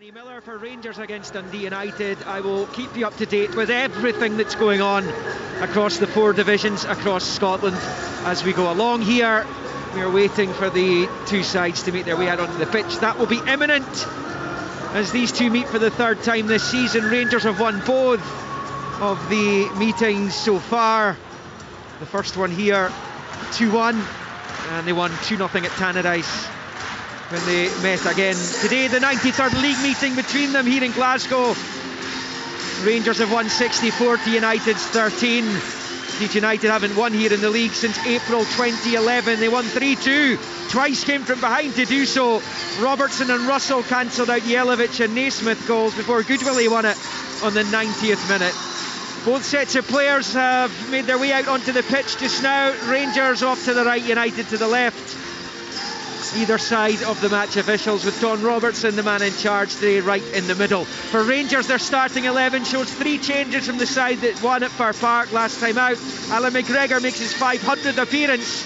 Kenny Miller for Rangers against Dundee United. I will keep you up to date with everything that's going on across the four divisions across Scotland as we go along here. We are waiting for the two sides to make their way out onto the pitch. That will be imminent as these two meet for the third time this season. Rangers have won both of the meetings so far. The first one here 2-1, and they won 2-0 at Tannadice when they met again today. The 93rd league meeting between them here in Glasgow. Rangers have won 64 to United's 13. Leeds United haven't won here in the league since April 2011. They won 3-2. Twice came from behind to do so. Robertson and Russell cancelled out Jelavic and Naismith goals before Goodwillie won it on the 90th minute. Both sets of players have made their way out onto the pitch just now. Rangers off to the right, United to the left. Either side of the match officials, with Don Robertson, the man in charge today, right in the middle. For Rangers, their starting 11 shows 3 changes from the side that won at Fir Park last time out. Alan McGregor makes his 500th appearance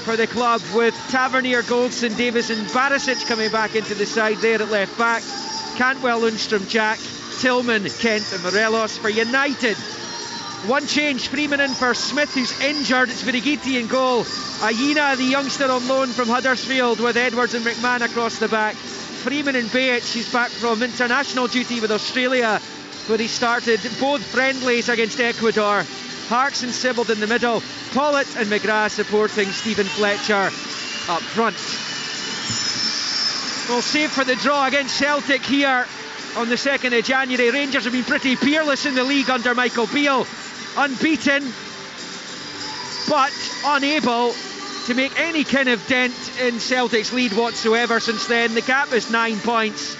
for the club, with Tavernier, Goldson, Davis and Barisic coming back into the side there at left back. Cantwell, Lundstrom, Jack, Tillman, Kent and Morelos. For United, one change, Freeman in for Smith, who's injured. It's Virigiti in goal. Aina, the youngster on loan from Huddersfield, with Edwards and McMahon across the back. Freeman and Bayich, he's back from international duty with Australia, where he started both friendlies against Ecuador. Harkes and Sibbald in the middle. Pollitt and McGrath supporting Stephen Fletcher up front. Well, save for the draw against Celtic here on the 2nd of January. Rangers have been pretty peerless in the league under Michael Beale. Unbeaten, but unable to make any kind of dent in Celtic's lead whatsoever since then. The gap is 9 points,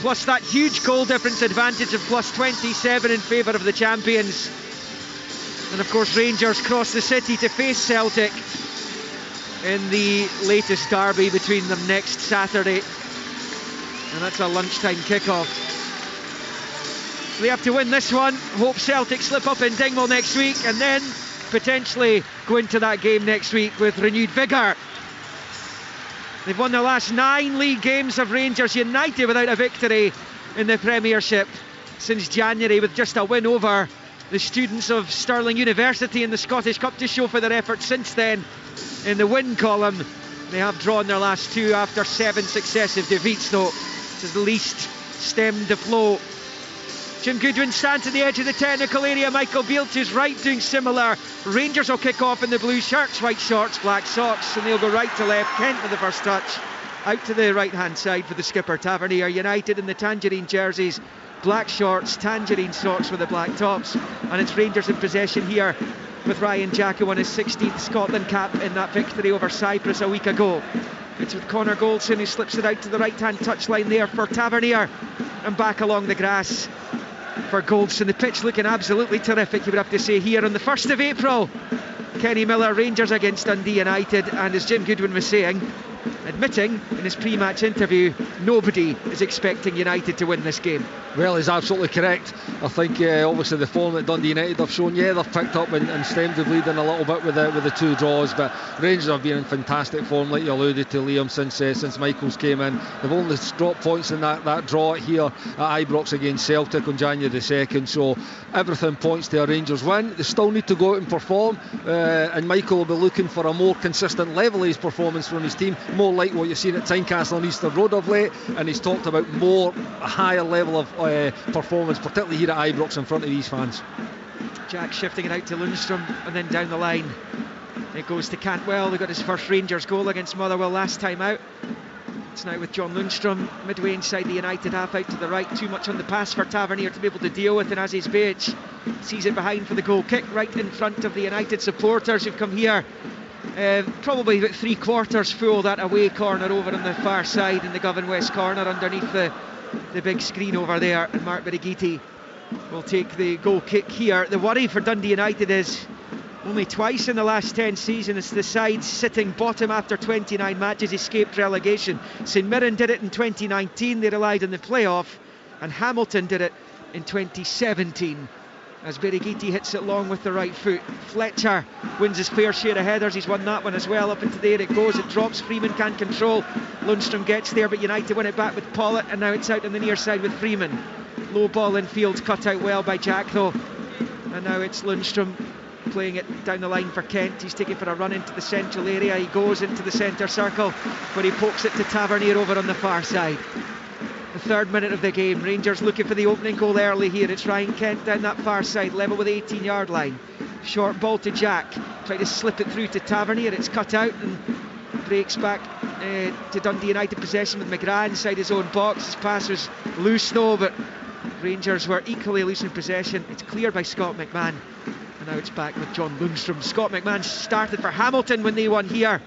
plus that huge goal difference advantage of plus 27 in favour of the champions. And of course Rangers cross the city to face Celtic in the latest derby between them next Saturday, and that's a lunchtime kickoff. They have to win this one, hope Celtic slip up in Dingwall next week, and then potentially go into that game next week with renewed vigour. They've won the last 9 league games of Rangers United without a victory in the Premiership since January, with just a win over the students of Stirling University in the Scottish Cup to show for their efforts since then. In the win column, they have drawn their last 2 after 7 successive defeats, though, which has the least stemmed the flow. Jim Goodwin stands at the edge of the technical area. Michael Beale to his right doing similar. Rangers will kick off in the blue shirts, white shorts, black socks, and they'll go right to left. Kent with the first touch, out to the right hand side for the skipper Tavernier. United in the tangerine jerseys, black shorts, tangerine socks with the black tops, and it's Rangers in possession here, with Ryan Jack, who won his 16th Scotland cap in that victory over Cyprus a week ago. It's with Connor Goldson, who slips it out to the right hand touchline there for Tavernier, and back along the grass for Goldson. The pitch looking absolutely terrific, you would have to say, here on the 1st of April. Kenny Miller, Rangers against Dundee United, and as Jim Goodwin was saying, admitting in his pre-match interview, nobody is expecting United to win this game. Well, he's absolutely correct. I think obviously the form that Dundee United have shown, they've picked up and stemmed the bleeding a little bit with the 2 draws, but Rangers have been in fantastic form, like you alluded to, Liam, since Michaels came in. They've only dropped points in that draw here at Ibrox against Celtic on January the 2nd, so everything points to a Rangers win. They still need to go out and perform, and Michael will be looking for a more consistent level of his performance from his team, more like what you've seen at Tynecastle and Easter Road of late, and he's talked about a higher level of performance, particularly here at Ibrox in front of these fans. Jack shifting it out to Lundstrom, and then down the line it goes to Cantwell, who got his first Rangers goal against Motherwell last time out. It's now with John Lundstrom midway inside the United half, out to the right, too much on the pass for Tavernier to be able to deal with, and Aziz Bayich sees it behind for the goal kick right in front of the United supporters who've come here. Probably about 3/4 full, that away corner over on the far side in the Govan West corner underneath the big screen over there, and Mark Virigiti will take the goal kick here. The worry for Dundee United is only twice in the last 10 seasons the side sitting bottom after 29 matches escaped relegation. St Mirren did it in 2019, they relied on the playoff, and Hamilton did it in 2017. as Berigiti hits it long with the right foot. Fletcher wins his fair share of headers, he's won that one as well. Up into there it goes, it drops, Freeman can't control. Lundstrom gets there, but United win it back with Pollitt, and now it's out on the near side with Freeman. Low ball in field, cut out well by Jack though. And now it's Lundstrom playing it down the line for Kent. He's taking for a run into the central area, he goes into the centre circle, but he pokes it to Tavernier over on the far side. The third minute of the game, Rangers looking for the opening goal early here. It's Ryan Kent down that far side, level with the 18-yard line. Short ball to Jack, try to slip it through to Tavernier, it's cut out and breaks back to Dundee United possession with McGrath inside his own box. His pass was loose though, but Rangers were equally loose in possession. It's cleared by Scott McMahon, and now it's back with John Lundstrom. Scott McMahon started for Hamilton when they won here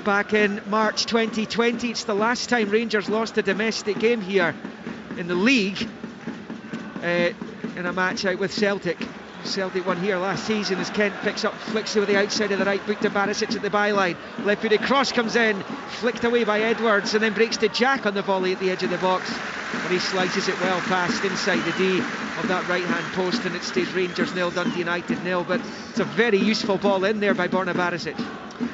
back in March 2020. It's the last time Rangers lost a domestic game here in the league in a match out with Celtic. Celtic won here last season as Kent picks up, flicks it with the outside of the right boot to Barisic at the byline. Left footed cross comes in, flicked away by Edwards, and then breaks to Jack on the volley at the edge of the box, but he slices it well past inside the D of that right hand post, and it stays Rangers 0, Dundee United 0. But it's a very useful ball in there by Borna Barisic.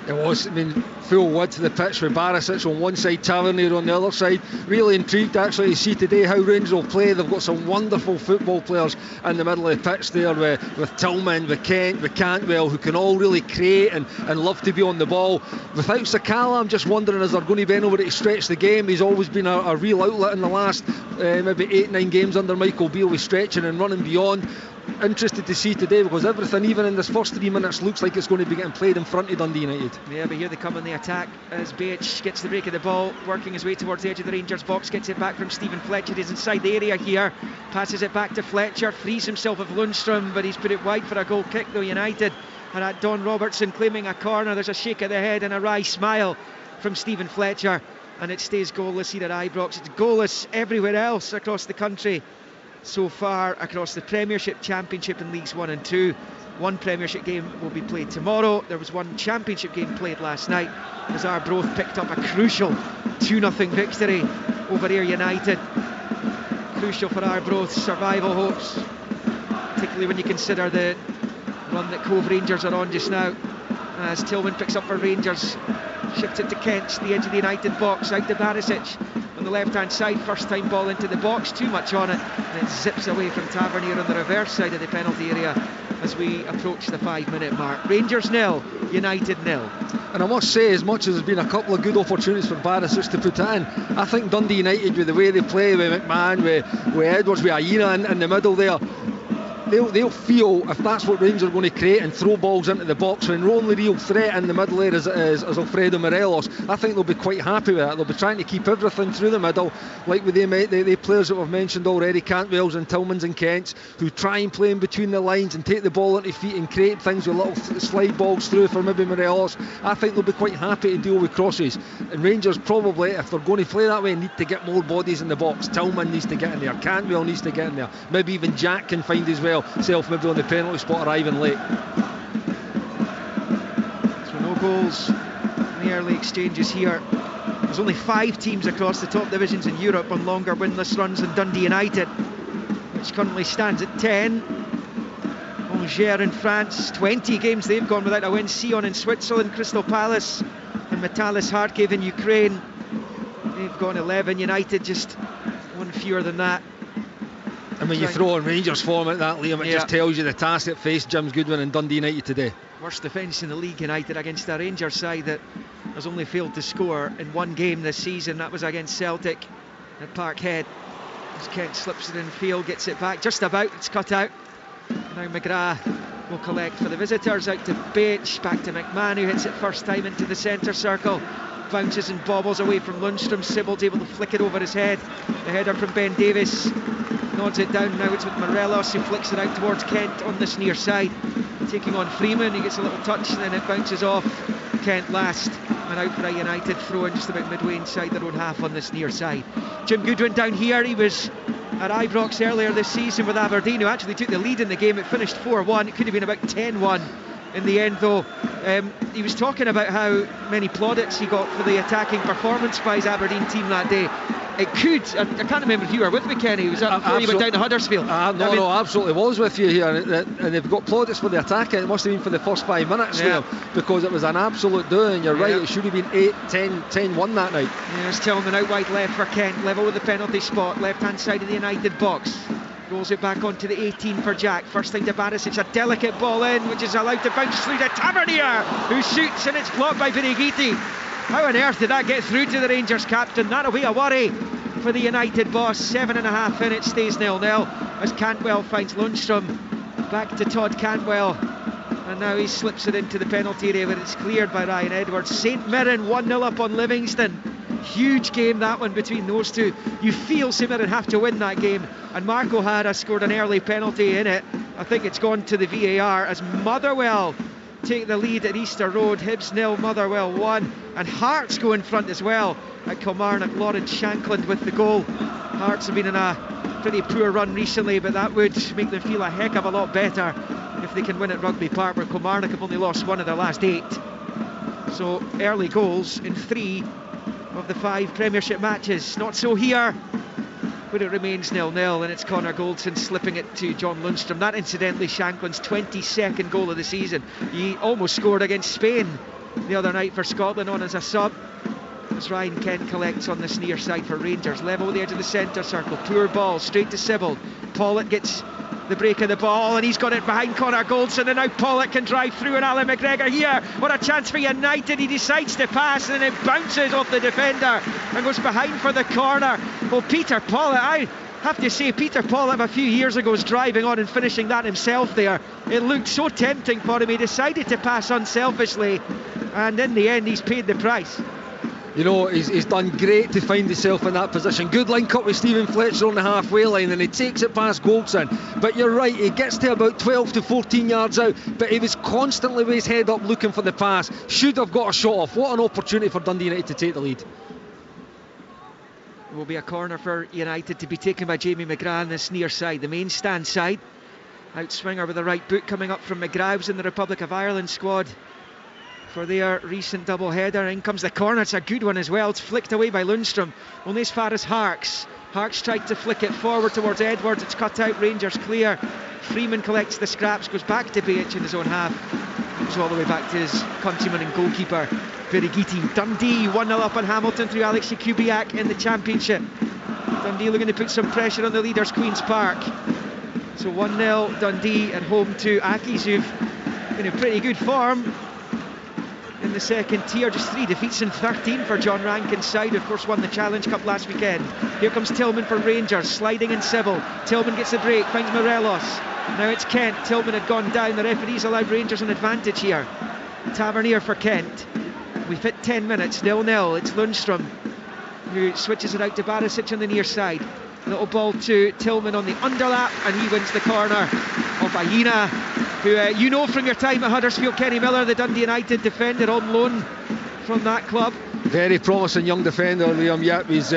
It was, I mean, full width of the pitch with Barisic on one side, Tavernier on the other side. Really intrigued actually to see today how Rangers will play. They've got some wonderful football players in the middle of the pitch there with Tillman, with Kent, with Cantwell, who can all really create and love to be on the ball. Without Sakala, I'm just wondering, is there going to be anybody to stretch the game? He's always been a real outlet in the last maybe 8-9 games under Michael Beale, with stretching and running beyond. Interested to see today, because everything, even in this first 3 minutes, looks like it's going to be getting played in front of Dundee United. Yeah, but here they come on the attack as Beich gets the break of the ball, working his way towards the edge of the Rangers box, gets it back from Stephen Fletcher. He's inside the area here, passes it back to Fletcher, frees himself of Lundstrom, but he's put it wide for a goal kick though, United. And at Don Robertson claiming a corner, there's a shake of the head and a wry smile from Stephen Fletcher, and it stays goalless here at Ibrox. It's goalless everywhere else across the country so far, across the Premiership, Championship and Leagues 1 and 2. One Premiership game will be played tomorrow. There was one Championship game played last night as Arbroath picked up a crucial 2-0 victory over Ayr United. Crucial for Arbroath's survival hopes, particularly when you consider the run that Cove Rangers are on just now. As Tillman picks up for Rangers, shifts it to Kent, the edge of the United box, out to Barisic on the left hand side. First time ball into the box, too much on it, and it zips away from Tavernier on the reverse side of the penalty area as we approach the 5-minute mark. Rangers 0, United 0. And I must say, as much as there's been a couple of good opportunities for Barisic to put it in, I think Dundee United, with the way they play, with McMahon, with Edwards, with Aina in the middle there, they'll feel if that's what Rangers are going to create and throw balls into the box, when the only real threat in the middle there is Alfredo Morelos, I think they'll be quite happy with that. They'll be trying to keep everything through the middle, like with the players that we've mentioned already, Cantwells and Tillmans and Kents, who try and play in between the lines and take the ball into feet and create things with little slide balls through for maybe Morelos. I think they'll be quite happy to deal with crosses, and Rangers probably, if they're going to play that way, need to get more bodies in the box. Tillman needs to get in there, Cantwell needs to get in there, maybe even Jack can find as well self maybe on the penalty spot, arriving late. So no goals in the early exchanges here. There's only 5 teams across the top divisions in Europe on longer winless runs than Dundee United, which currently stands at 10. Angers in France, 20 games they've gone without a win. Sion in Switzerland, Crystal Palace and Metalist Kharkiv in Ukraine, they've gone 11. United just one fewer than that. And when you throw on Rangers form at that, Liam, it just tells you the task that faced James Goodwin and Dundee United today. Worst defence in the league, United, against a Rangers side that has only failed to score in one game this season. That was against Celtic at Parkhead. As Kent slips it in field, gets it back just about, it's cut out. Now McGrath will collect for the visitors, out to Beich, back to McMahon, who hits it first time into the centre circle. Bounces and bobbles away from Lundstrom. Sibbald's able to flick it over his head. The header from Ben Davies nods it down. Now it's with Morelos, who flicks it out towards Kent on this near side, taking on Freeman. He gets a little touch and then it bounces off Kent last, and out for a United throw in just about midway inside their own half on this near side. Jim Goodwin down here, he was at Ibrox earlier this season with Aberdeen, who actually took the lead in the game. It finished 4-1, it could have been about 10-1 in the end though. He was talking about how many plaudits he got for the attacking performance by his Aberdeen team that day. it could. I can't remember if you were with me, Kenny. Was that before you went down to Huddersfield? No, absolutely was with you here. And they've got plaudits for the attack. It must have been for the first 5 minutes there, because it was an absolute do. And you're right, it should have been 8-10-10-1 that night. There's Tillman out wide left for Kent, level with the penalty spot, left hand side of the United box. Rolls it back onto the 18 for Jack. First thing to Barisic, a delicate ball in, which is allowed to bounce through to Tavernier, who shoots, and it's blocked by Birighitti. How on earth did that get through to the Rangers captain? That'll be a worry for the United boss. 7.5 in, it stays 0-0 as Cantwell finds Lundstrom. Back to Todd Cantwell, and now he slips it into the penalty area, but it's cleared by Ryan Edwards. St Mirren 1-0 up on Livingston. Huge game, that one, between those two. You feel St Mirren have to win that game, and Mark O'Hara scored an early penalty in it. I think it's gone to the VAR as Motherwell take the lead at Easter Road. Hibs 0, Motherwell 1, and Hearts go in front as well at Kilmarnock. Lawrence Shankland with the goal. Hearts have been in a pretty poor run recently, but that would make them feel a heck of a lot better if they can win at Rugby Park, where Kilmarnock have only lost 1 of their last 8. So early goals in 3 of the 5 Premiership matches. Not so here, but it remains 0-0, and it's Connor Goldson slipping it to John Lundstrom. That, incidentally, Shankland's 22nd goal of the season. He almost scored against Spain the other night for Scotland on as a sub. As Ryan Kent collects on this near side for Rangers. Level with the edge of the centre circle. Poor ball straight to Sibbald. Pollitt gets the break of the ball, and he's got it behind Connor Goldson, and now Pollitt can drive through, and Alan McGregor here. What a chance for United. He decides to pass, and it bounces off the defender and goes behind for the corner. Well, Peter Pollitt, I have to say, Peter Pollitt a few years ago was driving on and finishing that himself there. It looked so tempting for him. He decided to pass unselfishly, and in the end he's paid the price. You know, he's done great to find himself in that position. Good link up with Stephen Fletcher on the halfway line, and he takes it past Goldson. But you're right, he gets to about 12 to 14 yards out, but he was constantly with his head up looking for the pass. Should have got a shot off. What an opportunity for Dundee United to take the lead. It will be a corner for United, to be taken by Jamie McGrath on this near side, the main stand side. Outswinger with the right boot coming up from McGrath, who's in the Republic of Ireland squad for their recent double header. In comes the corner, it's a good one as well. It's flicked away by Lundstrom, only as far as Harks. Harks tried to flick it forward towards Edwards, it's cut out, Rangers clear. Freeman collects the scraps, goes back to Bajic in his own half, goes all the way back to his countryman and goalkeeper Birighitti. Dundee 1-0 up on Hamilton through Alex Jakubiak in the Championship. Dundee looking to put some pressure on the leaders, Queen's Park. So 1-0 Dundee at home to Accies, who've been in pretty good form in the second tier. Just 3 defeats in 13 for John Rankin's side. Of course, won the Challenge Cup last weekend. Here comes Tillman for Rangers, sliding in Civil. Tillman gets the break, finds Morelos. Now it's Kent. Tillman had gone down. The referees allowed Rangers an advantage here. Tavernier for Kent. We've hit 10 minutes, 0-0. It's Lundstrom who switches it out to Barisic on the near side. Little ball to Tillman on the underlap, and he wins the corner of Aina, who you know from your time at Huddersfield, Kenny Miller, the Dundee United defender on loan from that club. Very promising young defender, Liam. Yep, he's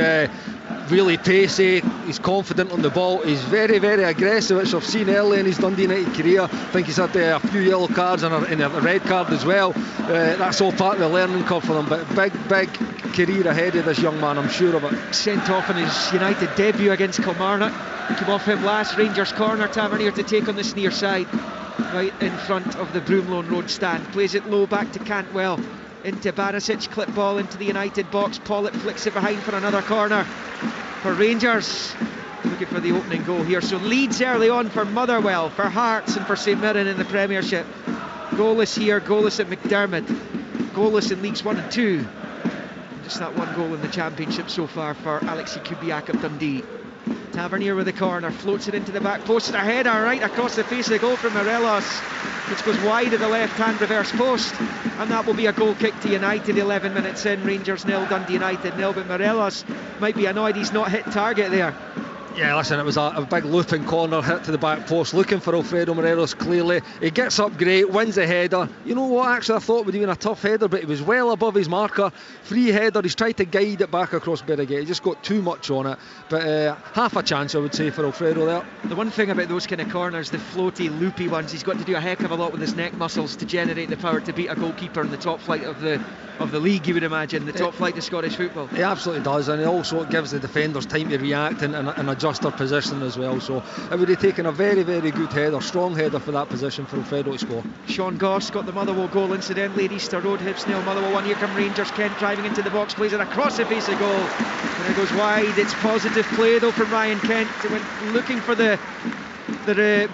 really pacey, he's confident on the ball, he's very, very aggressive, which I've seen early in his Dundee United career. I think he's had a few yellow cards and a red card as well. That's all part of the learning curve for him, but big career ahead of this young man, I'm sure of it. Sent off in his United debut against Kilmarnock. Came off him last. Rangers corner, Tavernier to take on this near side, right in front of the Broomloan Road stand. Plays it low back to Cantwell, into Barisic, clip ball into the United box. Pollitt flicks it behind for another corner for Rangers, looking for the opening goal here. So leads early on for Motherwell, for Hearts and for St Mirren in the Premiership. Goalless here, goalless at McDermott, goalless in Leagues 1 and 2. Just that one goal in the Championship so far for Alexi Kubiak of Dundee. Tavernier with the corner, floats it into the back post, and a header right across the face of the goal from Morelos, which goes wide of the left-hand reverse post, and that will be a goal kick to United. 11 minutes in, Rangers 0, Dundee United 0, but Morelos might be annoyed he's not hit target there. Yeah, listen, it was a big looping corner hit to the back post, looking for Alfredo Morelos clearly. He gets up great, wins the header. You know what, actually I thought would have been a tough header, but he was well above his marker. Free header, he's tried to guide it back across Berrigan. He just got too much on it. But half a chance, I would say, for Alfredo there. The one thing about those kind of corners, the floaty, loopy ones, he's got to do a heck of a lot with his neck muscles to generate the power to beat a goalkeeper in the top flight of the league, you would imagine, the top flight of Scottish football. He absolutely does, and it also gives the defenders time to react and adjust their position as well. So it would have taken a very, very good header, strong header for that position for Alfredo to score. Sean Goss got the Motherwell goal, incidentally, at Easter Road. Hibs 0, Motherwell 1. Here come Rangers. Kent driving into the box, plays it across the face of goal, and it goes wide. It's positive play though from Ryan Kent. It went looking for the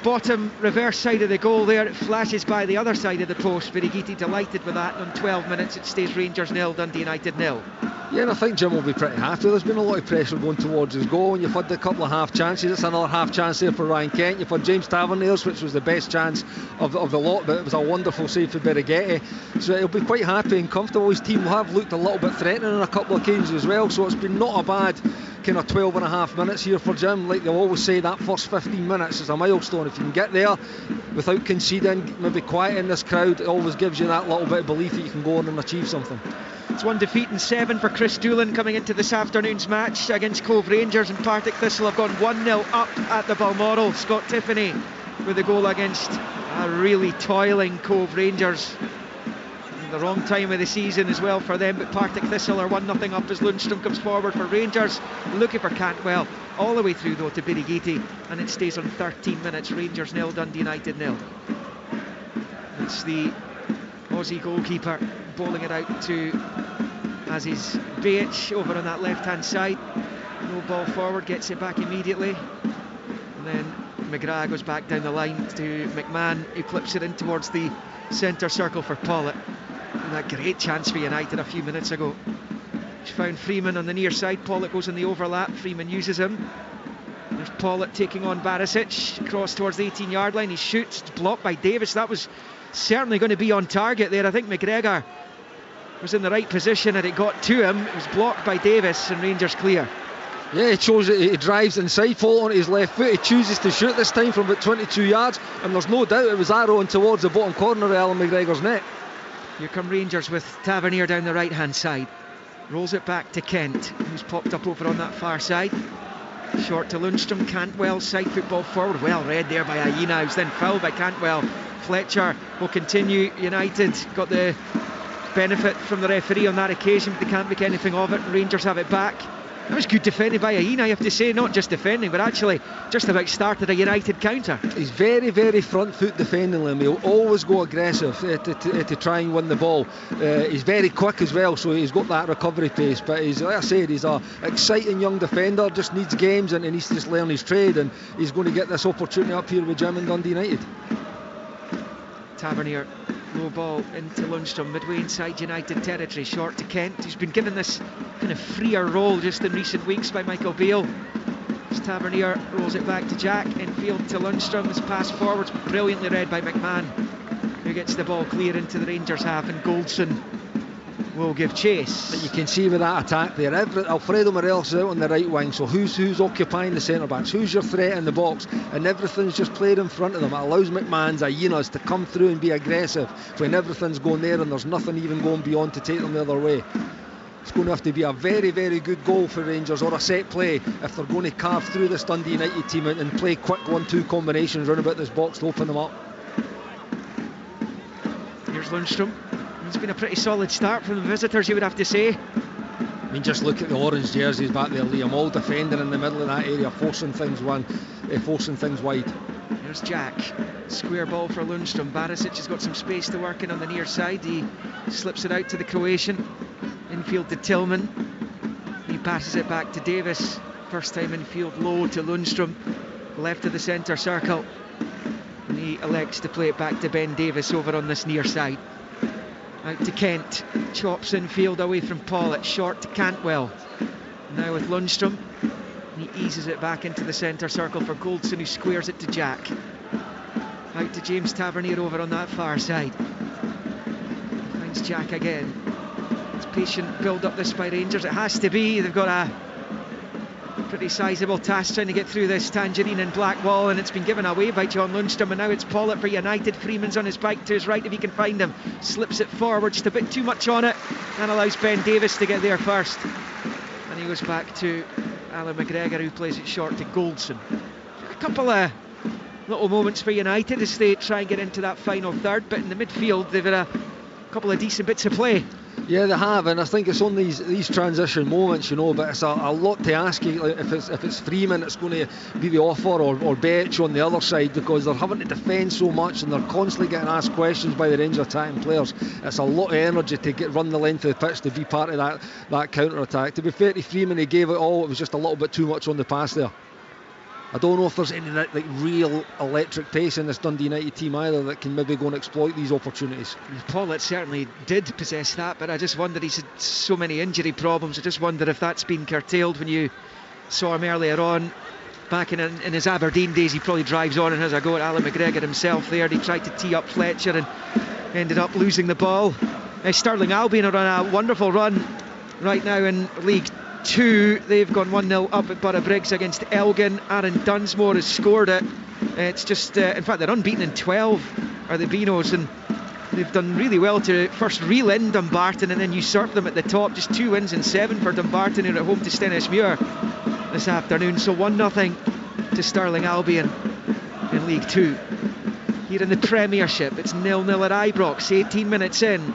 bottom reverse side of the goal there. It flashes by the other side of the post. Birighitti delighted with that. On 12 minutes it stays Rangers 0, Dundee United 0. Yeah, and I think Jim will be pretty happy. There's been a lot of pressure going towards his goal, and you've had a couple of half chances. It's another half chance there for Ryan Kent. You've had James Tavernier's, which was the best chance of the lot, but it was a wonderful save for Birighitti. So he'll be quite happy and comfortable. His team have looked a little bit threatening on a couple of occasions as well, so it's been not a bad kind of 12 and a half minutes here for Jim. Like they always say, that first 15 minutes is a milestone. If you can get there without conceding, maybe quieting this crowd, it always gives you that little bit of belief that you can go on and achieve something. It's 1 defeat and 7 for Chris Doolan coming into this afternoon's match against Cove Rangers, and Partick Thistle have gone 1-0 up at the Balmoral. Scott Tiffany with a goal against a really toiling Cove Rangers. The wrong time of the season as well for them, but Partick Thistle are 1-0 up as Lundstrom comes forward for Rangers, looking for Cantwell all the way through though to Birighitti, and it stays on 13 minutes. Rangers 0, Dundee United 0. It's the Aussie goalkeeper bowling it out to Aziz Beich over on that left hand side. No ball forward, gets it back immediately, and then McGrath goes back down the line to McMahon, who clips it in towards the centre circle for Pollitt. And that great chance for United a few minutes ago. He's found Freeman on the near side. Pollitt goes in the overlap. Freeman uses him. There's Pollitt taking on Barisic. Cross towards the 18-yard line. He shoots. It's blocked by Davis. That was certainly going to be on target there. I think McGregor was in the right position and it got to him. It was blocked by Davis, and Rangers clear. Yeah, he chose it. He drives inside, fall on his left foot. He chooses to shoot this time from about 22 yards, and there's no doubt it was arrowing towards the bottom corner of Alan McGregor's net. Here come Rangers with Tavernier down the right hand side. Rolls it back to Kent, who's popped up over on that far side. Short to Lundstrom. Cantwell side football forward, well read there by Aina, who's then fouled by Cantwell. Fletcher will continue. United got the benefit from the referee on that occasion, but they can't make anything of it. Rangers have it back. That was good defending by Aina, I have to say. Not just defending, but actually just about started a United counter. He's very, very front foot defending him. He'll always go aggressive to try and win the ball. He's very quick as well, so he's got that recovery pace. But he's, like I said, he's an exciting young defender, just needs games and he needs to just learn his trade, and he's going to get this opportunity up here with Jim and Dundee United. Tavernier, low ball into Lundstrom, midway inside United territory, short to Kent, who's been given this kind of freer role just in recent weeks by Michael Beale. As Tavernier rolls it back to Jack, infield to Lundstrom. This pass forwards brilliantly read by McMahon, who gets the ball clear into the Rangers half, and Goldson will give chase. But you can see with that attack there, Alfredo Morelos is out on the right wing, so who's occupying the centre backs, who's your threat in the box, and everything's just played in front of them. It allows McMahon's Ainas to come through and be aggressive when everything's going there and there's nothing even going beyond to take them the other way. It's going to have to be a very, very good goal for Rangers, or a set play, if they're going to carve through this Dundee United team and play quick 1-2 combinations round about this box to open them up. Here's Lundstrom. It's been a pretty solid start from the visitors, you would have to say. I mean, just look at the orange jerseys back there, Liam, all defending in the middle of that area, forcing things wide. Here's Jack, square ball for Lundstrom. Barisic has got some space to work in on the near side. He slips it out to the Croatian. Infield to Tillman. He passes it back to Davis. First time infield low to Lundstrom, left of the centre circle. And he elects to play it back to Ben Davis over on this near side. Out to Kent, chops infield away from Pollitt, short to Cantwell. Now with Lundstrom, he eases it back into the centre circle for Goldson, who squares it to Jack. Out to James Tavernier over on that far side. Finds Jack again. It's patient build up this by Rangers. It has to be. They've got Pretty sizable task trying to get through this Tangerine and black wall, and it's been given away by John Lundstrom, and now it's Pollitt for United. Freeman's on his bike to his right if he can find him, slips it forward, just a bit too much on it, and allows Ben Davis to get there first, and he goes back to Alan McGregor, who plays it short to Goldson. A couple of little moments for United as they try and get into that final third, but in the midfield they've had a couple of decent bits of play. Yeah, they have, and I think it's on these transition moments, you know, but it's a lot to ask you. Like if it's Freeman, it's going to be the offer, or Betch on the other side, because they're having to defend so much and they're constantly getting asked questions by the Rangers attacking players. It's a lot of energy to run the length of the pitch to be part of that counter-attack. To be fair to Freeman, he gave it all. It was just a little bit too much on the pass there. I don't know if there's any like real electric pace in this Dundee United team either that can maybe go and exploit these opportunities. Pollitt certainly did possess that, but I just wonder, he's had so many injury problems. I just wonder if that's been curtailed. When you saw him earlier on, back in his Aberdeen days, he probably drives on and has a go at Alan McGregor himself there. He tried to tee up Fletcher and ended up losing the ball. Stirling Albion are on a wonderful run right now in League 2. They've gone 1-0 up at Borough Briggs against Elgin. Aaron Dunsmore has scored it. It's just, in fact, they're unbeaten in 12, are the Beanos, and they've done really well to first reel in Dumbarton and then usurp them at the top. Just 2 wins in 7 for Dumbarton, who are at home to Stennismuir this afternoon. So 1-0 to Stirling Albion in League 2. Here in the Premiership, it's 0-0 at Ibrox, 18 minutes in.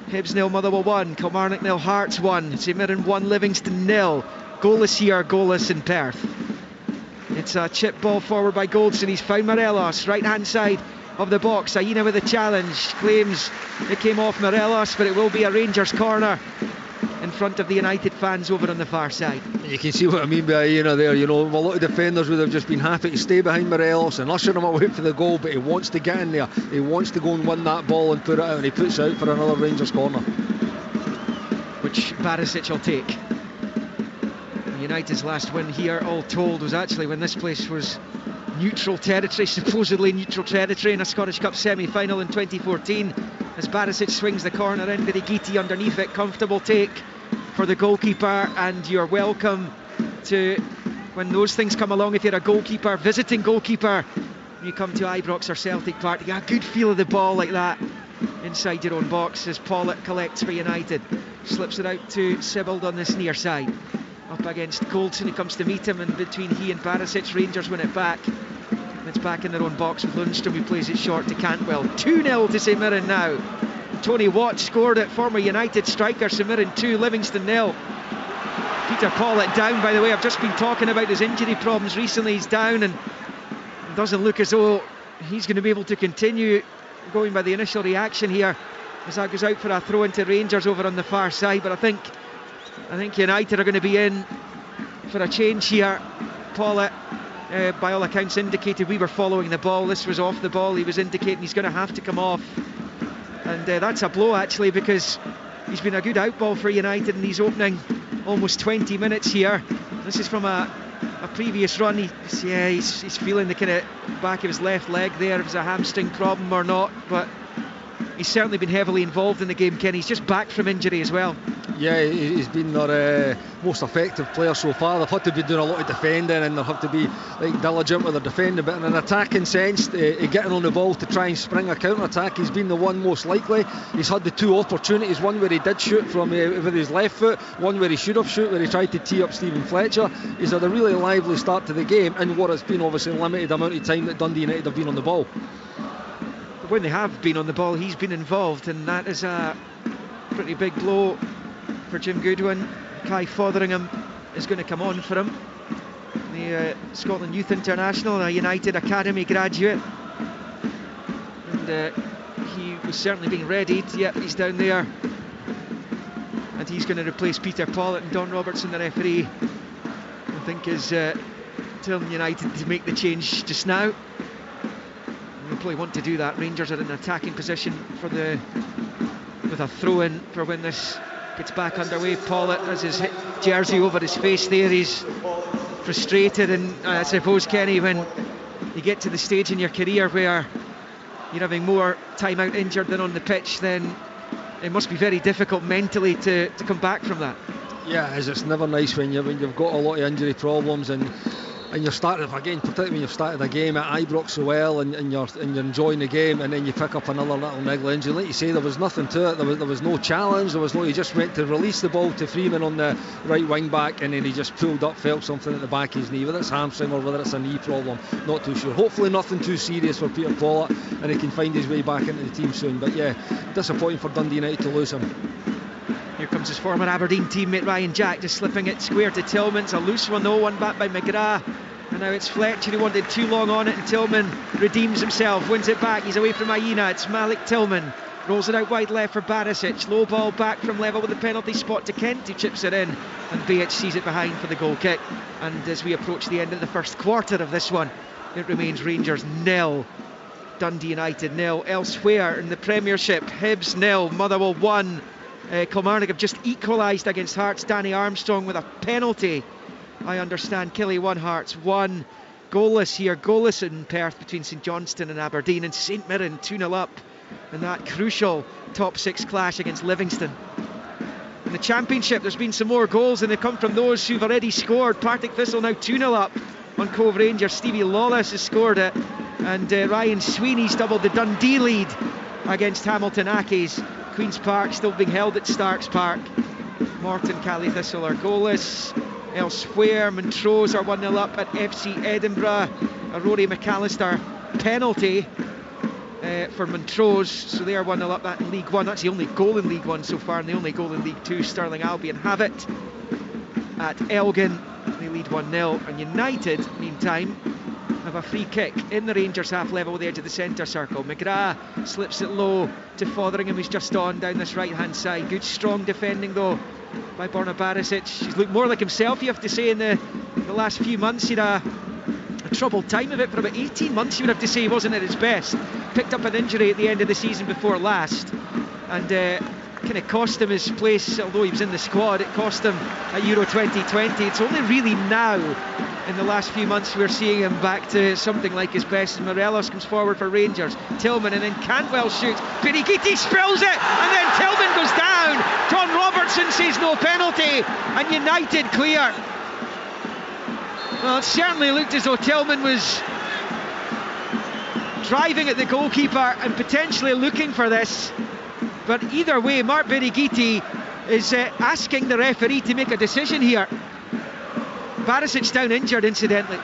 Hibs 0, Motherwell 1, Kilmarnock 0, Hearts 1, St Mirren 1, Livingston 0. Goalless here, goalless in Perth. It's a chip ball forward by Goldson. He's found Morelos, right hand side of the box. Aina with a challenge, claims it came off Morelos, but it will be a Rangers corner in front of the United fans over on the far side. You can see what I mean by Aina there. You know, a lot of defenders would have just been happy to stay behind Morelos and usher him away for the goal, but he wants to get in there. He wants to go and win that ball and put it out, and he puts it out for another Rangers corner, which Barisic will take. United's last win here, all told, was actually when this place was neutral territory, supposedly neutral territory, in a Scottish Cup semi-final in 2014, as Barisic swings the corner in, Birighitti underneath it. Comfortable take for the goalkeeper, and you're welcome to, when those things come along, if you're a goalkeeper, visiting goalkeeper, you come to Ibrox or Celtic Park, you get a good feel of the ball like that inside your own box, as Pollitt collects for United, slips it out to Sibbald on this near side, up against Goldson, who comes to meet him, and between he and Barisic, Rangers win it back. It's back in their own box with Lundstrom, who plays it short to Cantwell. 2-0 to St Mirren now. Tony Watt scored it, former United striker. St Mirren 2, Livingston 0. Peter Pollitt down, by the way. I've just been talking about his injury problems recently. He's down, and it doesn't look as though he's going to be able to continue, going by the initial reaction here, as that goes out for a throw into Rangers over on the far side. But I think United are going to be in for a change here. Pollitt, by all accounts, indicated we were following the ball. This was off the ball. He was indicating he's going to have to come off, and that's a blow actually, because he's been a good outball for United in these opening almost 20 minutes here. This is from a previous run. He's feeling the kind of back of his left leg there, if it's a hamstring problem or not, but he's certainly been heavily involved in the game, Ken. He's just back from injury as well. Yeah, he's been their most effective player so far. They've had to be doing a lot of defending, and they'll have to be diligent with their defending, but in an attacking sense, getting on the ball to try and spring a counter-attack, he's been the one most likely. He's had the 2 opportunities, one where he did shoot from with his left foot, one where he should have shoot, where he tried to tee up Stephen Fletcher. He's had a really lively start to the game in what has been obviously a limited amount of time that Dundee United have been on the ball. When they have been on the ball, he's been involved, and that is a pretty big blow for Jim Goodwin. Kai Fotheringham is going to come on for him, the Scotland Youth International, a United Academy graduate, and he was certainly being readied. Yep, he's down there, and he's going to replace Peter Pollitt, and Don Robertson, the referee, I think is telling United to make the change just now. They probably want to do that. Rangers are in an attacking position with a throw-in for when this gets back underway. Pollitt has his jersey over his face there. He's frustrated, and I suppose, Kenny, when you get to the stage in your career where you're having more time out injured than on the pitch, then it must be very difficult mentally to come back from that. Yeah, it's never nice when you've got a lot of injury problems and you're starting again, particularly when you've started a game at Ibrox so well and you're enjoying the game, and then you pick up another little niggle injury. Like you say, there was nothing to it. There was no challenge. He just went to release the ball to Freeman on the right wing back, and then he just pulled up, felt something at the back of his knee, whether it's hamstring or whether it's a knee problem, not too sure. Hopefully nothing too serious for Peter Pollard, and he can find his way back into the team soon. But yeah, disappointing for Dundee United to lose him. Here comes his former Aberdeen teammate Ryan Jack, just slipping it square to Tillman. It's a loose one though, one back by McGrath. And now it's Fletcher who wanted too long on it, and Tillman redeems himself, wins it back. He's away from Aina. It's Malik Tillman. Rolls it out wide left for Barisic. Low ball back from level with the penalty spot to Kent, who chips it in. And BH sees it behind for the goal kick. And as we approach the end of the first quarter of this one, it remains Rangers 0, Dundee United 0. Elsewhere in the Premiership, Hibs 0, Motherwell 1. Kilmarnock have just equalised against Hearts. Danny Armstrong with a penalty, I understand. Killie 1, Hearts 1. Goalless here, goalless in Perth between St Johnstone and Aberdeen, and St Mirren 2-0 up in that crucial top 6 clash against Livingston. In the Championship, there's been some more goals, and they've come from those who've already scored. Partick Thistle now 2-0 up on Cove Rangers. Stevie Lawless has scored it, and Ryan Sweeney's doubled the Dundee lead against Hamilton Accies. Queen's Park still being held at Starks Park. Morton, Cali Thistle are goalless. Elsewhere, Montrose are 1-0 up at FC Edinburgh. A Rory McAllister penalty for Montrose, so they are 1-0 up that in League One. That's the only goal in League One so far, and the only goal in League Two. Stirling Albion have it at Elgin. They lead 1-0, and United, meantime, have a free kick in the Rangers half level with the edge of the centre circle. McGrath slips it low to Fotheringham, who's just on down this right hand side. Good strong defending though by Borna Barisic. He's looked more like himself, you have to say, in the last few months. He'd a troubled time of it for about 18 months, you would have to say. He wasn't at his best. Picked up an injury at the end of the season before last, and kind of cost him his place. Although he was in the squad, it cost him at Euro 2020. It's only really now in the last few months we're seeing him back to something like his best. And Morelos comes forward for Rangers. Tillman, and then Cantwell shoots. Birighitti spills it, and then Tillman goes down. John Robertson says no penalty, and United clear. Well, it certainly looked as though Tillman was driving at the goalkeeper and potentially looking for this. But either way, Mark Birighitti is asking the referee to make a decision here. Barisic down injured, incidentally.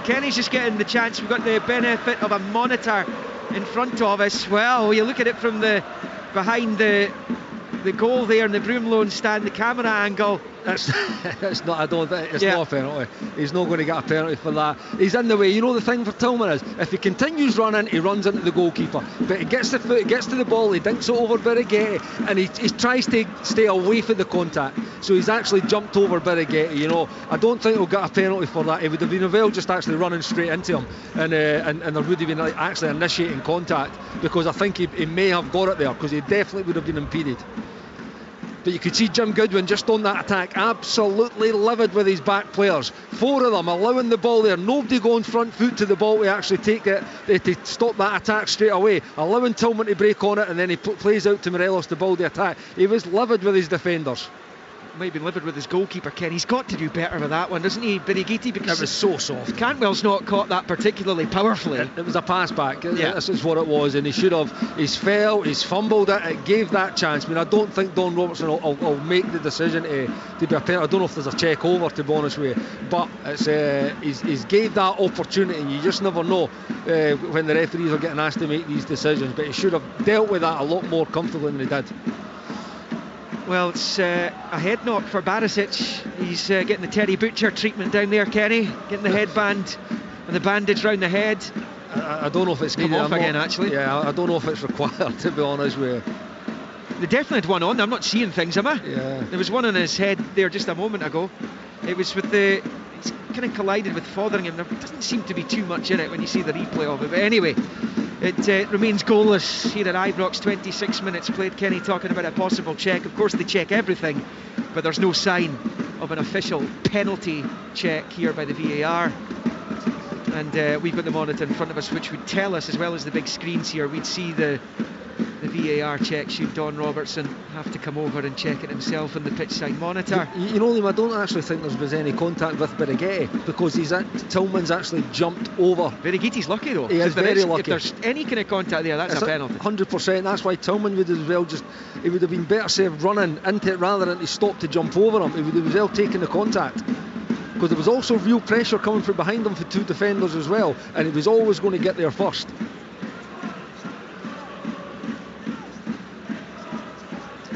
Kenny's just getting the chance. We've got the benefit of a monitor in front of us. Well, you look at it from behind the goal there in the Broomloan stand, the camera angle. It's not. I don't think it's not a penalty. He's not going to get a penalty for that. He's in the way. You know, the thing for Tillman is, if he continues running, he runs into the goalkeeper. But he gets the foot, he gets to the ball, he dinks it over Birighitti, and he tries to stay away from the contact. So he's actually jumped over Birighitti. You know, I don't think he'll get a penalty for that. It would have been well just actually running straight into him, and there would have been actually initiating contact, because I think he may have got it there, because he definitely would have been impeded. But you could see Jim Goodwin just on that attack, absolutely livid with his back players. 4 of them allowing the ball there, nobody going front foot to the ball to actually take it, to stop that attack straight away, allowing Tillman to break on it, and then he plays out to Morelos to build the attack. He was livid with his defenders. Might have been livid with his goalkeeper, Ken. He's got to do better with that one, doesn't he, Birighitti? Because it was so soft. Cantwell's not caught that particularly powerfully. It was a pass back. Yeah. This is what it was, and he should have. He's fell, he's fumbled it. It gave that chance. I mean, I don't think Don Robertson will make the decision to be a penalty. I don't know if there's a check over, to be honest with you, but it's he's gave that opportunity, and you just never know when the referees are getting asked to make these decisions. But he should have dealt with that a lot more comfortably than he did. Well, it's a head knock for Barisic. He's getting the Terry Butcher treatment down there, Kenny. Getting the headband and the bandage round the head. I don't know if it's come off again, actually. Yeah, I don't know if it's required, to be honest with you. They definitely had one on. I'm not seeing things, am I? Yeah. There was one on his head there just a moment ago. It was with he's kind of collided with Fotheringham. There doesn't seem to be too much in it when you see the replay of it. But anyway, it remains goalless here at Ibrox. 26 minutes played. Kenny talking about a possible check. Of course, they check everything, but there's no sign of an official penalty check here by the VAR. And we've got the monitor in front of us, which would tell us, as well as the big screens here, we'd see the the VAR check should Don Robertson have to come over and check it himself on the pitch side monitor. You know, Liam, I don't actually think there was any contact with Birighitti, because Tillman's actually jumped over. Birigitti's lucky though. He is very lucky. If there's any kind of contact there, that's a penalty. 100%. That's why Tillman would as well he would have been better served running into it rather than to stop to jump over him. He would have as well taken the contact, because there was also real pressure coming from behind him for two defenders as well, and he was always going to get there first.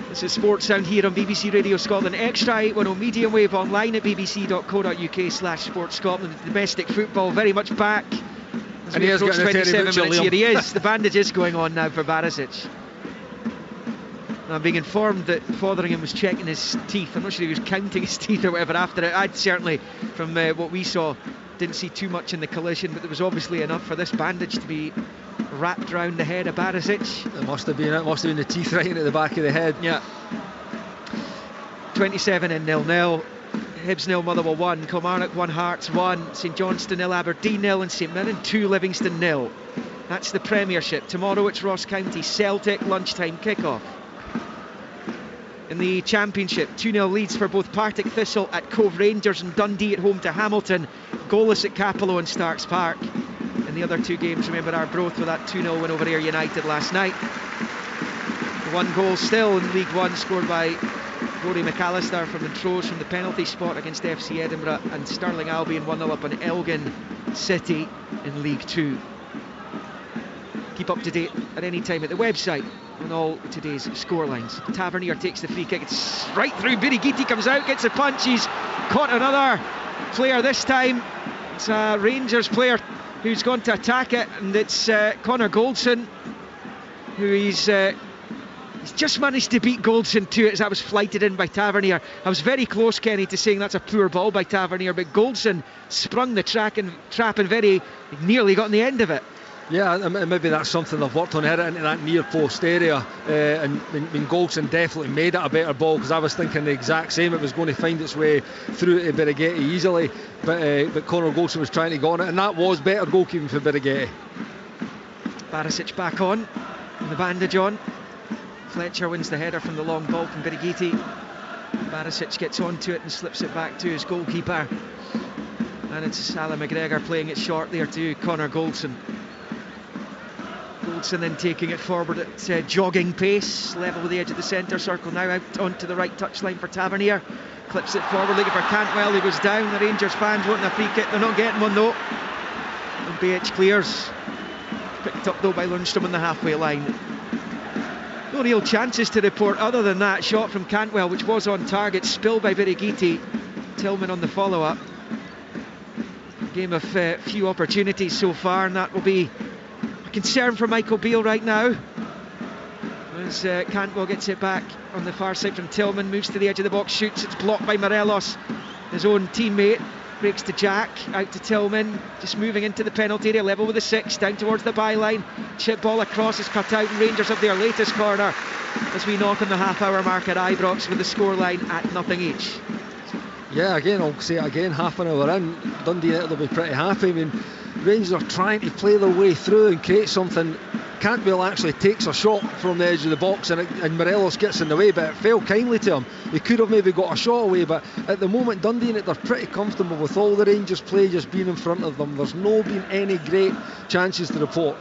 This is Sports Sound here on BBC Radio Scotland. Extra 810 medium wave, online at bbc.co.uk/Sports Scotland. Domestic football very much back. And he is getting 27 minutes Liam. here. He is. The bandage is going on now for Barisic. I'm being informed that Fotheringham was checking his teeth. I'm not sure he was counting his teeth or whatever after it. I'd certainly, from what we saw, didn't see too much in the collision, but there was obviously enough for this bandage to be wrapped round the head of Barisic. It must have been the teeth right into the back of the head. Yeah. 27 in 0-0. Hibs 0, Motherwell 1, Kilmarnock 1, Hearts 1, St Johnstone 0, Aberdeen 0, and St Mirren 2, Livingston 0. That's the Premiership. Tomorrow it's Ross County Celtic, lunchtime kickoff. In the Championship, 2-0 leads for both Partick Thistle at Cove Rangers and Dundee at home to Hamilton. Goalless at Capello and Starks Park. In the other two games, remember Arbroath with that 2-0 win over Ayr United last night. One goal still in League One, scored by Rory McAllister from the throws from the penalty spot against FC Edinburgh, and Stirling Albion 1-0 up on Elgin City in League Two. Keep up to date at any time at the website on all today's scorelines. Tavernier takes the free kick, it's right through. Birighitti comes out, gets a punch, he's caught another player this time. It's a Rangers player who's gone to attack it, and it's Connor Goldson, who he's just managed to beat Goldson to it as that was flighted in by Tavernier. I was very close, Kenny, to saying that's a poor ball by Tavernier, but Goldson sprung the trap and very nearly got on the end of it. Yeah, and maybe that's something they've worked on, hit it into that near post area, and Goldson definitely made it a better ball, because I was thinking the exact same. It was going to find its way through to Birighitti easily, but Connor Goldson was trying to go on it, and that was better goalkeeping for Birighitti. Barisic back on, and the bandage on. Fletcher wins the header from the long ball from Birighitti. Barisic gets onto it and slips it back to his goalkeeper, and it's Alan McGregor playing it short there to Connor Goldson. Goldson then taking it forward at jogging pace, level with the edge of the centre circle, now out onto the right touchline for Tavernier. Clips it forward, looking for Cantwell, he goes down. The Rangers fans wanting a free kick, they're not getting one though. And BH clears. Picked up though by Lundstrom on the halfway line. No real chances to report other than that shot from Cantwell, which was on target, spilled by Birighitti. Tillman on the follow-up. Game of few opportunities so far, and that will be a concern for Michael Beale right now, as Cantwell gets it back on the far side from Tillman, moves to the edge of the box, shoots, it's blocked by Morelos, his own teammate. Breaks to Jack, out to Tillman, just moving into the penalty area, level with the 6, down towards the byline. Chip ball across is cut out, and Rangers have their latest corner as we knock on the half-hour mark at Ibrox with the scoreline at 0 each. Yeah, again, I'll say it again, half an hour in, Dundee United will be pretty happy. I mean, Rangers are trying to play their way through and create something. Cantwell actually takes a shot from the edge of the box, and Morelos gets in the way, but it fell kindly to him. He could have maybe got a shot away, but at the moment Dundee United, they're pretty comfortable with all the Rangers play just being in front of them. There's no been any great chances to report.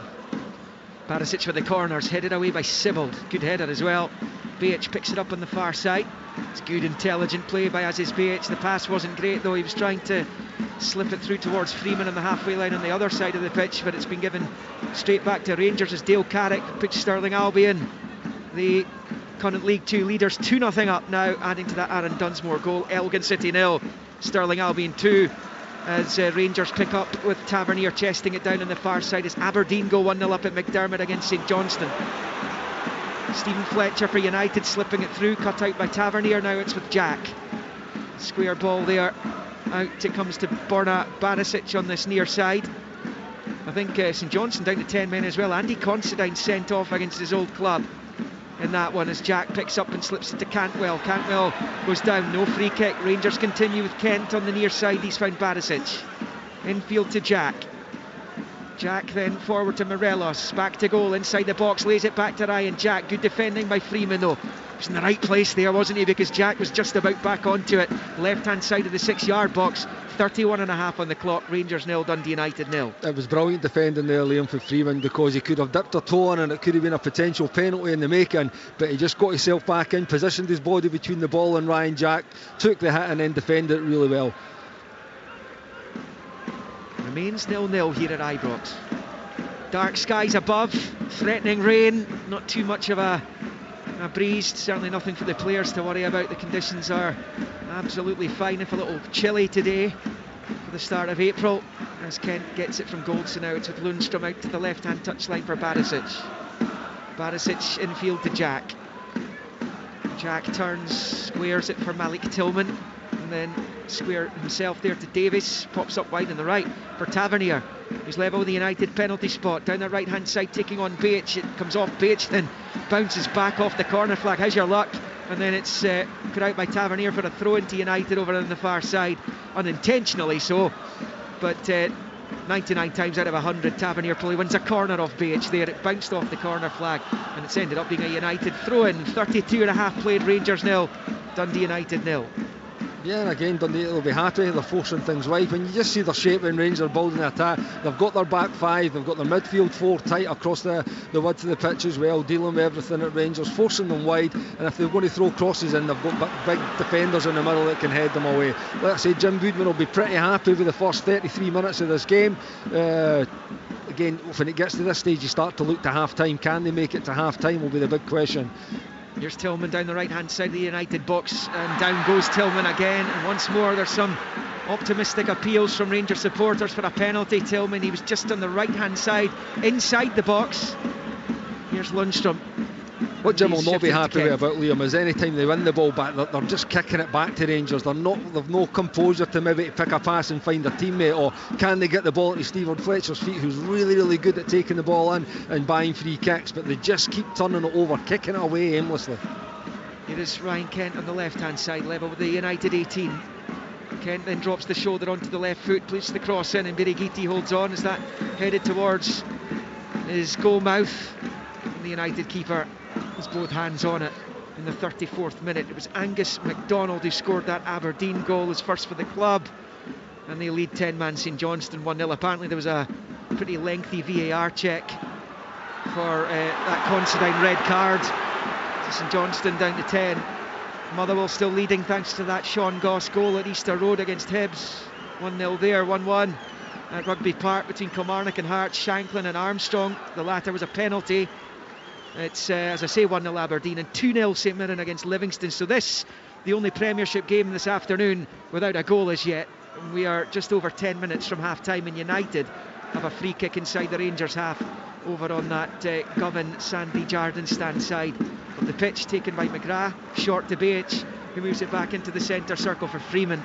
Barisic with the corners, headed away by Sibbald, good header as well. BH picks it up on the far side. It's good intelligent play by Aziz BH. The pass wasn't great though, he was trying to slip it through towards Freeman on the halfway line on the other side of the pitch, but it's been given straight back to Rangers as Dale Carrick puts Stirling Albion, the current League 2 leaders, 2-0 up now, adding to that Aaron Dunsmore goal. Elgin City 0, Stirling Albion 2, as Rangers pick up with Tavernier chesting it down on the far side as Aberdeen go 1-0 up at McDermott against St Johnstone. Stephen Fletcher for United slipping it through, cut out by Tavernier. Now it's with Jack. Square ball there, out it comes to Borna Barisic on this near side. I think St Johnstone down to 10 men as well. Andy Considine sent off against his old club in that one as Jack picks up and slips it to Cantwell. Cantwell goes down, no free kick. Rangers continue with Kent on the near side. He's found Barisic. Infield to Jack. Jack then forward to Morelos, back to goal, inside the box, lays it back to Ryan Jack. Good defending by Freeman though. He was in the right place there, wasn't he, because Jack was just about back onto it. Left hand side of the 6-yard box. 31.5 on the clock. Rangers 0, Dundee United 0. It was brilliant defending there, Liam, for Freeman, because he could have dipped a toe on and it could have been a potential penalty in the making, but he just got himself back in, positioned his body between the ball and Ryan Jack, took the hit and then defended it really well. Remains 0-0 here at Ibrox. Dark skies above, threatening rain, not too much of a breeze, certainly nothing for the players to worry about. The conditions are absolutely fine, if a little chilly today for the start of April, as Kent gets it from Goldson out. It's with Lundstrom out to the left hand touchline for Barisic. Barisic infield to Jack. Jack turns, squares it for Malik Tillman, and then square himself there to Davis, pops up wide on the right for Tavernier, who's level with the United penalty spot, down the right hand side taking on Baich. It comes off Baich, then bounces back off the corner flag. How's your luck? And then it's put out by Tavernier for a throw into United over on the far side, unintentionally so, but 99 times out of 100 Tavernier probably wins a corner off Baich there. It bounced off the corner flag and it's ended up being a United throw-in. 32.5 played, Rangers 0, Dundee United 0. Yeah, and again, Dundee will be happy. They're forcing things wide. When you just see their shape when Rangers are building the attack, they've got their back five, they've got their midfield four tight across the width of the pitch as well, dealing with everything at Rangers, forcing them wide, and if they're going to throw crosses in, they've got big defenders in the middle that can head them away. Like I say, Jim Goodwin will be pretty happy with the first 33 minutes of this game. Again, when it gets to this stage, you start to look to half-time. Can they make it to half-time will be the big question. Here's Tillman down the right hand side of the United box, and down goes Tillman again, and once more there's some optimistic appeals from Rangers supporters for a penalty. Tillman, he was just on the right hand side inside the box. Here's Lundstrom. What Jim will not be happy with about Liam is any time they win the ball back, they're just kicking it back to Rangers. They've no composure to maybe pick a pass and find a teammate, or can they get the ball into Stephen Fletcher's feet, who's really, really good at taking the ball in and buying free kicks, but they just keep turning it over, kicking it away aimlessly. Here is Ryan Kent on the left hand side, level with the United 18. Kent then drops the shoulder onto the left foot, puts the cross in, and Birighitti holds on as that headed towards his goal mouth. And the United keeper has both hands on it in the 34th minute. It was Angus MacDonald who scored that Aberdeen goal, his first for the club, and they lead 10-man St Johnstone 1-0. Apparently there was a pretty lengthy VAR check for that Considine red card. So St Johnstone down to 10. Motherwell still leading thanks to that Sean Goss goal at Easter Road against Hibs. 1-0 there, 1-1 at Rugby Park between Kilmarnock and Hearts, Shanklin and Armstrong. The latter was a penalty. It's, as I say, 1-0 Aberdeen, and 2-0 St Mirren against Livingston. So this, the only Premiership game this afternoon without a goal as yet. And we are just over 10 minutes from half-time, and United have a free kick inside the Rangers half over on that Govan Sandy Jardine stand side of the pitch, taken by McGrath, short to Baich, who moves it back into the centre circle for Freeman.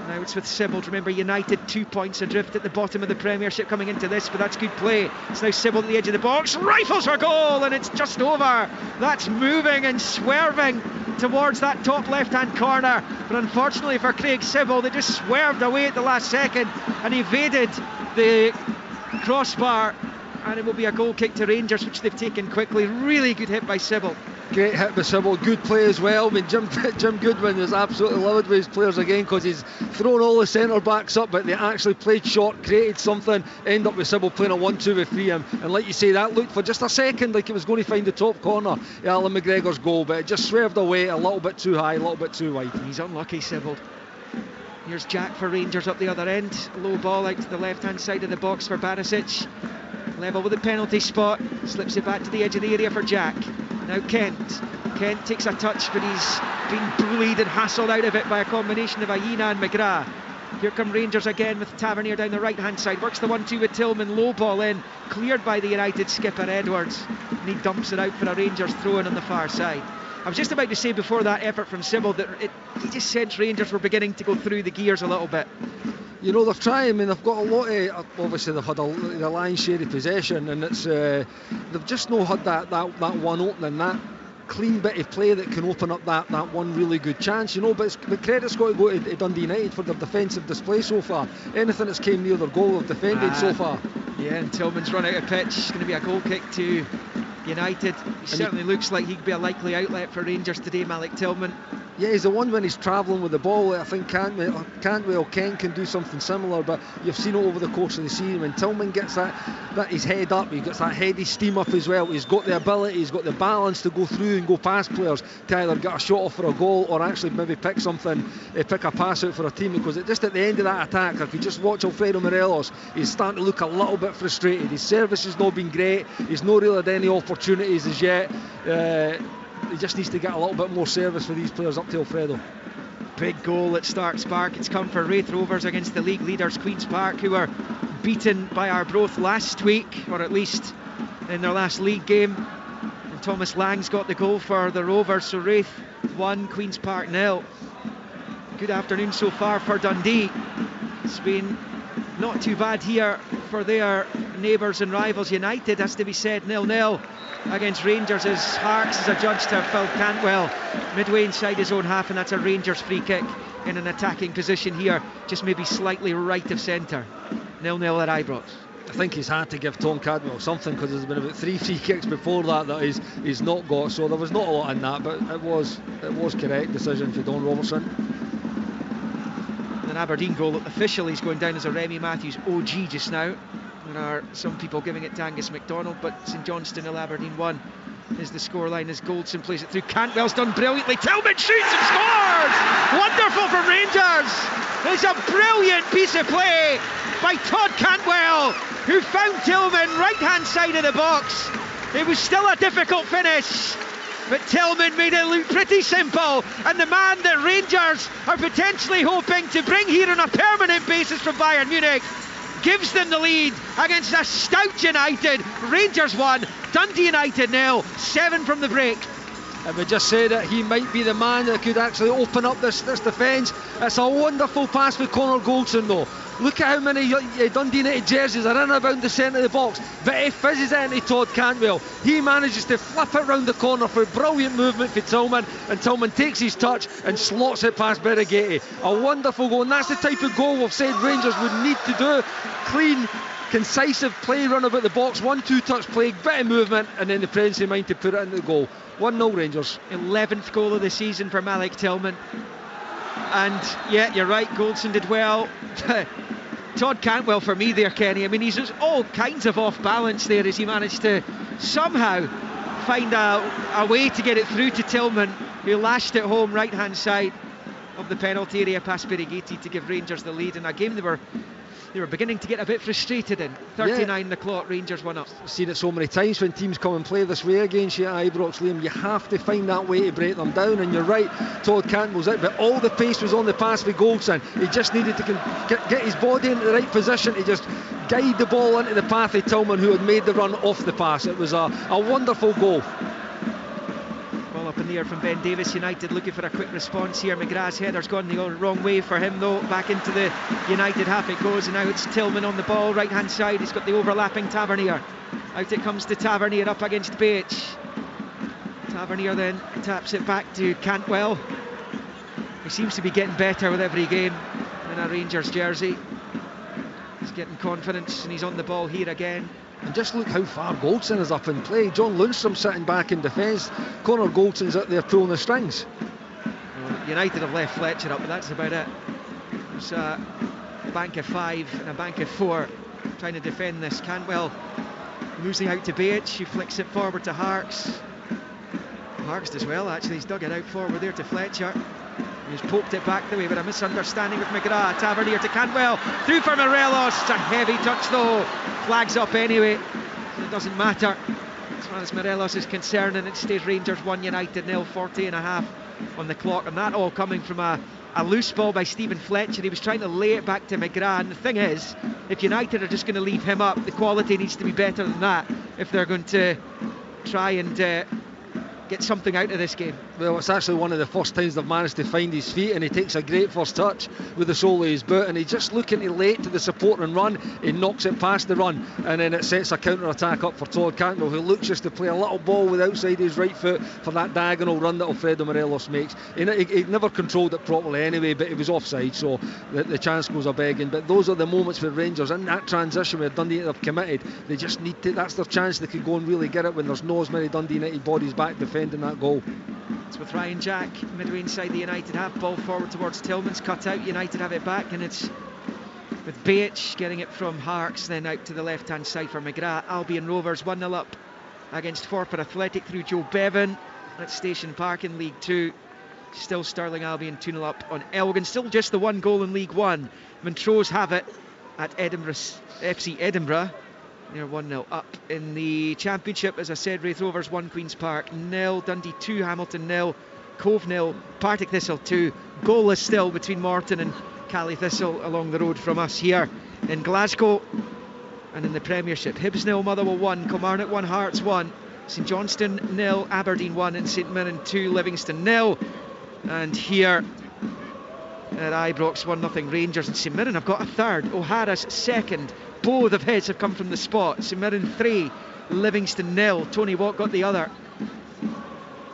Now it's with Sibbald. Remember, United 2 points adrift at the bottom of the Premiership coming into this, but that's good play. It's now Sibbald at the edge of the box, rifles for goal, and it's just over. That's moving and swerving towards that top left-hand corner, but unfortunately for Craig Sibbald, it just swerved away at the last second and evaded the crossbar, and it will be a goal kick to Rangers, which they've taken quickly. Really good hit by Sibbald. Great hit by Sibbald, good play as well. I mean, Jim Goodwin is absolutely loved with his players again, because he's thrown all the centre backs up, but they actually played short, created something, end up with Sibbald playing a 1-2 with Freeham, and like you say, that looked for just a second like it was going to find the top corner of Alan McGregor's goal, but it just swerved away a little bit too high, a little bit too wide. He's unlucky, Sibbald. Here's Jack for Rangers up the other end, low ball out to the left hand side of the box for Barisic, level with the penalty spot, slips it back to the edge of the area for Jack. Now Kent takes a touch, but he's been bullied and hassled out of it by a combination of Aina and McGrath. Here come Rangers again with Tavernier down the right hand side, works the 1-2 with Tillman, low ball in, cleared by the United skipper Edwards, and he dumps it out for a Rangers throw-in on the far side. I was just about to say before that effort from Sibbald that he just sensed Rangers were beginning to go through the gears a little bit. You know, they've tried. I mean, they've got a lot of, obviously they've had the lion's share of possession, and it's they've just not had that one opening, that clean bit of play that can open up that one really good chance, you know. But the credit's got to go to Dundee United for their defensive display so far. Anything that's came near their goal they've defended so far. Yeah, and Tillman's run out of pitch. It's going to be a goal kick to United. He certainly looks like he could be a likely outlet for Rangers today, Malik Tillman. Yeah, he's the one when he's travelling with the ball. I think Ken can do something similar, but you've seen it over the course of the season. When Tillman gets that his head up, he gets that heady steam up as well. He's got the ability, he's got the balance to go through and go past players to either get a shot off for a goal or actually maybe pick a pass out for a team. Because just at the end of that attack, if you just watch Alfredo Morelos, he's starting to look a little bit frustrated. His service has not been great. He's not really had any opportunities as yet. He just needs to get a little bit more service for these players up to Alfredo. Big goal at Starks Park. It's come for Wraith Rovers against the league leaders Queen's Park, who were beaten by Arbroath last week, or at least in their last league game. And Thomas Lang's got the goal for the Rovers, so Wraith 1, Queen's Park 0. Good afternoon so far for Dundee. It's been not too bad here for their neighbours and rivals United, has to be said. 0-0 against Rangers as Harks is adjudged to have fouled Cantwell midway inside his own half, and that's a Rangers free kick in an attacking position here, just maybe slightly right of centre. 0-0 at Ibrox. I think he's had to give Tom Cantwell something, because there's been about 3 free kicks before that he's not got, so there was not a lot in that, but it was correct decision for Don Robertson. An Aberdeen goal officially is going down as a Remy Matthews OG just now. There are some people giving it to Angus MacDonald, but St Johnstone 0, Aberdeen 1 is the scoreline as Goldson plays it through. Cantwell's done brilliantly. Tillman shoots and scores! Wonderful from Rangers! It's a brilliant piece of play by Todd Cantwell, who found Tillman right hand side of the box. It was still a difficult finish, but Tillman made it look pretty simple, and the man that Rangers are potentially hoping to bring here on a permanent basis from Bayern Munich gives them the lead against a stout United. Rangers 1, Dundee United 0, 7 from the break. And we just said that he might be the man that could actually open up this defence. It's a wonderful pass for Connor Goldson though. Look at how many Dundee United jerseys are in around the centre of the box, but he fizzes it into Todd Cantwell. He manages to flip it round the corner for a brilliant movement for Tillman, and Tillman takes his touch and slots it past Berighetti. A wonderful goal, and that's the type of goal we've said Rangers would need to do. Clean, concisive play, run about the box, 1-2 touch play, bit of movement, and then the presence of mind to put it into the goal. 1-0 Rangers. 11th goal of the season for Malik Tillman. And yeah, you're right, Goldson did well. Todd Cantwell for me there, Kenny. I mean, he's all kinds of off balance there as he managed to somehow find a way to get it through to Tillman, who lashed it home right hand side of the penalty area past Berighetti to give Rangers the lead in a game they were beginning to get a bit frustrated in. 39 the clock, Rangers 1 up. I've seen it so many times when teams come and play this way against you at Ibrox, Liam. You have to find that way to break them down, and you're right, Todd Cantwell's out, but all the pace was on the pass for Goldson. He just needed to get his body into the right position to just guide the ball into the path of Tillman, who had made the run off the pass. It was a wonderful goal. Ball up in the air from Ben Davis. United looking for a quick response here. McGrath's header's gone the wrong way for him though. Back into the United half it goes, and now it's Tillman on the ball, right hand side. He's got the overlapping Tavernier. Out it comes to Tavernier up against BH. Tavernier then taps it back to Cantwell. He seems to be getting better with every game in a Rangers jersey. He's getting confidence, and he's on the ball here again. And just look how far Goldson is up in play. John Lundstrom sitting back in defence. Connor Goldson's out there pulling the strings. Well, United have left Fletcher up, but that's about it. There's a bank of 5 and a bank of 4 trying to defend this. Cantwell losing out to BH, who flicks it forward to Harks. Harks does well actually, he's dug it out forward there to Fletcher. He's poked it back the way, but a misunderstanding with McGrath. Tavernier to Cantwell, through for Morelos. It's a heavy touch though, flags up anyway, it doesn't matter as far as Morelos is concerned, and it stays Rangers 1, United 0, 40 and a half on the clock, and that all coming from a loose ball by Stephen Fletcher. He was trying to lay it back to McGrath, and the thing is, if United are just going to leave him up, the quality needs to be better than that if they're going to try and get something out of this game. Well, it's actually one of the first times they've managed to find his feet, and he takes a great first touch with the sole of his boot, and he's just looking to late to the support and run. He knocks it past the run, and then it sets a counter-attack up for Todd Cantwell, who looks just to play a little ball with outside his right foot for that diagonal run that Alfredo Morelos makes. He never controlled it properly anyway, but he was offside, so the chance goes a-begging. But those are the moments for Rangers in that transition where Dundee United have committed. They just need to, that's their chance. They could go and really get it when there's no as many Dundee United bodies back defending that goal. It's with Ryan Jack midway inside the United half, ball forward towards Tillman's cut out. United have it back, and it's with Baich getting it from Harks, then out to the left hand side for McGrath. Albion Rovers 1-0 up against Forfar Athletic through Joe Bevan at Station Park in League 2. Still Stirling Albion 2-0 up on Elgin. Still just the one goal in League 1. Montrose have it at FC Edinburgh. They're 1-0 up in the Championship. As I said, Raith Rovers 1, Queen's Park 0, Dundee 2, Hamilton 0, Cove 0, Partick Thistle 2. Goalless still between Morton and Cally Thistle along the road from us here in Glasgow. And in the Premiership, Hibs 0, Motherwell 1, Kilmarnock 1, Hearts 1, St Johnstone 0, Aberdeen 1, and St Mirren 2, Livingston 0. And here at Ibrox 1-0 Rangers, and St Mirren have got a third. O'Hara's second. Both of his have come from the spot. St Mirren 3, Livingston 0. Tony Watt got the other.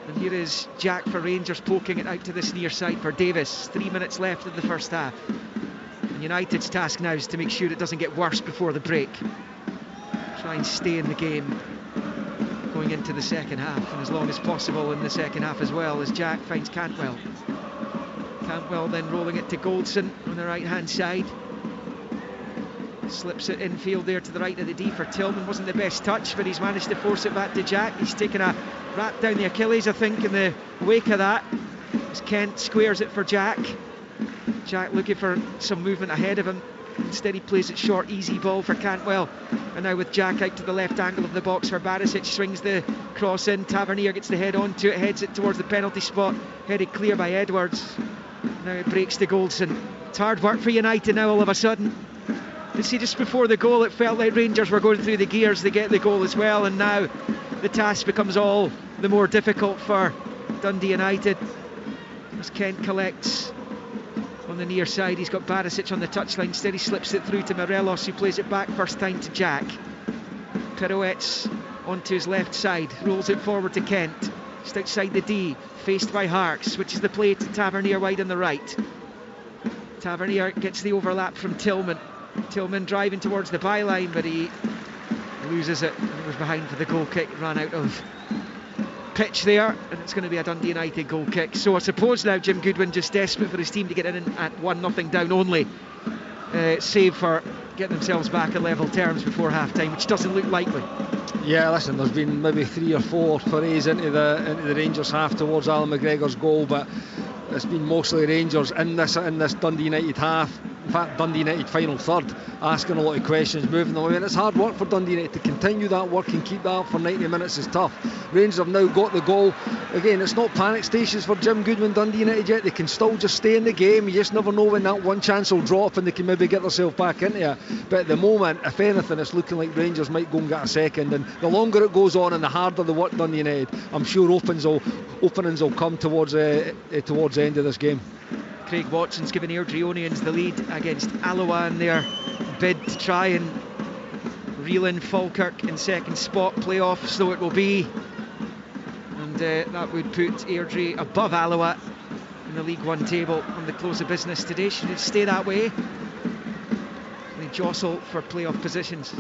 And here is Jack for Rangers poking it out to this near side for Davis. 3 minutes left of the first half. And United's task now is to make sure it doesn't get worse before the break. Try and stay in the game going into the second half, and as long as possible in the second half as well, as Jack finds Cantwell. Cantwell then rolling it to Goldson on the right hand side. Slips it infield there to the right of the D for Tillman. Wasn't the best touch, but he's managed to force it back to Jack. He's taken a rap down the Achilles, I think, in the wake of that, as Kent squares it for Jack. Jack looking for some movement ahead of him. Instead he plays it short, easy ball for Cantwell. And now with Jack out to the left angle of the box for Barisic, swings the cross in. Tavernier gets the head onto it, heads it towards the penalty spot, headed clear by Edwards. Now it breaks to Goldson. It's hard work for United now all of a sudden. You see, just before the goal it felt like Rangers were going through the gears to get the goal as well, and now the task becomes all the more difficult for Dundee United as Kent collects on the near side. He's got Barisic on the touchline. Instead he slips it through to Morelos, who plays it back first time to Jack. Pirouettes onto his left side, rolls it forward to Kent, just outside the D, faced by Harks, switches the play to Tavernier wide on the right. Tavernier gets the overlap from Tillman. Tillman driving towards the byline, but he loses it, and it was behind for the goal kick. Ran out of pitch there, and it's going to be a Dundee United goal kick. So I suppose now Jim Goodwin just desperate for his team to get in at 1-0 down only, save for getting themselves back at level terms before half time, which doesn't look likely. Yeah, listen, there's been maybe 3 or 4 forays into the Rangers half towards Alan McGregor's goal, but it's been mostly Rangers in this Dundee United half. In fact, Dundee United final third, asking a lot of questions, moving them away, and it's hard work for Dundee United. To continue that work and keep that up for 90 minutes is tough. Rangers have now got the goal. Again, it's not panic stations for Jim Goodwin, Dundee United yet. They can still just stay in the game. You just never know when that one chance will drop and they can maybe get themselves back into it. But at the moment, if anything, it's looking like Rangers might go and get a second, and the longer it goes on and the harder the work Dundee United, I'm sure openings will come towards the end of this game. Craig Watson's given Airdrieonians the lead against Alloa in their bid to try and reel in Falkirk in second spot. Playoffs though it will be, and that would put Airdrie above Alloa in the League One table on the close of business today. Should it stay that way, they jostle for playoff positions.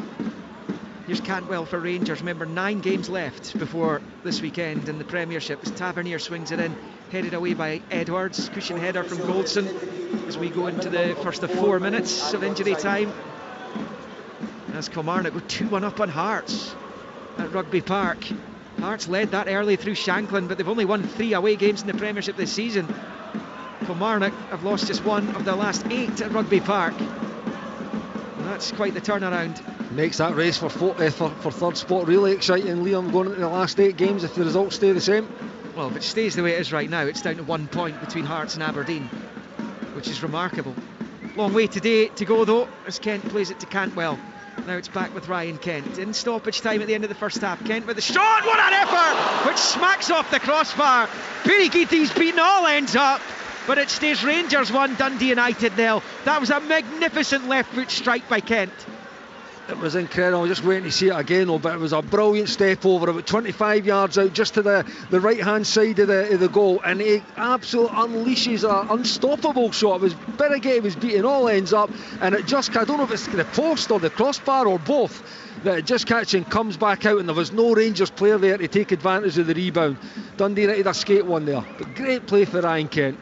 Here's Cantwell for Rangers. Remember, 9 games left before this weekend in the Premiership as Tavernier swings it in, headed away by Edwards. Cushion header from Goldson as we go into the first of 4 minutes of injury time, as Kilmarnock go 2-1 up on Hearts at Rugby Park. Hearts led that early through Shanklin, but they've only won 3 away games in the Premiership this season. Kilmarnock have lost just 1 of their last 8 at Rugby Park, and that's quite the turnaround. Makes that race for third spot really exciting, Liam, going into the last 8 games if the results stay the same. Well, if it stays the way it is right now, it's down to 1 point between Hearts and Aberdeen, which is remarkable. Long way today to go though, as Kent plays it to Cantwell. Now it's back with Ryan Kent. In stoppage time at the end of the first half. Kent with the shot, what an effort! Which smacks off the crossbar. Pirigiti's beaten all ends up, but it stays Rangers 1, Dundee United 0. That was a magnificent left foot strike by Kent. It was incredible, just waiting to see it again, but it was a brilliant step over, about 25 yards out, just to the right hand side of the goal, and he absolutely unleashes an unstoppable shot. It was Birighitti was beating all ends up, and it just, I don't know if it's the post or the crossbar or both, that it just catching comes back out, and there was no Rangers player there to take advantage of the rebound. Dundee United escaped one there, but great play for Ryan Kent.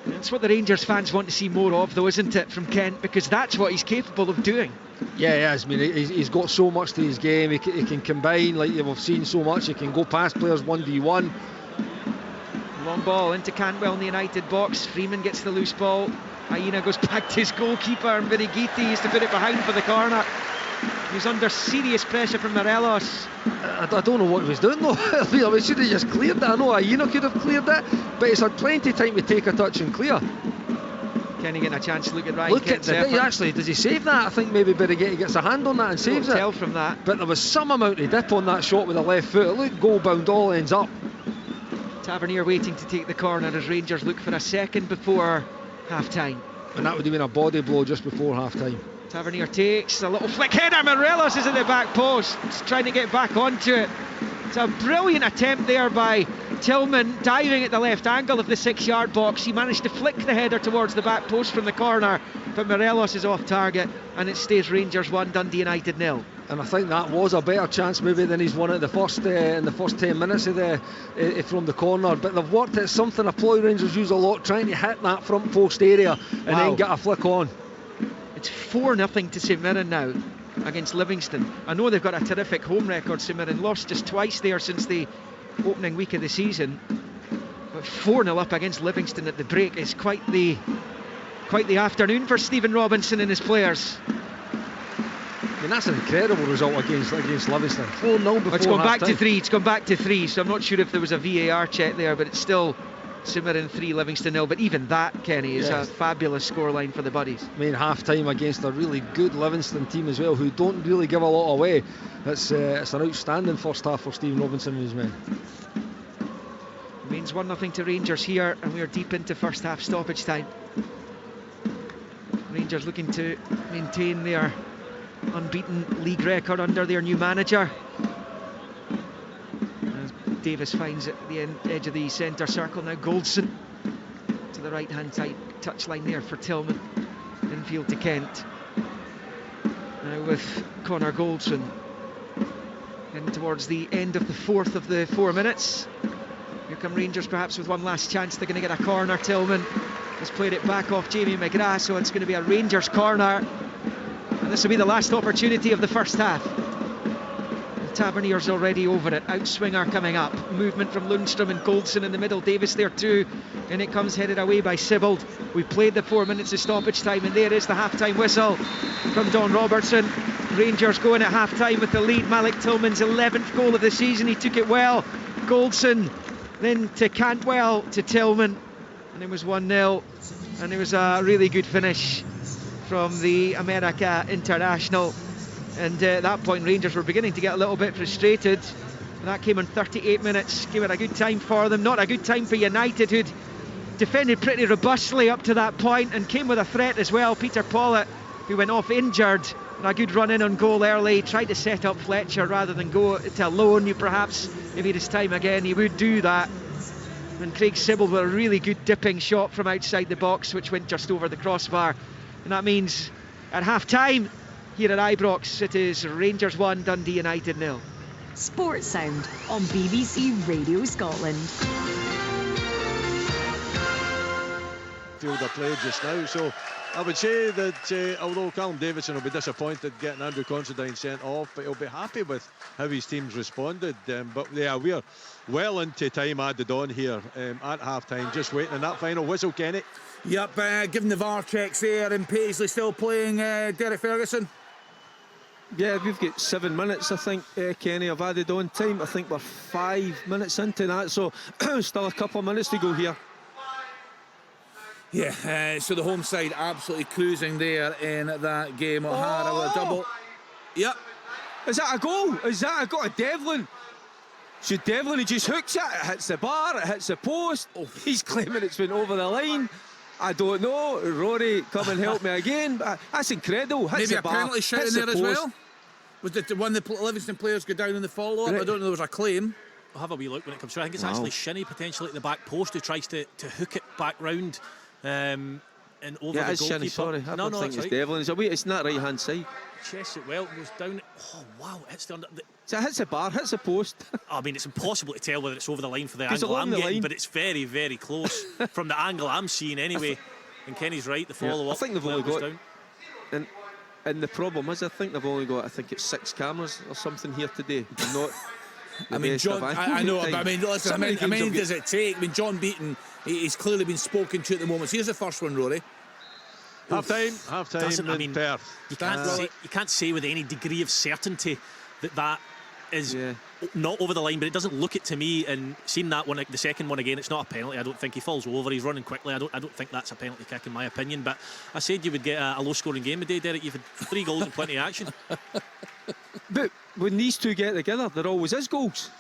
That's what the Rangers fans want to see more of, though, isn't it, from Kent? Because that's what he's capable of doing. Yeah, he has. I mean, he's got so much to his game. He can combine, like we've seen so much. He can go past players 1v1. Long ball into Cantwell in the United box. Freeman gets the loose ball. Aina goes back to his goalkeeper, and Birighitti used to put it behind for the corner. He was under serious pressure from Morelos. I don't know what he was doing though. He should have just cleared that. I know Aina could have cleared it, but he's had plenty of time to take a touch and clear. Kenny getting a chance to look at Ryan Kent's effort. Actually, does he save that? I think maybe Birighitti gets a hand on that and saves it. Tell from that. But there was some amount of dip on that shot with the left foot. It looked goal bound, all ends up. Tavernier waiting to take the corner as Rangers look for a second before half time. And that would have been a body blow just before half time. Tavernier takes a little flick header. Morelos is at the back post, trying to get back onto it. It's a brilliant attempt there by Tillman, diving at the left angle of the 6-yard box. He managed to flick the header towards the back post from the corner, but Morelos is off target, and it stays Rangers 1, Dundee United 0. And I think that was a better chance maybe than he's won at the first in the first 10 minutes of from the corner. But they've worked at something a ploy Rangers use a lot, trying to hit that front post area and then get a flick on. It's 4-0 to St Mirren now against Livingston. I know they've got a terrific home record, St Mirren, lost just twice there since the opening week of the season, but 4-0 up against Livingston at the break is quite the afternoon for Stephen Robinson and his players. I mean, that's an incredible result against Livingston. 4-0 before it's gone back time. to 3. It's gone back to 3, so I'm not sure if there was a VAR check there, but it's still St Mirren 3, Livingston 0. But even that, Kenny, is a fabulous scoreline for the Buddies. I mean, half time against a really good Livingston team as well, who don't really give a lot away. It's an outstanding first half for Stephen Robinson and his men. Remains 1-0 to Rangers here, and we are deep into first half stoppage time. Rangers looking to maintain their unbeaten league record under their new manager. As Davis finds it at the edge of the centre circle. Now Goldson to the right hand side touchline there for Tillman. Infield to Kent. Now with Connor Goldson in towards the end of the fourth of the 4 minutes. Here come Rangers perhaps with one last chance. They're going to get a corner. Tillman has played it back off Jamie McGrath, so it's going to be a Rangers corner. And this will be the last opportunity of the first half. The Tavernier's already over it. Outswinger coming up. Movement from Lundstrom and Goldson in the middle. Davis there too. And it comes headed away by Sibbald. We played the 4 minutes of stoppage time, and there is the half-time whistle from Don Robertson. Rangers going at half-time with the lead. Malik Tillman's 11th goal of the season. He took it well. Goldson then to Cantwell to Tillman. And it was 1-0. And it was a really good finish from the America international, and at that point Rangers were beginning to get a little bit frustrated. And that came in 38 minutes, gave it a good time for them. Not a good time for United, who'd defended pretty robustly up to that point and came with a threat as well. Peter Pollitt, who went off injured, and a good run in on goal early, tried to set up Fletcher rather than go to a loan. Perhaps if he had his time again he would do that. And Craig Sibbald with a really good dipping shot from outside the box, which went just over the crossbar. And that means at half-time here at Ibrox, it is Rangers 1, Dundee United 0. Sports Sound on BBC Radio Scotland. Field of play just now, so I would say that although Callum Davidson will be disappointed getting Andrew Considine sent off, but he'll be happy with how his team's responded. But yeah, we're well into time added on here at half-time, just waiting on that final whistle, Kenny. Yep, given the VAR checks there, and Paisley still playing Derek Ferguson. Yeah, we've got 7 minutes, I think, Kenny, of added on time. I think we're 5 minutes into that, so still a couple of minutes to go here. Yeah, so the home side absolutely cruising there in that game. O'Hara with a double. Yep. Is that a goal? Is that a goal? Devlin. So Devlin, he just hooks it, it hits the bar, it hits the post. Oh, he's claiming it's been over the line. I don't know. Rory, come and help me again. That's incredible. Hits Maybe the a bar, penalty shot in hits there the as post. well. Was the one the Livingston players go down in the follow-up? Right. I don't know, there was a claim. I'll have a wee look when it comes through. I think it's actually Shinnie potentially at the back post who tries to hook it back round and over Yeah, the it's goalkeeper. Shinnie, sorry. I don't think that's it's right. Devlin. It's not right hand side. Chests it well, goes down. Oh wow, hits the under. So it hits the bar, hits the post. I mean, it's impossible to tell whether it's over the line for the 'Cause angle along I'm the getting, line- but it's very, very close from the angle I'm seeing anyway. And Kenny's right, the follow-up. I think they've only goes got- down. And the problem is, I think they've only got, it's 6 cameras or something here today. Not I mean, John, I know, but I mean, listen, how many does it take? I mean, John Beaton, he's clearly been spoken to at the moment. So here's the first one, Rory. Half time in Perth. You can't say with any degree of certainty that is not over the line, but it doesn't look it to me. And seeing that one, the second one again, it's not a penalty. I don't think he falls over. He's running quickly. I don't think that's a penalty kick in my opinion. But I said you would get a low-scoring game today, Derek. You've had 3 goals and plenty of action. But when these two get together, there always is goals.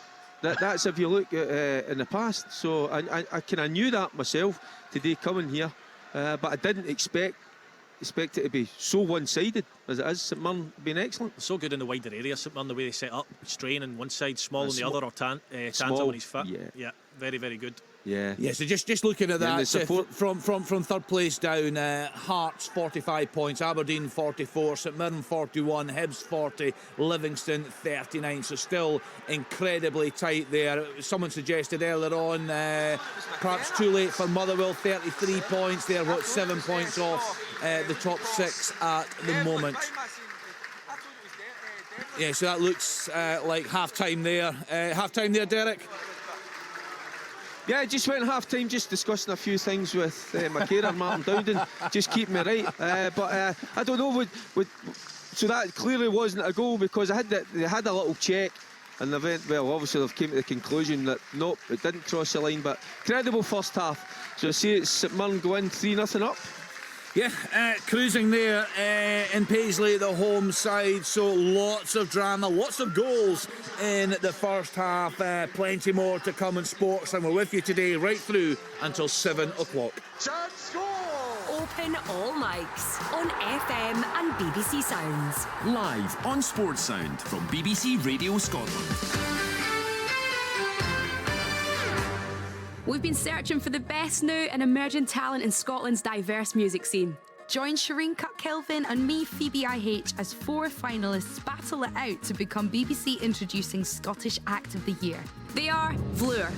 That's if you look at in the past. So I kind of knew that myself today coming here, but I didn't expect it to be so one-sided as it is. St Mirren being excellent. So good in the wider area, St Mirren, the way they set up, strain on one side, small on the other, or Tanza when he's fit. Yeah, very, very good. Yeah. Yeah, so just looking at Yeah, that, the support- from third place down, Hearts 45 points, Aberdeen 44, St Mirren 41, Hibs 40, Livingston 39. So still incredibly tight there. Someone suggested earlier on, perhaps too late for Motherwell, 33 points. They're 7 points off the top 6 at the moment. Yeah, so that looks like half-time there. Half-time there, Derek? Yeah, I just went half-time just discussing a few things with my carer, Martin Dowden, just keeping me right. But I don't know, so that clearly wasn't a goal because they had a little check and they went, well, obviously they've came to the conclusion that, nope, it didn't cross the line, but credible first half. So I see it's St Mirren go in 3-0 up. Yeah, cruising there in Paisley, the home side. So lots of drama, lots of goals in the first half. Plenty more to come in sports, and we're with you today right through until 7 o'clock. Open all mics on FM and BBC Sounds. Live on Sports Sound from BBC Radio Scotland. We've been searching for the best new and emerging talent in Scotland's diverse music scene. Join Shireen Cutt-Kelvin and me, Phoebe IH, as 4 finalists battle it out to become BBC Introducing Scottish Act of the Year. They are Vloer,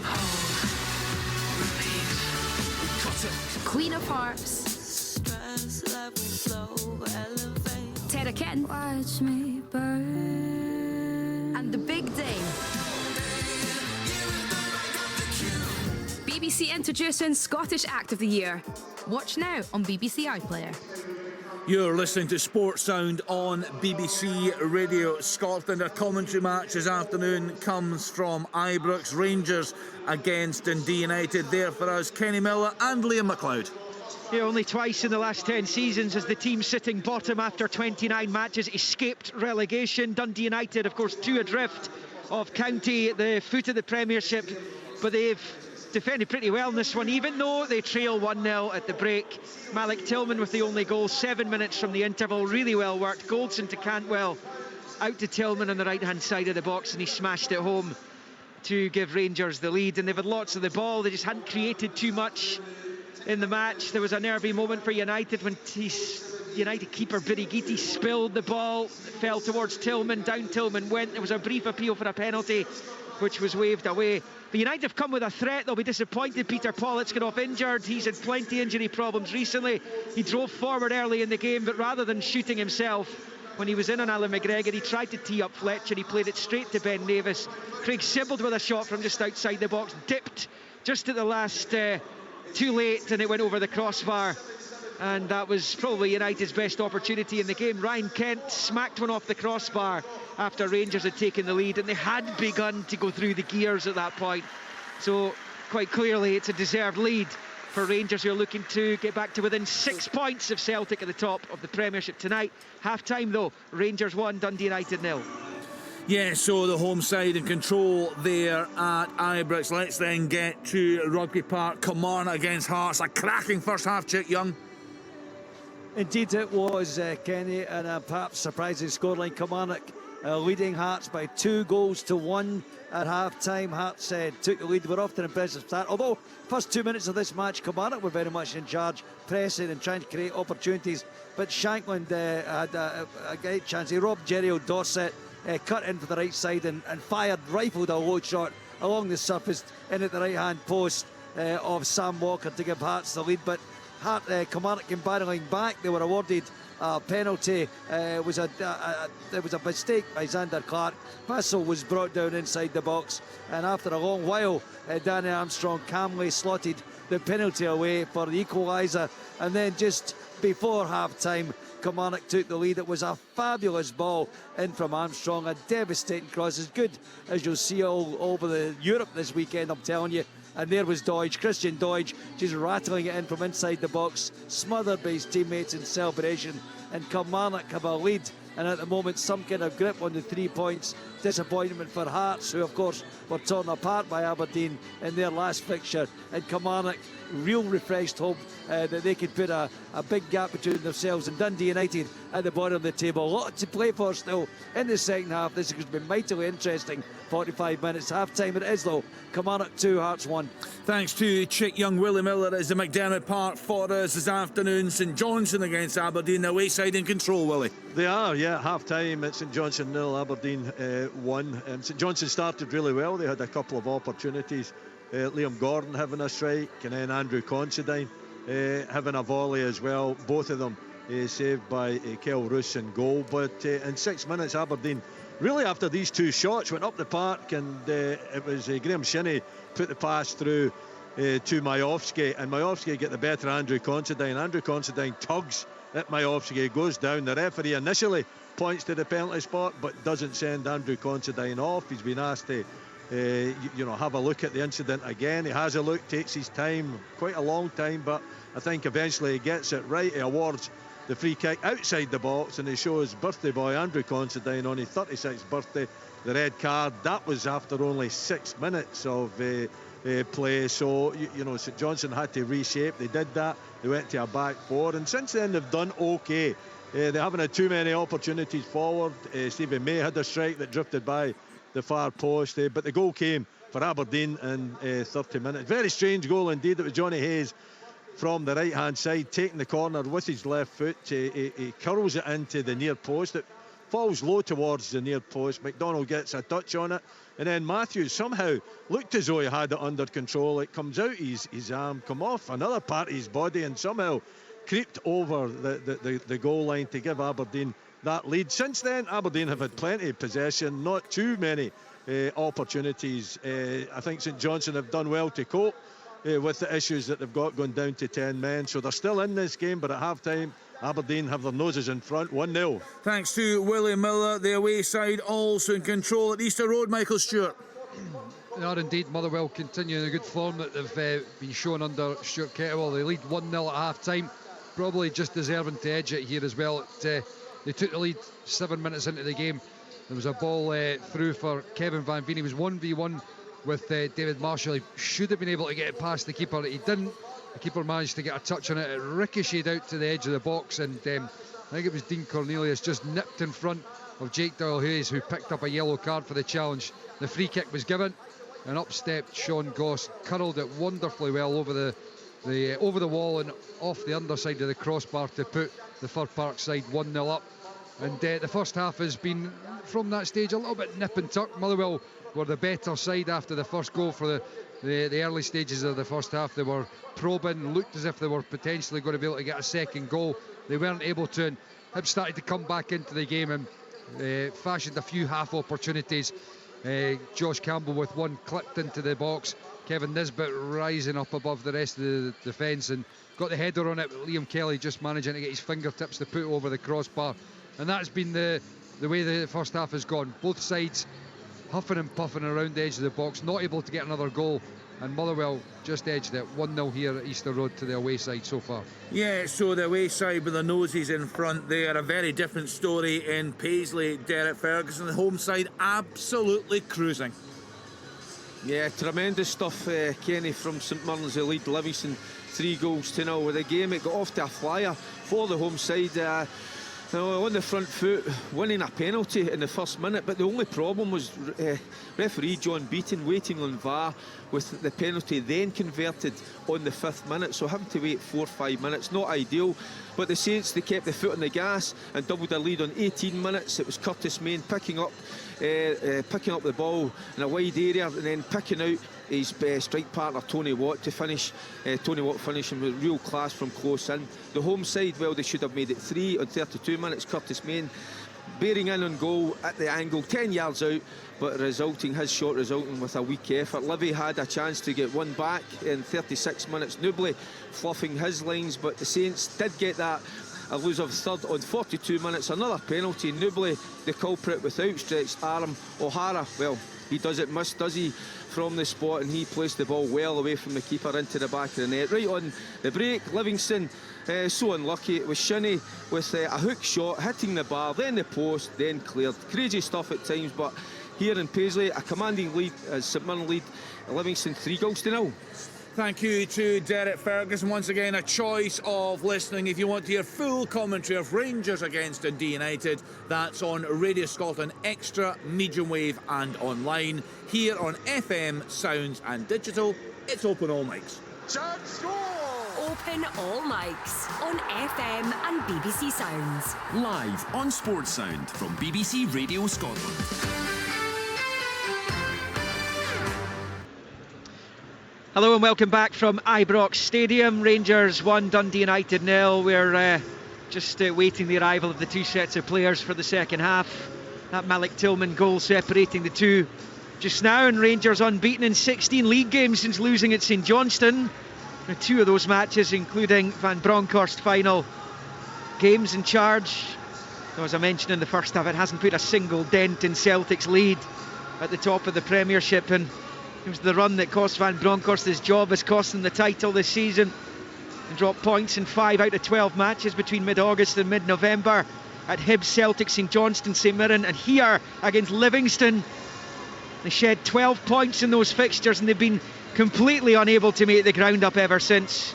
Queen of Hearts, Tara Ken, and The Big Day. BBC Introducing Scottish Act of the Year. Watch now on BBC iPlayer. You're listening to Sports Sound on BBC Radio Scotland. Our commentary match this afternoon comes from Ibrox. Rangers against Dundee United. There for us, Kenny Miller and Liam McLeod. Yeah, only twice in the last 10 seasons has the team sitting bottom after 29 matches escaped relegation. Dundee United, of course, 2 adrift of County at the foot of the Premiership, but they've defended pretty well in this one, even though they trail 1-0 at the break. Malik Tillman with the only goal, 7 minutes from the interval, really well worked. Goldson to Cantwell, out to Tillman on the right-hand side of the box, and he smashed it home to give Rangers the lead. And they've had lots of the ball, they just hadn't created too much in the match. There was a nervy moment for United when United keeper Birigiti spilled the ball, it fell towards Tillman, down Tillman went. There was a brief appeal for a penalty which was waved away. But United have come with a threat. They'll be disappointed. Peter Pollitt's got off injured. He's had plenty injury problems recently. He drove forward early in the game, but rather than shooting himself when he was in on Alan McGregor, he tried to tee up Fletcher. He played it straight to Ben Davis. Craig Sibbald with a shot from just outside the box, dipped just at the last, too late, and it went over the crossbar. And that was probably United's best opportunity in the game. Ryan Kent smacked one off the crossbar after Rangers had taken the lead, and they had begun to go through the gears at that point. So quite clearly it's a deserved lead for Rangers, who are looking to get back to within 6 points of Celtic at the top of the Premiership tonight. Half-time though, Rangers 1, Dundee United 0. Yeah, so the home side in control there at Ibrox. Let's then get to Rugby Park. Kilmarnock against Hearts. A cracking first half, Chick Young. Indeed it was, Kenny, and a perhaps surprising scoreline. Kilmarnock leading Hearts by 2-1 at half-time. Hearts took the lead. They were off to an impressive start. Although, first 2 minutes of this match, Kilmarnock were very much in charge, pressing and trying to create opportunities. But Shankland had a great chance. He robbed Jerry O'Dorset, cut in for the right side and fired, rifled a low shot along the surface in at the right-hand post of Sam Walker to give Hearts the lead. But Kilmarnock came barreling back. They were awarded a penalty. There was a mistake by Xander Clark. Vassell was brought down inside the box, and after a long while, Danny Armstrong calmly slotted the penalty away for the equaliser. And then just before half-time, Kilmarnock took the lead. It was a fabulous ball in from Armstrong, a devastating cross, as good as you'll see all over Europe this weekend, I'm telling you. And there was Doidge, Christian Doidge, just rattling it in from inside the box, smothered by his teammates in celebration. And Kilmarnock have a lead, and at the moment some kind of grip on the 3 points. Disappointment for Hearts, who of course were torn apart by Aberdeen in their last fixture. And Kilmarnock, real refreshed hope that they could put a big gap between themselves and Dundee United at the bottom of the table. A lot to play for still in the second half. This is going to be mightily interesting. 45 minutes, half-time it is though. Kilmarnock 2, Hearts 1. Thanks to Chick Young. Willie Miller is the McDermott Park for us this afternoon. St Johnstone against Aberdeen, the wayside in control, Willie. They are, yeah. Half-time at St Johnstone 0, Aberdeen 1. St Johnstone started really well. They had a couple of opportunities. Liam Gordon having a strike, and then Andrew Considine having a volley as well. Both of them saved by Kel Roos in goal. But in 6 minutes, Aberdeen, really after these two shots, went up the park, and it was Graham Shinney put the pass through to Majowski, and Majowski get the better of Andrew Considine. Andrew Considine tugs at Majowski, goes down. The referee initially points to the penalty spot, but doesn't send Andrew Considine off. He's been asked to have a look at the incident again. He has a look, takes his time, quite a long time, but I think eventually he gets it right. He awards the free kick outside the box, and he shows birthday boy Andrew Considine on his 36th birthday the red card. That was after only 6 minutes of play. So St Johnstone had to reshape. They did that. They went to a back four, and since then they've done okay. They haven't had too many opportunities forward. Stephen May had a strike that drifted by the far post, but the goal came for Aberdeen in 30 minutes. Very strange goal indeed. It was Johnny Hayes from the right hand side taking the corner with his left foot. He curls it into the near post. It falls low towards the near post. McDonald gets a touch on it, and then Matthews somehow looked as though he had it under control. It comes out his arm, come off another part of his body, and somehow creeped over the goal line to give Aberdeen that lead. Since then, Aberdeen have had plenty of possession, not too many opportunities. I think St Johnstone have done well to cope with the issues that they've got, going down to 10 men. So they're still in this game, but at half-time, Aberdeen have their noses in front, 1-0. Thanks to Willie Miller. The away side also in control at Easter Road. Michael Stewart. They are indeed. Motherwell continuing the good form that they've been shown under Stuart Kettlewell. They lead 1-0 at half-time. Probably just deserving to edge it here as well. They took the lead 7 minutes into the game. There was a ball through for Kevin Van Veen. He was 1v1 with David Marshall. He should have been able to get it past the keeper. He didn't. The keeper managed to get a touch on it. It ricocheted out to the edge of the box, and I think it was Dean Cornelius just nipped in front of Jake Doyle-Hayes, who picked up a yellow card for the challenge. The free kick was given, and up stepped Sean Goss, curled it wonderfully well over the wall and off the underside of the crossbar to put the Fir Park side 1-0 up. And the first half has been, from that stage, a little bit nip and tuck. Motherwell were the better side after the first goal for the early stages of the first half. They were probing, looked as if they were potentially going to be able to get a second goal. They weren't able to, and Hibs started to come back into the game and fashioned a few half opportunities. Josh Campbell with one clipped into the box. Kevin Nisbet rising up above the rest of the defence and got the header on it. Liam Kelly just managing to get his fingertips to put over the crossbar. And that's been the way the first half has gone. Both sides huffing and puffing around the edge of the box, not able to get another goal and Motherwell just edged it 1-0 here at Easter Road to the away side so far. Yeah, so the away side with the noses in front there. A very different story in Paisley. Derek Ferguson, the home side, absolutely cruising. Yeah, tremendous stuff, Kenny, from St Mirren's. They lead Livingston 3-0 with the game. It got off to a flyer for the home side. On the front foot, winning a penalty in the first minute, but the only problem was referee John Beaton waiting on VAR with the penalty then converted on the 5th minute, so having to wait 4 or 5 minutes, not ideal. But the Saints, they kept the foot on the gas and doubled their lead on 18 minutes. It was Curtis Main picking up the ball in a wide area and then picking out his strike partner Tony Watt to finish. Tony Watt finishing with real class from close in. The home side, well, they should have made it 3 on 32 minutes. Curtis Main bearing in on goal at the angle, 10 yards out, but his shot resulting with a weak effort. Livy had a chance to get one back in 36 minutes. Newbley fluffing his lines, but the Saints did get that. A lose of third on 42 minutes. Another penalty. Newbley, the culprit with outstretched arm. O'Hara, well, he doesn't miss, does he, from the spot, and he placed the ball well away from the keeper into the back of the net. Right on the break, Livingston so unlucky. It was Shinnie with a hook shot hitting the bar, then the post, then cleared. Crazy stuff at times, but here in Paisley, a commanding lead as St Mirren lead Livingston 3-0. Thank you to Derek Ferguson. Once again, a choice of listening. If you want to hear full commentary of Rangers against Dundee United, that's on Radio Scotland Extra, medium wave and online. Here on FM, Sounds and Digital, it's Open All Mics. Open All Mics on FM and BBC Sounds. Live on Sports Sound from BBC Radio Scotland. Hello and welcome back from Ibrox Stadium. Rangers 1, Dundee United 0. We're just waiting the arrival of the two sets of players for the second half. That Malik Tillman goal separating the two just now, and Rangers unbeaten in 16 league games since losing at St Johnstone. Two of those matches, including Van Bronckhorst final games in charge. So as I mentioned in the first half, it hasn't put a single dent in Celtic's lead at the top of the Premiership, and it was the run that cost Van Bronckhorst his job, has cost him the title this season. He dropped points in 5 out of 12 matches between mid-August and mid-November at Hibs, Celtic, St Johnstone, St Mirren, and here against Livingston. They shed 12 points in those fixtures, and they've been completely unable to make the ground up ever since,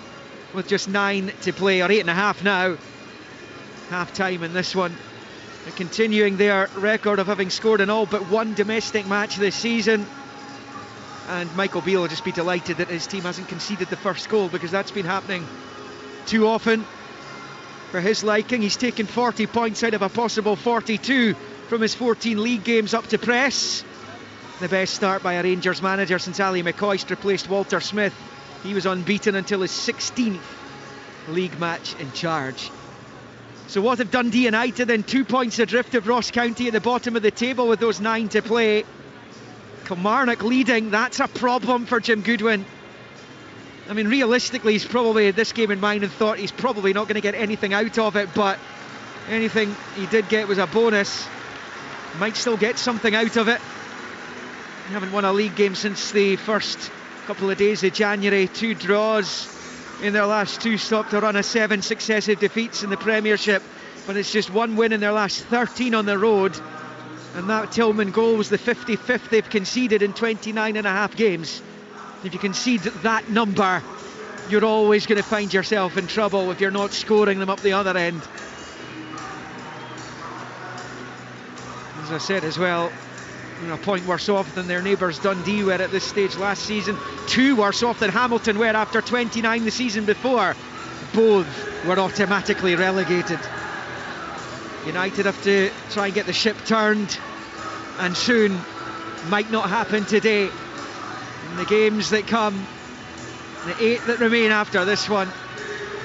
with just 9 to play, or 8.5 now. Half time in this one. They're continuing their record of having scored in all but one domestic match this season. And Michael Beale will just be delighted that his team hasn't conceded the first goal, because that's been happening too often for his liking. He's taken 40 points out of a possible 42 from his 14 league games up to press. The best start by a Rangers manager since Ali McCoist replaced Walter Smith. He was unbeaten until his 16th league match in charge. So what have Dundee United then? 2 points adrift of Ross County at the bottom of the table with those 9 to play. Kilmarnock leading, that's a problem for Jim Goodwin. I mean, realistically, he's probably had this game in mind and thought he's probably not going to get anything out of it, but anything he did get was a bonus. Might still get something out of it. They haven't won a league game since the first couple of days of January. 2 draws in their last 2, stopped a run of 7 successive defeats in the Premiership, but it's just 1 win in their last 13 on the road. And that Tillman goal was the 55th they've conceded in 29.5 games. If you concede that number, you're always going to find yourself in trouble if you're not scoring them up the other end. As I said as well, a point worse off than their neighbours Dundee were at this stage last season. 2 worse off than Hamilton were after 29 the season before. Both were automatically relegated. United have to try and get the ship turned, and soon. Might not happen today. In the games that come, the 8 that remain after this one,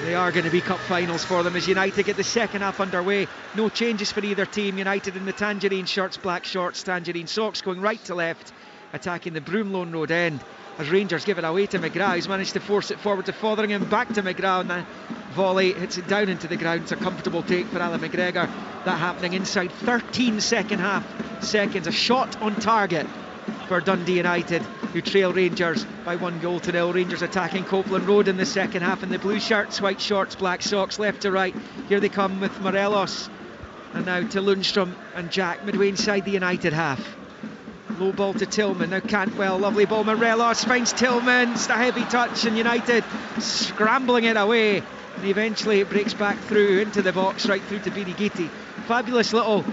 they are going to be cup finals for them as United get the second half underway. No changes for either team. United in the tangerine shirts, black shorts, tangerine socks, going right to left, attacking the Broomloan Road end. As Rangers give it away to McGrath, he's managed to force it forward to Fotheringham, back to McGrath, and the volley hits it down into the ground. It's a comfortable take for Alan McGregor. That happening inside 13 second half seconds. A shot on target for Dundee United, who trail Rangers by 1-0. Rangers attacking Copeland Road in the second half in the blue shirts, white shorts, black socks, left to right. Here they come with Morelos, and now to Lundstrom and Jack midway inside the United half. Low ball to Tillman, now Cantwell, lovely ball, Morelos finds Tillman, it's a heavy touch, and United scrambling it away, and eventually it breaks back through into the box, right through to Birighitti. Fabulous little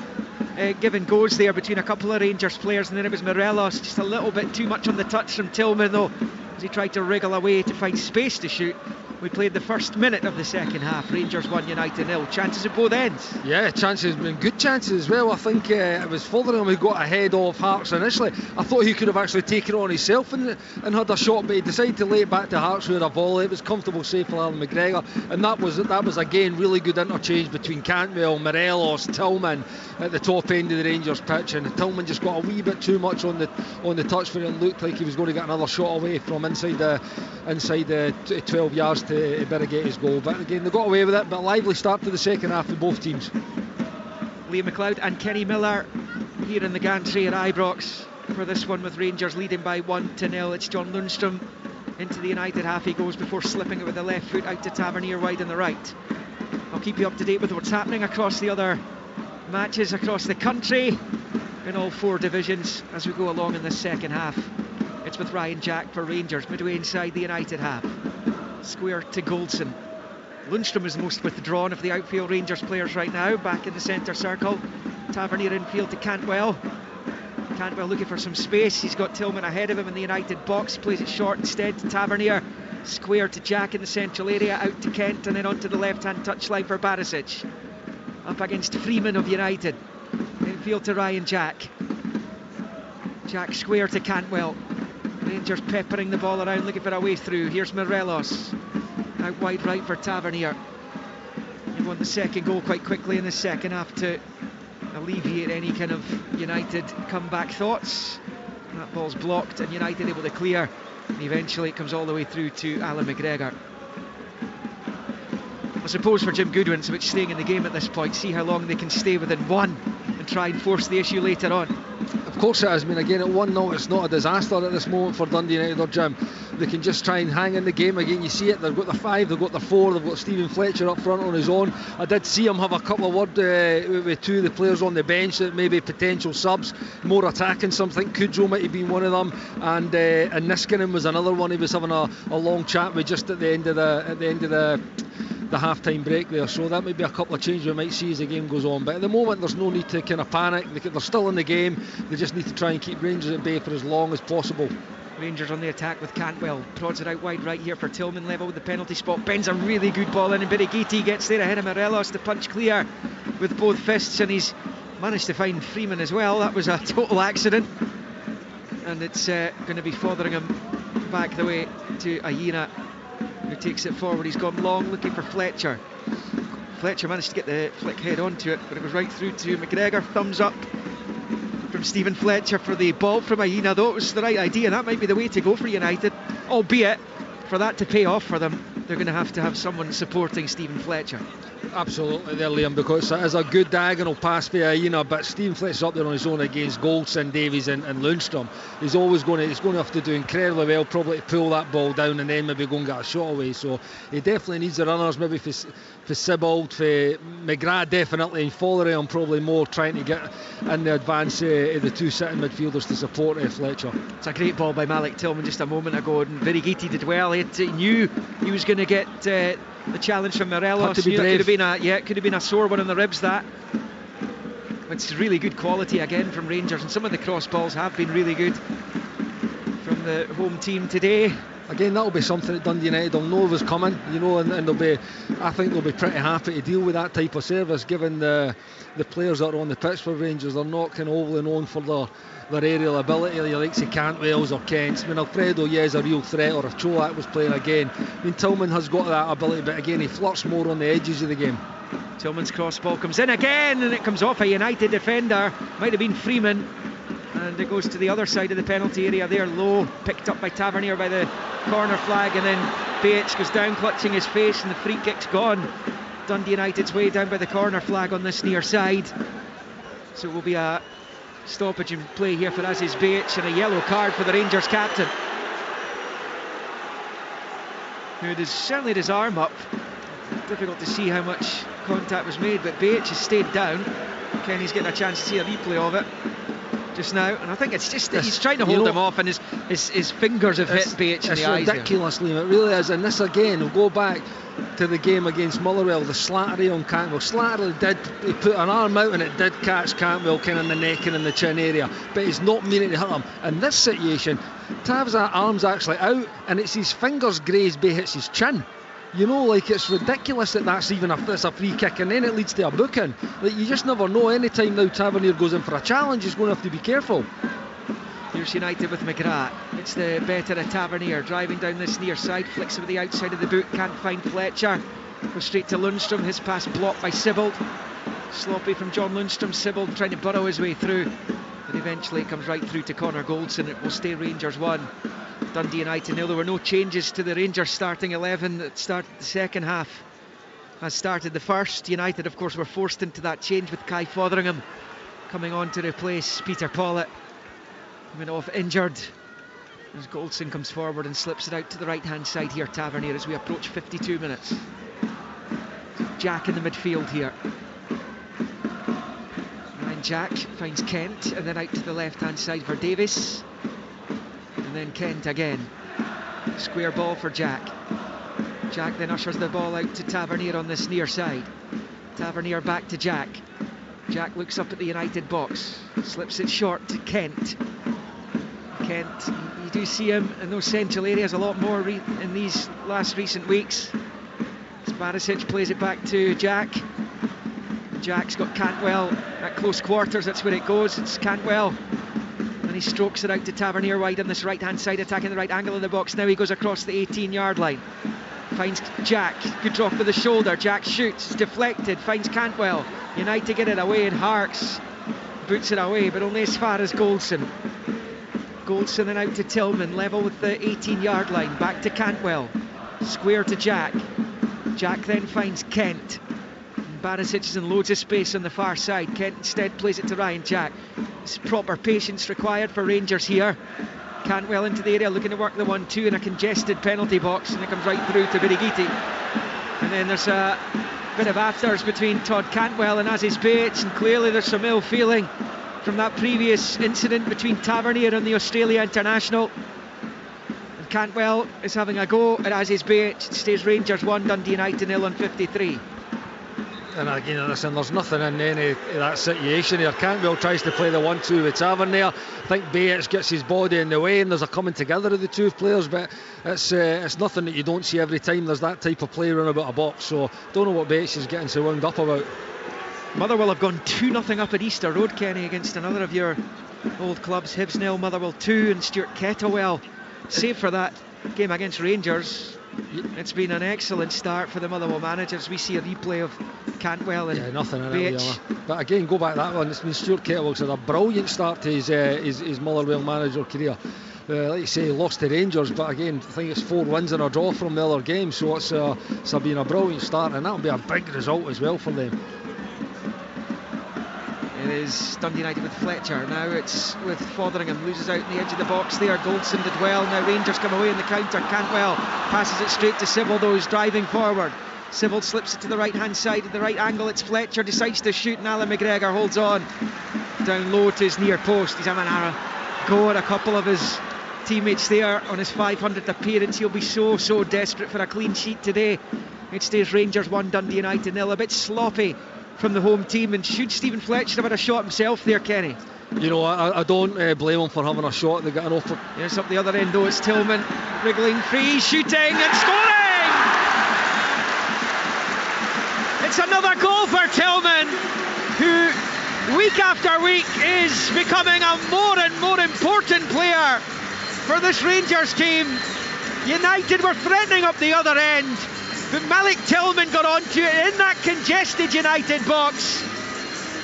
give and goes there between a couple of Rangers players, and then it was Morelos, just a little bit too much on the touch from Tillman though, as he tried to wriggle away to find space to shoot. We played the first minute of the second half. Rangers 1, United 0. Chances at both ends. Yeah, chances, been good chances as well. I think it was Fotheringham who got ahead of Hearts initially. I thought he could have actually taken it on himself and had a shot, but he decided to lay it back to Hearts with a volley. It was comfortable save for Alan McGregor, and that was again really good interchange between Cantwell, Morelos, Tillman at the top end of the Rangers pitch, and Tillman just got a wee bit too much on the touch where it looked like he was going to get another shot away from inside the 12 yards to Birighetti's goal. But again, they got away with it, but a lively start to the second half for both teams. Liam McLeod and Kenny Miller here in the gantry at Ibrox for this one, with Rangers leading by 1-0. It's John Lundstrom into the United half. He goes before slipping it with the left foot out to Tavernier wide on the right. I'll keep you up to date with what's happening across the other matches across the country in all 4 divisions as we go along in this second half. It's with Ryan Jack for Rangers midway inside the United half. Square to Goldson. Lundstrom is the most withdrawn of the outfield Rangers players right now, back in the centre circle. Tavernier infield to Cantwell. Cantwell looking for some space. He's got Tillman ahead of him in the United box. Plays it short instead to Tavernier. Square to Jack in the central area, out to Kent, and then onto the left-hand touchline for Barisic. Up against Freeman of United. Infield to Ryan Jack. Jack square to Cantwell. Rangers peppering the ball around, looking for a way through. Here's Morelos. Out wide right for Tavernier. He won the second goal quite quickly in the second half to alleviate any kind of United comeback thoughts. That ball's blocked and United able to clear. And eventually it comes all the way through to Alan McGregor. I suppose for Jim Goodwin it's about staying in the game at this point, see how long they can stay within one and try and force the issue later on. Of course it is. I mean, again, at 1-0 it's not a disaster at this moment for Dundee United or Jim. They can just try and hang in the game. Again, you see it, they've got the 5, they've got the 4, they've got Stephen Fletcher up front on his own. I did see him have a couple of words with 2 of the players on the bench that maybe potential subs, more attacking something. Kudrow might have been one of them, and Niskanen was another one. He was having a long chat with just at the end of the half-time break there, so that might be a couple of changes we might see as the game goes on. But at the moment there's no need to kind of panic. They're still in the game. They just need to try and keep Rangers at bay for as long as possible. Rangers on the attack with Cantwell, prods it out wide right here for Tillman, level with the penalty spot, bends a really good ball in, and Birighitti gets there ahead of Morelos to punch clear with both fists, and he's managed to find Freeman as well. That was a total accident, and it's going to be Fotheringham back the way to Aina, who takes it forward. He's gone long looking for Fletcher. Fletcher managed to get the flick head onto it, but it was right through to McGregor. Thumbs up from Stephen Fletcher for the ball from Aina, though. It was the right idea, and that might be the way to go for United, albeit for that to pay off for them they're going to have someone supporting Stephen Fletcher. Absolutely there, Liam, because it is a good diagonal pass by Aina, but Stephen Fletcher's up there on his own against Goldson, Davies and Lundstrom. He's going to have to do incredibly well probably to pull that ball down and then maybe go and get a shot away. So he definitely needs the runners, maybe for Sibbald, for McGrath definitely, and Fotheringham probably more, trying to get in the advance of the 2 sitting midfielders to support Fletcher. It's a great ball by Malik Tillman just a moment ago, and Birighitti did well. He knew he was going to get the challenge from Morelos. Had to be brave. It could have been a sore one on the ribs, that. It's really good quality again from Rangers, and some of the cross balls have been really good from the home team today. Again, that'll be something that Dundee United will know was coming, you know, and I think they'll be pretty happy to deal with that type of service, given the players that are on the pitch for Rangers. They're not kind of overly known for their aerial ability, like say Cantwell's or Kent's. I mean, Alfredo, is a real threat, or if Cholak was playing again. I mean, Tillman has got that ability, but again, he flirts more on the edges of the game. Tillman's cross ball comes in again, and it comes off a United defender. Might have been Freeman, and it goes to the other side of the penalty area there, low, picked up by Tavernier by the corner flag, and then Bates goes down clutching his face, and the free kick's gone Dundee United's way down by the corner flag on this near side. So it will be a Stoppage in play here for Aziz Behic, and a yellow card for the Rangers captain, who has certainly had his arm up. Difficult to see how much contact was made, but Behic has stayed down. Kenny's getting a chance to see a replay of it just now, and I think it's just that he's trying to hold him off, and his fingers have hit Behic in the eyes. It's ridiculous, Liam, it really is. And this again, we'll go back to the game against Motherwell, the Slattery on Cantwell. Slattery he put an arm out and it did catch Cantwell kind of in the neck and in the chin area, but he's not meaning to hurt him. In this situation, Tav's arm's actually out and it's his fingers graze Behic's chin. You know, like, it's ridiculous that's even a free kick, and then it leads to a booking. Like, you just never know. Any time now Tavernier goes in for a challenge, he's going to have to be careful. Here's United with McGrath. It's the better of Tavernier, driving down this near side, flicks it with the outside of the boot, can't find Fletcher. Goes straight to Lundstrom, his pass blocked by Sibbald. Sloppy from John Lundstrom, Sibbald trying to burrow his way through, but eventually it comes right through to Connor Goldson. It will stay Rangers 1, Dundee United 0. There were no changes to the Rangers starting 11 that started the second half as started the first. United, of course, were forced into that change with Kai Fotheringham coming on to replace Peter Pollitt, coming off injured, as Goldson comes forward and slips it out to the right hand side here. Tavernier, as we approach 52 minutes. Jack in the midfield here, and Jack finds Kent, and then out to the left hand side for Davis, and then Kent again. Square ball for Jack. Jack then ushers the ball out to Tavernier on this near side. Tavernier back to Jack. Jack looks up at the United box, slips it short to Kent. Kent, you do see him in those central areas a lot more in these last recent weeks. Barisic plays it back to Jack. Jack's got Cantwell at close quarters, that's where it goes. It's Cantwell, and he strokes it out to Tavernier wide on this right hand side, attacking the right angle of the box. Now he goes across the 18-yard line, finds Jack, good drop with the shoulder. Jack shoots, it's deflected, finds Cantwell. United get it away, and Harks boots it away, but only as far as Goldson. Goldson then out to Tillman, level with the 18-yard line, back to Cantwell, square to Jack. Jack then finds Kent. Barisic is in loads of space on the far side. Kent instead plays it to Ryan Jack. It's proper patience required for Rangers here. Cantwell into the area, looking to work the 1-2 in a congested penalty box, and it comes right through to Birighitti. And then there's a bit of afters between Todd Cantwell and Aziz Behic, and clearly there's some ill feeling from that previous incident between Tavernier and the Australia international. And Cantwell is having a go at Aziz Behic. It stays Rangers 1, Dundee United 0 on 53. And again, listen, there's nothing in any of that situation here. Cantwell tries to play the 1-2 with Tavernier. I think Behic gets his body in the way, and there's a coming together of the two players, but it's nothing that you don't see every time there's that type of play around about a box. So don't know what Behic is getting so wound up about. Motherwell have gone 2-0 up at Easter Road, Kenny, against another of your old clubs. Hibs 0, Motherwell 2, and Stuart Kettlewell save for that game against Rangers. It's been an excellent start for the Motherwell managers. We see a replay of Cantwell and nothing in Behic. it, but again, go back that one. It's been Stuart Kettlewell's had a brilliant start to his Motherwell manager career. Like you say, he lost to Rangers, but again, I think it's 4 wins and a draw from the other game, so it's been a brilliant start, and that'll be a big result as well for them. It is Dundee United with Fletcher. Now it's with Fotheringham, loses out in the edge of the box there. Goldson did well. Now Rangers come away in the counter. Cantwell passes it straight to Sibbald, though he's driving forward. Sibbald slips it to the right hand side at the right angle. It's Fletcher, decides to shoot, and Alan McGregor holds on down low to his near post. He's having a go at a couple of his teammates there on his 500th appearance. He'll be so desperate for a clean sheet today. It stays Rangers 1, Dundee United 0. A bit sloppy from the home team, and should Stephen Fletcher have had a shot himself there, Kenny? You know, I don't blame him for having a shot. They got an offer. Yes, up the other end though, it's Tillman wriggling free, shooting and scoring! It's another goal for Tillman, who week after week is becoming a more and more important player for this Rangers team. United were threatening up the other end, but Malik Tillman got onto it in that congested United box,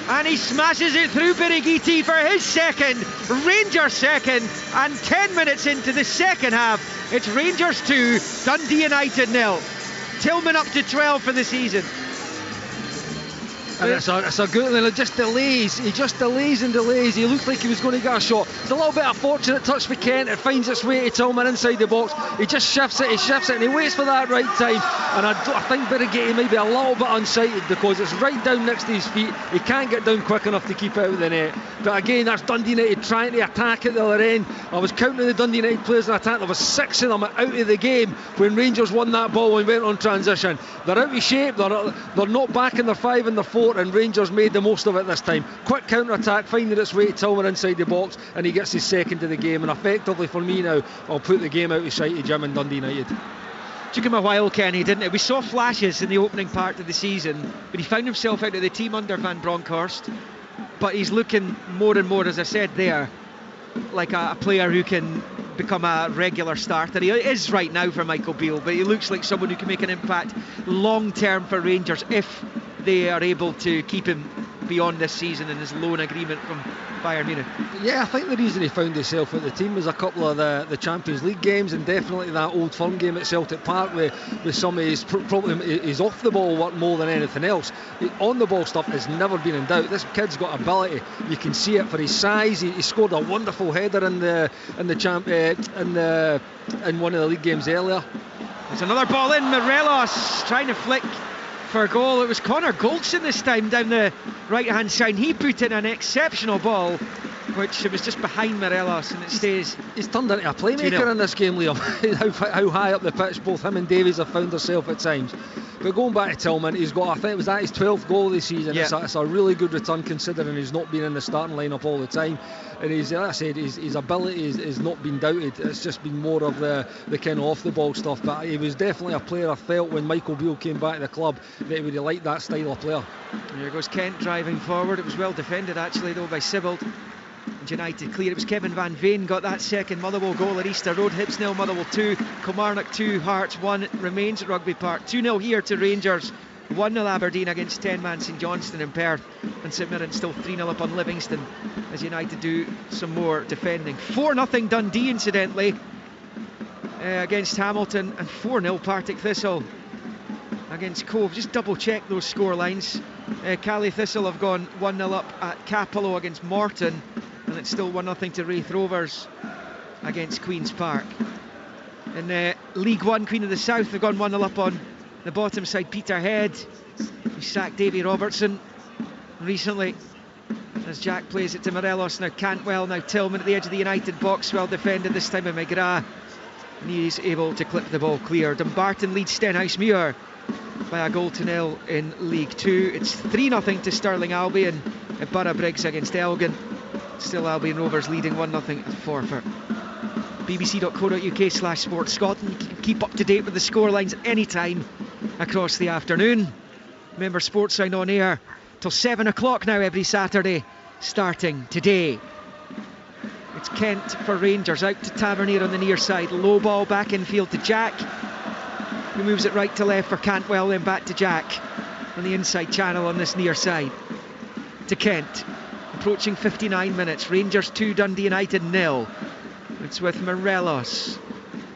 and he smashes it through Birighitti for his second, Rangers second, and 10 minutes into the second half, it's Rangers 2, Dundee United 0. Tillman up to 12 for the season. And it's a good, and it just delays. He just delays and delays. He looked like he was going to get a shot. It's a little bit of fortunate touch for Kent. It finds its way to Tillman inside the box. He just shifts it, and he waits for that right time. And I think Birighitti might be a little bit unsighted because it's right down next to his feet. He can't get down quick enough to keep out of the net. But again, that's Dundee United trying to attack at the other end. I was counting the Dundee United players in attack. There was 6 of them out of the game when Rangers won that ball and went on transition. They're out of shape. They're not back in their 5 and their 4, and Rangers made the most of it this time. Quick counter-attack, finding its way to Tillman inside the box, and he gets his second of the game. And effectively for me now, I'll put the game out of sight to Jim and Dundee United. Took him a while, Kenny, didn't it? We saw flashes in the opening part of the season, but he found himself out of the team under Van Bronckhorst. But he's looking more and more, as I said there, like a player who can become a regular starter. He is right now for Michael Beale, but he looks like someone who can make an impact long term for Rangers if they are able to keep him beyond this season in his loan agreement from Bayern Munich. Yeah, I think the reason he found himself at the team was a couple of the Champions League games, and definitely that Old Firm game at Celtic Park with some of his his off the ball work more than anything else. On the ball stuff has never been in doubt. This kid's got ability. You can see it for his size. He scored a wonderful header in one of the league games earlier. There's another ball in. Morelos trying to flick for a goal. It was Connor Goldson this time down the right hand side. He put in an exceptional ball, which it was just behind Morelos, and it stays. He's turned into a playmaker in this game, Liam. how high up the pitch both him and Davies have found themselves at times. But going back to Tillman, he's got, I think it was his 12th goal this season. Yeah. It's a really good return considering he's not been in the starting lineup all the time. And he's, like I said, his ability is not been doubted. It's just been more of the kind of off the ball stuff. But he was definitely a player I felt when Michael Beale came back to the club that he would have liked that style of player. There goes Kent driving forward. It was well defended actually though by Sibbald. And United clear. It was Kevin Van Veen got that second Motherwell goal at Easter Road. Hibs 0, Motherwell 2, Kilmarnock 2, Hearts 1. It remains at Rugby Park. 2-0 here to Rangers. 1-0 Aberdeen against 10-man St Johnstone in Perth, and St Mirren still 3-0 up on Livingston as United do some more defending. 4-0 Dundee incidentally against Hamilton, and 4-0 Partick Thistle against Cove. Just double check those score lines. Cali Thistle have gone 1-0 up at Capello against Morton, and it's still 1-0 to Wraith Rovers against Queen's Park. In League One, Queen of the South have gone 1-0 up on the bottom side, Peterhead. He sacked Davy Robertson recently as Jack plays it to Morelos. Now Cantwell, now Tillman at the edge of the United box, well defended this time by McGrath, and he's able to clip the ball clear. Dumbarton leads Stenhousemuir by a 0 in League Two. It's 3-0 to Stirling Albion at Borough Briggs against Elgin. Still Albion Rovers leading 1-0 at forfeit. bbc.co.uk/Sports Scotland. You can keep up to date with the scorelines anytime across the afternoon. Remember, Sportsline on air till 7 o'clock now every Saturday, starting today. It's Kent for Rangers, out to Tavernier on the near side. Low ball back infield to Jack, who moves it right to left for Cantwell, then back to Jack on the inside channel on this near side to Kent. Approaching 59 minutes. Rangers 2, Dundee United 0. It's with Morelos.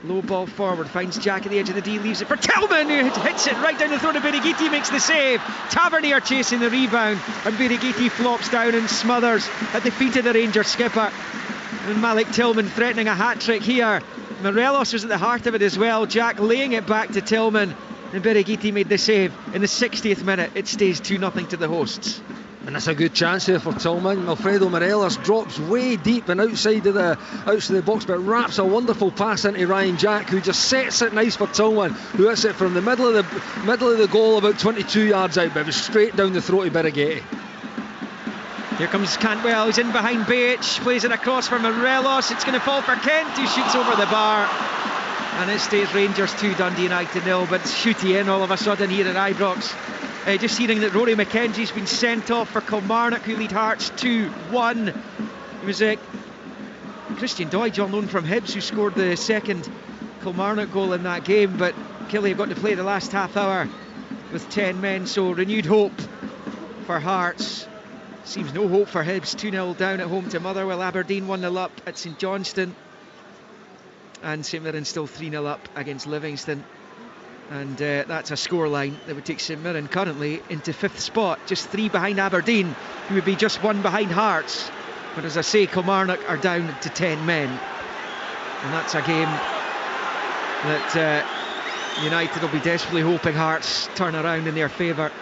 Low ball forward, finds Jack at the edge of the D, leaves it for Tillman, who hits it right down the throat of Birighitti, makes the save. Tavernier chasing the rebound, and Birighitti flops down and smothers at the feet of the Rangers skipper. And Malik Tillman threatening a hat-trick here. Morelos was at the heart of it as well. Jack laying it back to Tillman, and Birighitti made the save in the 60th minute. It stays 2-0 to the hosts. And that's a good chance here for Tillman. Alfredo Morelos drops way deep and outside of the box, but wraps a wonderful pass into Ryan Jack, who just sets it nice for Tillman, who hits it from the middle of the goal, about 22 yards out, but it was straight down the throat of Birighitti. Here comes Cantwell, he's in behind Baich, plays it across for Morelos. It's going to fall for Kent, who shoots over the bar, and it stays Rangers 2, Dundee United 0. But it's shooty in all of a sudden here at Ibrox. Just hearing that Rory McKenzie's been sent off for Kilmarnock, who lead Hearts 2-1. It was Christian Doidge, on loan from Hibs, who scored the second Kilmarnock goal in that game, but Killie have got to play the last half hour with 10 men, so renewed hope for Hearts. Seems no hope for Hibs. 2-0 down at home to Motherwell. Aberdeen 1-0 up at St Johnstone, and St Mirren still 3-0 up against Livingston. And that's a scoreline that would take St Mirren currently into 5th spot, just 3 behind Aberdeen, who would be just 1 behind Hearts. But as I say, Kilmarnock are down to 10 men. And that's a game that United will be desperately hoping Hearts turn around in their favour.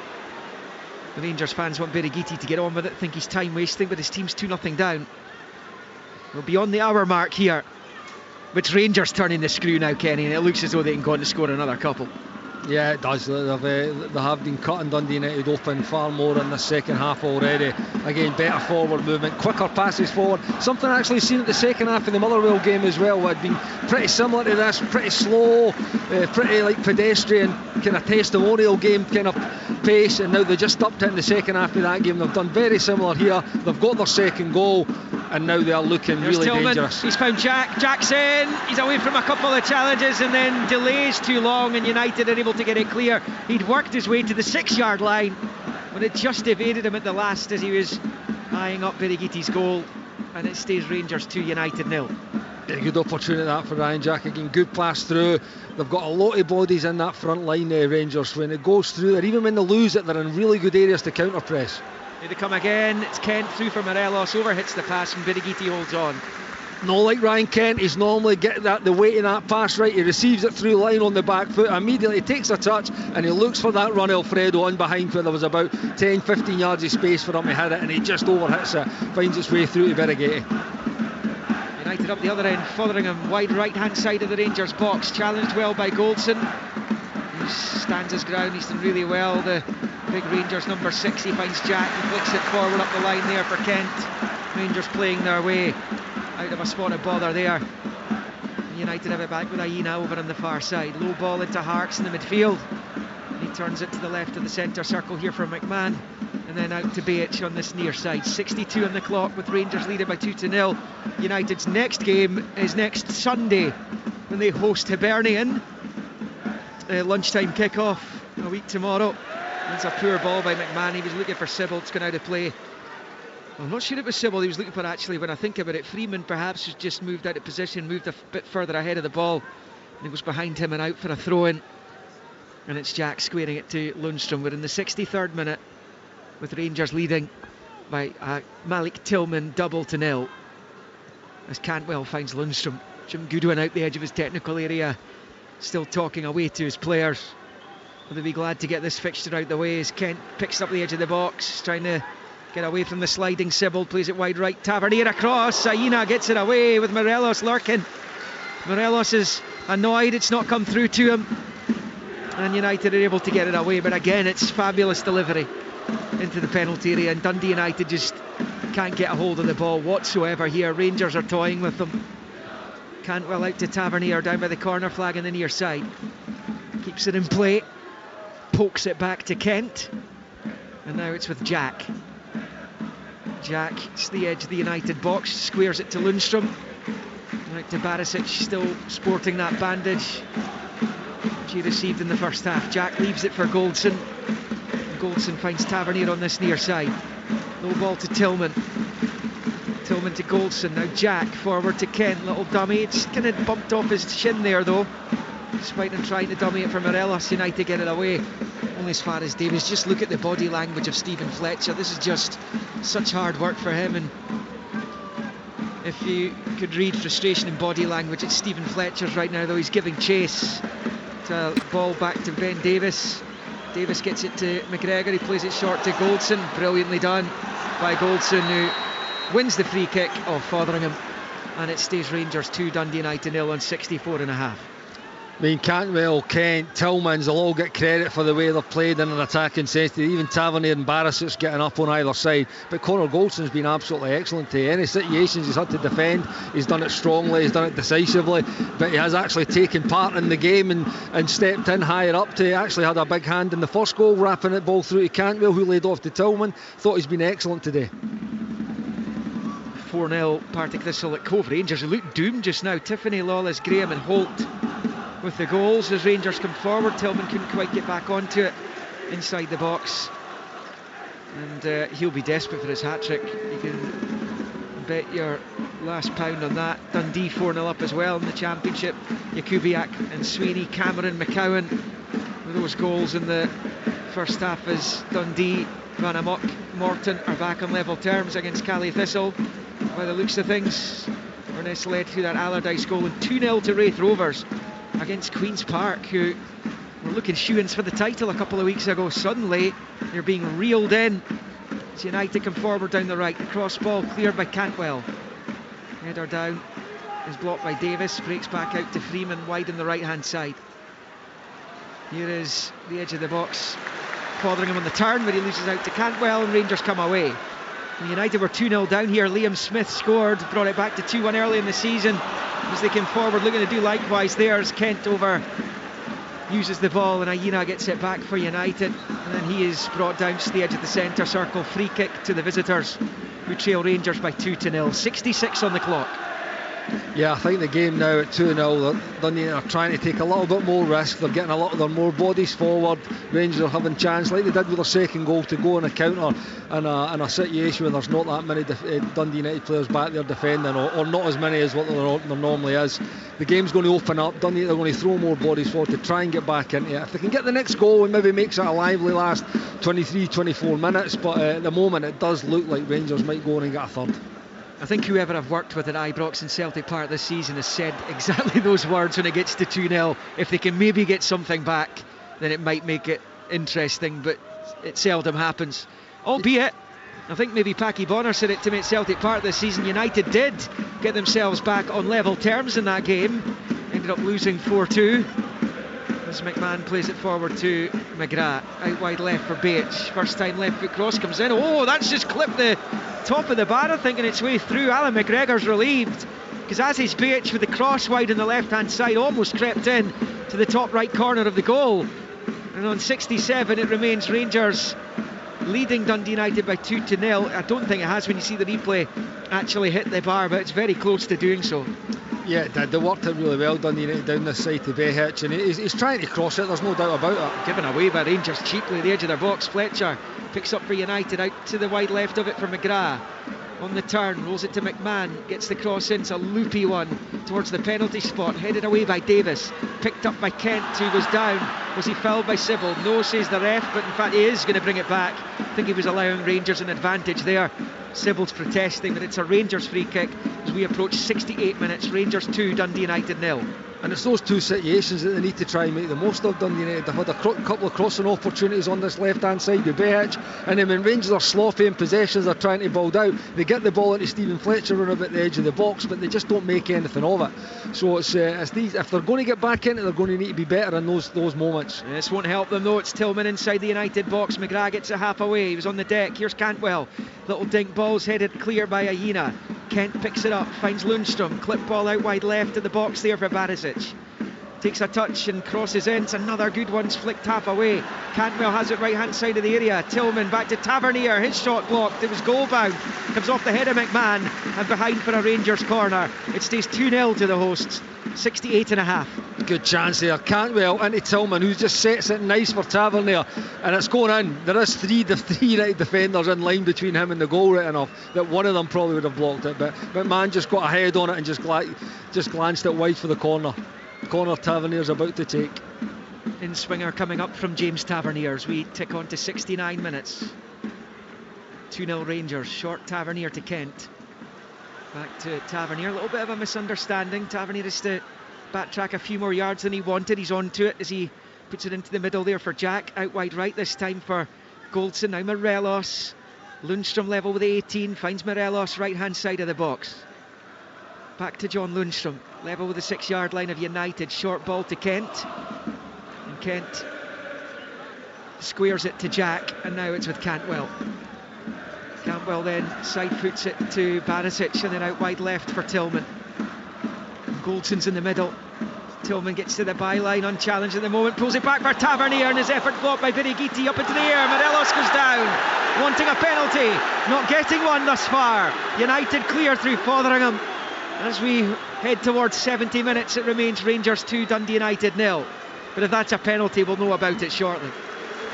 The Rangers fans want Birighitti to get on with it, think he's time wasting, but his team's 2-0 down. We're beyond the hour mark here. But Rangers turning the screw now, Kenny, and it looks as though they can go on to score another couple. Yeah, it does. They have been cutting Dundee United open far more in the second half already. Again, better forward movement, quicker passes forward. Something I actually seen at the second half of the Motherwell game as well. Had been pretty similar to this, pretty slow, pretty like pedestrian, kind of testimonial game kind of pace. And now they just upped it in the second half of that game. They've done very similar here. They've got their second goal, and now they are looking really Tillman. dangerous. He's found Jack. Jack's in. He's away from a couple of challenges and then delays too long, and United are able to get it clear. He'd worked his way to the 6-yard line, but it just evaded him at the last as he was eyeing up Birighitti's goal, and it stays Rangers 2, United 0. Yeah, good opportunity that for Ryan Jack. Again, good pass through. They've got a lot of bodies in that front line, Rangers. When it goes through there, even when they lose it, they're in really good areas to counter press. Here they come again. It's Kent through for Morelos, overhits the pass, and Birighitti holds on. No, like Ryan Kent, he's normally getting the weight in that pass right. He receives it through line on the back foot, immediately takes a touch, and he looks for that run Alfredo on behind where there was about 10-15 yards of space for him to hit it, and he just overhits it, finds its way through to Birighitti. United up the other end, Fotheringham wide right hand side of the Rangers box, challenged well by Goldson. He stands his ground, he's done really well. The big Rangers number 6, he finds Jack, he flicks it forward up the line there for Kent. Rangers playing their way out of a spot of bother there. United have it back with Aina over on the far side. Low ball into Hearts in the midfield. He turns it to the left of the centre circle here for McMahon, and then out to Beich on this near side. 62 on the clock with Rangers leading by 2-0. United's next game is next Sunday when they host Hibernian. Lunchtime kick-off a week tomorrow. It's a poor ball by McMahon. He was looking for Sybil. It's gone out of play. I'm not sure it was Sybil he was looking for, actually, when I think about it. Freeman perhaps has just moved out of position, moved a bit further ahead of the ball, and it was behind him and out for a throw-in. And it's Jack squaring it to Lundstrom. We're in the 63rd minute with Rangers leading by Malik Tillman 2-0 as Cantwell finds Lundstrom. Jim Goodwin out the edge of his technical area, still talking away to his players. Will they be glad to get this fixture out the way as Kent picks up the edge of the box, trying to get away from the sliding Sybil, plays it wide right, Tavernier across, Aina gets it away with Morelos lurking. Morelos is annoyed it's not come through to him, and United are able to get it away, but again it's fabulous delivery into the penalty area, and Dundee United just can't get a hold of the ball whatsoever here. Rangers are toying with them. Cantwell out to Tavernier down by the corner flag on the near side, keeps it in play, pokes it back to Kent, and now it's with Jack. Jack, it's the edge of the United box, squares it to Lundstrom. Right to Barisic, still sporting that bandage which he received in the first half. Jack leaves it for Goldson. Goldson finds Tavernier on this near side. Low ball to Tillman. Tillman to Goldson. Now Jack forward to Kent. Little dummy. It's kind of bumped off his shin there though. Despite him trying to dummy it for Morelos, United get it away. Only as far as Davies. Just look at the body language of Stephen Fletcher. This is just such hard work for him, and if you could read frustration in body language, it's Stephen Fletcher's right now, though. He's giving chase to ball back to Ben Davis. Davis gets it to McGregor. He plays it short to Goldson. Brilliantly done by Goldson, who wins the free kick of Fotheringham, and it stays Rangers 2, Dundee United 0 on 64.5. I mean, Cantwell, Kent, Tillmans, they'll all get credit for the way they've played in an attacking sense. Even Tavernier and Barisic's getting up on either side. But Connor Goldson's been absolutely excellent to any situations he's had to defend. He's done it strongly, he's done it decisively, but he has actually taken part in the game and stepped in higher up to actually had a big hand in the first goal, wrapping it ball through to Cantwell, who laid off to Tillman. Thought he's been excellent today. 4-0 Partick Thistle at Cove. Rangers who look doomed just now. Tiffany, Lawless, Graham and Holt with the goals as Rangers come forward. Tillman couldn't quite get back onto it inside the box, and he'll be desperate for his hat-trick. You can bet your last pound on that. Dundee 4-0 up as well in the Championship. Jakubiak and Sweeney, Cameron, McCowan of those goals in the first half as Dundee ran amok. Morton are back on level terms against Cali Thistle. By the looks of things, Ernest led through that Allardyce goal, and 2-0 to Wraith Rovers against Queen's Park, who were looking shoo-ins for the title a couple of weeks ago. Suddenly they're being reeled in as United come forward down the right. The cross ball cleared by Cantwell. Header down is blocked by Davis, breaks back out to Freeman wide on the right hand side. Here is the edge of the box, Fotheringham on the turn, but he loses out to Cantwell, and Rangers come away. And United were 2-0 down here. Liam Smith scored, brought it back to 2-1 early in the season as they came forward, looking to do likewise there as Kent uses the ball, and Aina gets it back for United, and then he is brought down to the edge of the centre circle. Free kick to the visitors, who trail Rangers by 2-0. 66 on the clock. Yeah, I think the game now at 2-0, Dundee are trying to take a little bit more risk. They're getting a lot of their more bodies forward. Rangers are having chance, like they did with their second goal, to go on a counter in a situation where there's not that many Dundee United players back there defending, or not as many as what there normally is. The game's going to open up. Dundee are going to throw more bodies forward to try and get back into it. If they can get the next goal, and maybe makes it a lively last 23-24 minutes, but at the moment it does look like Rangers might go on and get a third. I think whoever I've worked with at Ibrox and Celtic Park this season has said exactly those words when it gets to 2-0. If they can maybe get something back, then it might make it interesting, but it seldom happens. Albeit, I think maybe Packy Bonner said it to me at Celtic Park this season, United did get themselves back on level terms in that game. Ended up losing 4-2. As McMahon plays it forward to McGrath, out wide left for Bates. First time left foot cross comes in. Oh, that's just clipped the top of the bar, thinking its way through. Alan McGregor's relieved, because as is Bates with the cross wide on the left hand side, almost crept in to the top right corner of the goal. And on 67 it remains Rangers leading Dundee United by 2-0. I don't think it has when you see the replay actually hit the bar, but it's very close to doing so. Yeah, they worked it really well, Dundee United down this side to Behich, and he's trying to cross it, there's no doubt about it. Given away by Rangers cheaply at the edge of their box. Fletcher picks up for United, out to the wide left of it for McGrath. On the turn, rolls it to McMahon, gets the cross in, it's a loopy one towards the penalty spot, headed away by Davis, picked up by Kent, who goes down. Was he fouled by Sybil? No, says the ref, but in fact he is going to bring it back. I think he was allowing Rangers an advantage there. Sybil's protesting, but it's a Rangers free kick as we approach 68 minutes. Rangers 2, Dundee United 0. And it's those two situations that they need to try and make the most of. Dundee United have had a couple of crossing opportunities on this left hand side with Behich, and then when Rangers are sloppy in possessions, they're trying to build out, they get the ball into Stephen Fletcher running about the edge of the box, but they just don't make anything of it. So it's these, if they're going to get back in it, they're going to need to be better in those moments. This won't help them though. It's Tillman inside the United box. McGrath gets it half away, he was on the deck. Here's Cantwell, little dink ball's headed clear by Aina. Kent picks it up, finds Lundstrom, clip ball out wide left of the box there for Barisic. Takes a touch and crosses in. It's another good one, flicked half away. Cantwell has it right hand side of the area. Tillman back to Tavernier, his shot blocked. It was goal bound, comes off the head of McMahon and behind for a Rangers corner. It stays 2-0 to the hosts. 68 and a half. Good chance there. Cantwell into Tillman, who just sets it nice for Tavernier, and it's going in. There is three United defenders in line between him and the goal right enough that one of them probably would have blocked it, but McMahon just got a head on it and just glanced it wide for the corner. Corner Tavernier's about to take. In swinger coming up from James Tavernier as we tick on to 69 minutes. 2-0 Rangers. Short Tavernier to Kent. Back to Tavernier. A little bit of a misunderstanding. Tavernier is to backtrack a few more yards than he wanted. He's on to it as he puts it into the middle there for Jack. Out wide right this time for Goldson. Now Morelos. Lundstrom level with 18. Finds Morelos right hand side of the box. Back to John Lundstrom, level with the 6 yard line of United. Short ball to Kent, and Kent squares it to Jack, and now it's with Cantwell. Cantwell then side foots it to Barisic, and then out wide left for Tillman. Goldson's in the middle. Tillman gets to the byline unchallenged at the moment, pulls it back for Tavernier, and his effort blocked by Birighitti up into the air. Morelos goes down, wanting a penalty, not getting one thus far. United clear through Fotheringham. As we head towards 70 minutes, it remains Rangers 2, Dundee United 0. But if that's a penalty, we'll know about it shortly.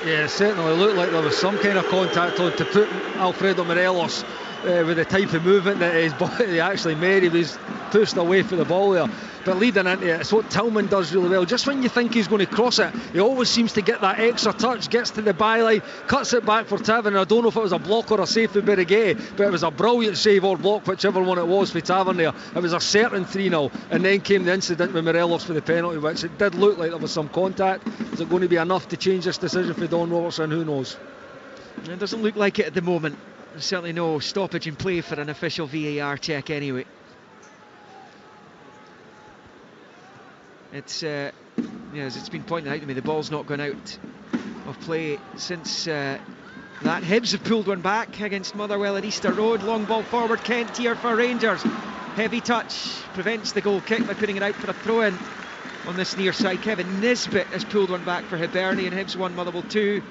Yeah, it certainly looked like there was some kind of contact on to put Alfredo Morelos with the type of movement that his body actually made. He was pushed away for the ball there. But leading into it, it's what Tillman does really well. Just when you think he's going to cross it, he always seems to get that extra touch, gets to the byline, cuts it back for Tavernier. I don't know if it was a block or a save for Berighetti, but it was a brilliant save or block, whichever one it was for Tavernier. It was a certain 3-0, and then came the incident with Morelos for the penalty, which it did look like there was some contact. Is it going to be enough to change this decision for Don Robertson? Who knows? It doesn't look like it at the moment. There's certainly no stoppage in play for an official VAR check anyway. It's as it's been pointed out to me, the ball's not gone out of play since that. Hibs have pulled one back against Motherwell at Easter Road. Long ball forward, Kent here for Rangers. Heavy touch, prevents the goal kick by putting it out for a throw-in on this near side. Kevin Nisbet has pulled one back for Hibernian. Hibs 1, Motherwell 2.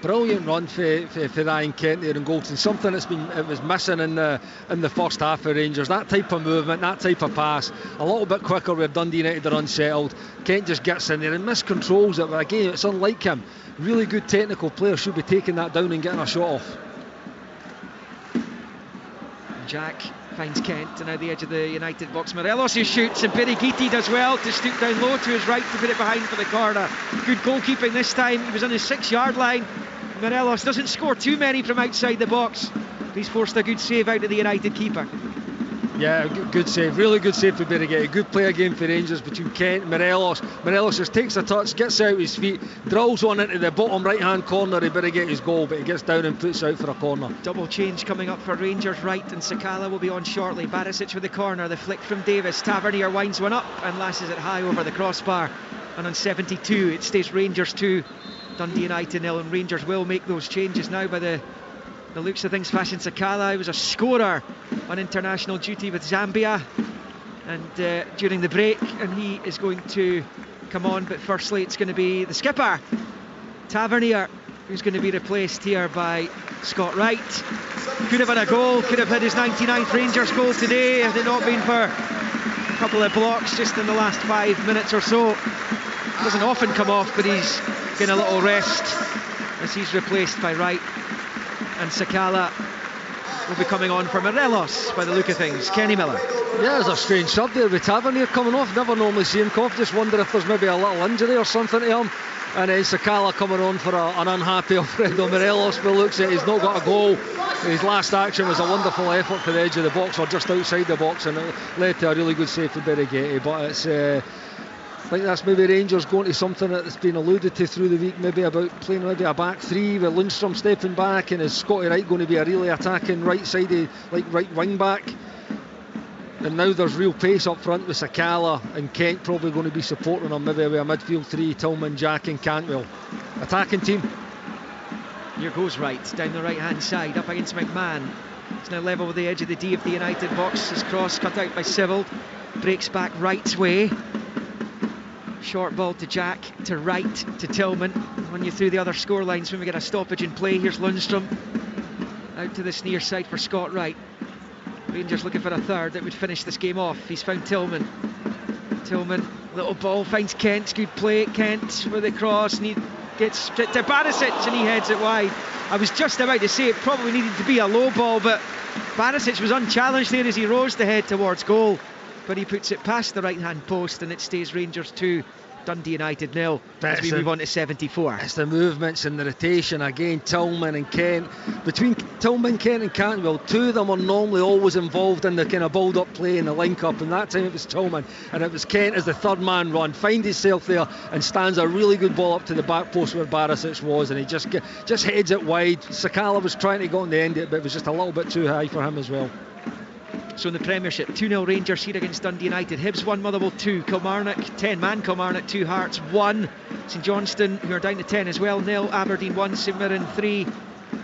Brilliant run for Ryan Kent there in Goldson. Something it was missing in the first half for Rangers. That type of movement, that type of pass, a little bit quicker where Dundee United are unsettled. Kent just gets in there and miscontrols it, but again, it's unlike him. Really good technical player, should be taking that down and getting a shot off. Jack finds Kent and at the edge of the United box. Morelos who shoots, and Berighetti does well to stoop down low to his right to put it behind for the corner. Good goalkeeping this time. He was on his 6-yard line. Morelos doesn't score too many from outside the box. He's forced a good save out of the United keeper. Yeah, good save, really good save for Berighetti. Good play again for Rangers between Kent and Morelos. Morelos just takes a touch, gets out his feet, drills one into the bottom right hand corner of Berighetti's goal, but he gets down and puts out for a corner. Double change coming up for Rangers right, and Sakala will be on shortly. Barisic with the corner, the flick from Davis. Tavernier winds one up and lashes it high over the crossbar, and on 72 it stays Rangers 2, Dundee United 0, and Rangers will make those changes now by the looks of things. Fashion Sakala, he was a scorer on international duty with Zambia and during the break, and he is going to come on, but firstly it's going to be the skipper Tavernier who's going to be replaced here by Scott Wright. Could have had a goal, could have had his 99th Rangers goal today had it not been for a couple of blocks just in the last 5 minutes or so. Doesn't often come off, but he's getting a little rest as he's replaced by Wright. And Sakala will be coming on for Morelos by the look of things. Kenny Miller. Yeah, there's a strange sub there with Tavernier coming off. Never normally see him come off. Just wonder if there's maybe a little injury or something to him. And then Sakala coming on for an unhappy Alfredo Morelos. But looks like he's not got a goal. His last action was a wonderful effort to the edge of the box, or just outside the box, and it led to a really good save for Berighetti. But it's I think that's maybe Rangers going to something that's been alluded to through the week, maybe about playing maybe a back three with Lundstrom stepping back, and is Scotty Wright going to be a really attacking right-sided, like right wing back. And now there's real pace up front with Sakala, and Kent probably going to be supporting him, maybe with a midfield three, Tillman, Jack and Cantwell. Attacking team. Here goes Wright down the right hand side up against McMahon. It's now level with the edge of the D of the United box. His cross cut out by Sibbald, breaks back Wright's way. Short ball to Jack, to Wright, to Tillman. Run you through the other score lines when we get a stoppage in play. Here's Lundstrom out to this near side for Scott Wright. Rangers looking for a third that would finish this game off. He's found Tillman. Tillman, little ball, finds Kent. Good play, Kent with the cross, and he gets to Barisic and he heads it wide. I was just about to say it probably needed to be a low ball, but Barisic was unchallenged there as he rose to head towards goal. But he puts it past the right-hand post, and it stays Rangers 2, Dundee United 0 as we move on to 74. It's the movements and the rotation again. Tillman and Kent, between Tillman, Kent and Cantwell, two of them are normally always involved in the kind of build-up play and the link-up, and that time it was Tillman, and it was Kent as the third man run, finds himself there and stands a really good ball up to the back post where Barisic was, and he just heads it wide. Sakala was trying to go on the end of it, but it was just a little bit too high for him as well. So in the Premiership, 2-0 Rangers here against Dundee United. Hibs 1, Motherwell 2, Kilmarnock 10-man Kilmarnock 2, Hearts 1, St Johnstone, who are down to 10 as well, 0, Aberdeen 1, St Mirren 3,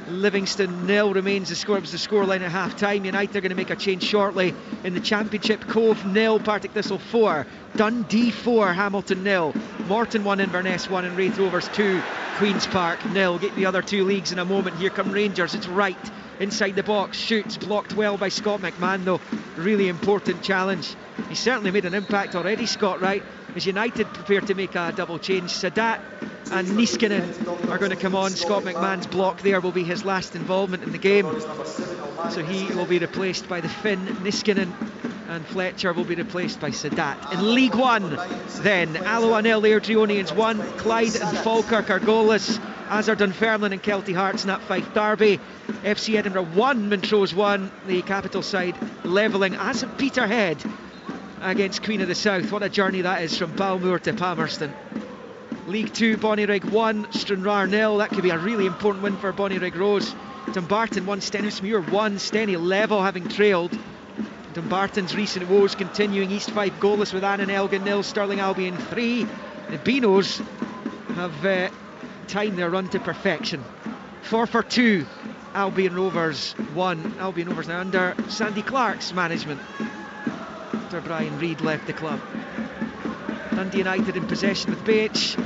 Livingston 0 remains the score. It was the scoreline at half time. United are going to make a change shortly in the Championship. Cove 0, Partick Thistle 4, Dundee 4, Hamilton 0, Morton 1, Inverness 1, and Raith Rovers 2, Queen's Park 0. Get the other two leagues in a moment. Here come Rangers. It's Wright inside the box, shoots, blocked well by Scott McMahon though. Really important challenge. He's certainly made an impact already, Scott Wright. As United prepare to make a double change, Sadat and Niskanen are going to come on. Scott McMahon's block there will be his last involvement in the game, so he will be replaced by the Finn Niskanen and Fletcher will be replaced by Sadat. In League One then, Alloa 0, Airdrieonians 1, Clyde and Falkirk are goalless, as are Dunfermline and Kelty Hearts in that Fife derby. FC Edinburgh 1, Montrose 1, the capital side levelling, as at Peterhead against Queen of the South. What a journey that is from Balmoor to Palmerston. League 2, Bonnyrigg 1, Stranraer 0. That could be a really important win for Bonnyrigg Rose. Dumbarton 1, Stenhousemuir 1, Steny level having trailed. Dumbarton's recent woes continuing. East Fife goalless with Annan Elgin 0, Stirling Albion 3. The Beanos have timed their run to perfection. 4 for 2, Albion Rovers 1. Albion Rovers now under Sandy Clark's management after Brian Reid left the club. Dundee United in possession with Beach.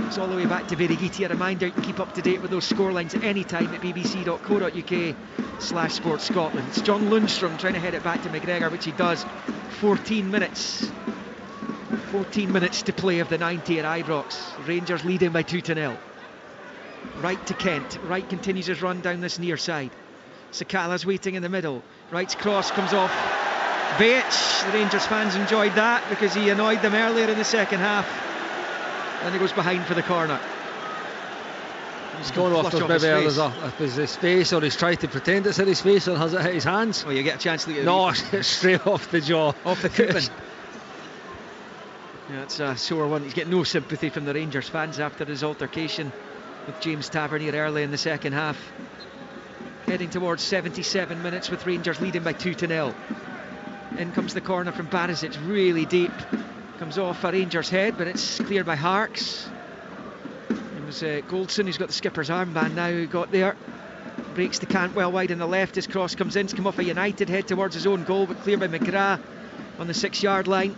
It's all the way back to Berigiti. A reminder, you can keep up to date with those scorelines at any time at bbc.co.uk/sportscotland. It's John Lundstrom trying to head it back to McGregor, which he does. 14 minutes to play of the 90 at Ibrox. Rangers leading by 2-0. Right to Kent. Wright continues his run down this near side. Sakala's waiting in the middle. Wright's cross comes off Beach. The Rangers fans enjoyed that because he annoyed them earlier in the second half. And he goes behind for the corner. He's going off there's his face, or he's tried to pretend it's at his face, or has it hit his hands? Oh, you get a chance to look at No, it's straight off the jaw. Off the coupon. Yeah, it's a sore one. He's getting no sympathy from the Rangers fans after his altercation with James Tavernier early in the second half. Heading towards 77 minutes with Rangers leading by 2-0. In comes the corner from Barisic, really deep. Comes off a Rangers head, but it's cleared by Harks. It was Goldson who's got the skipper's armband now, who got there. Breaks the Cantwell wide on the left. His cross comes in. It's come off a United head towards his own goal, but cleared by McGrath on the 6-yard line.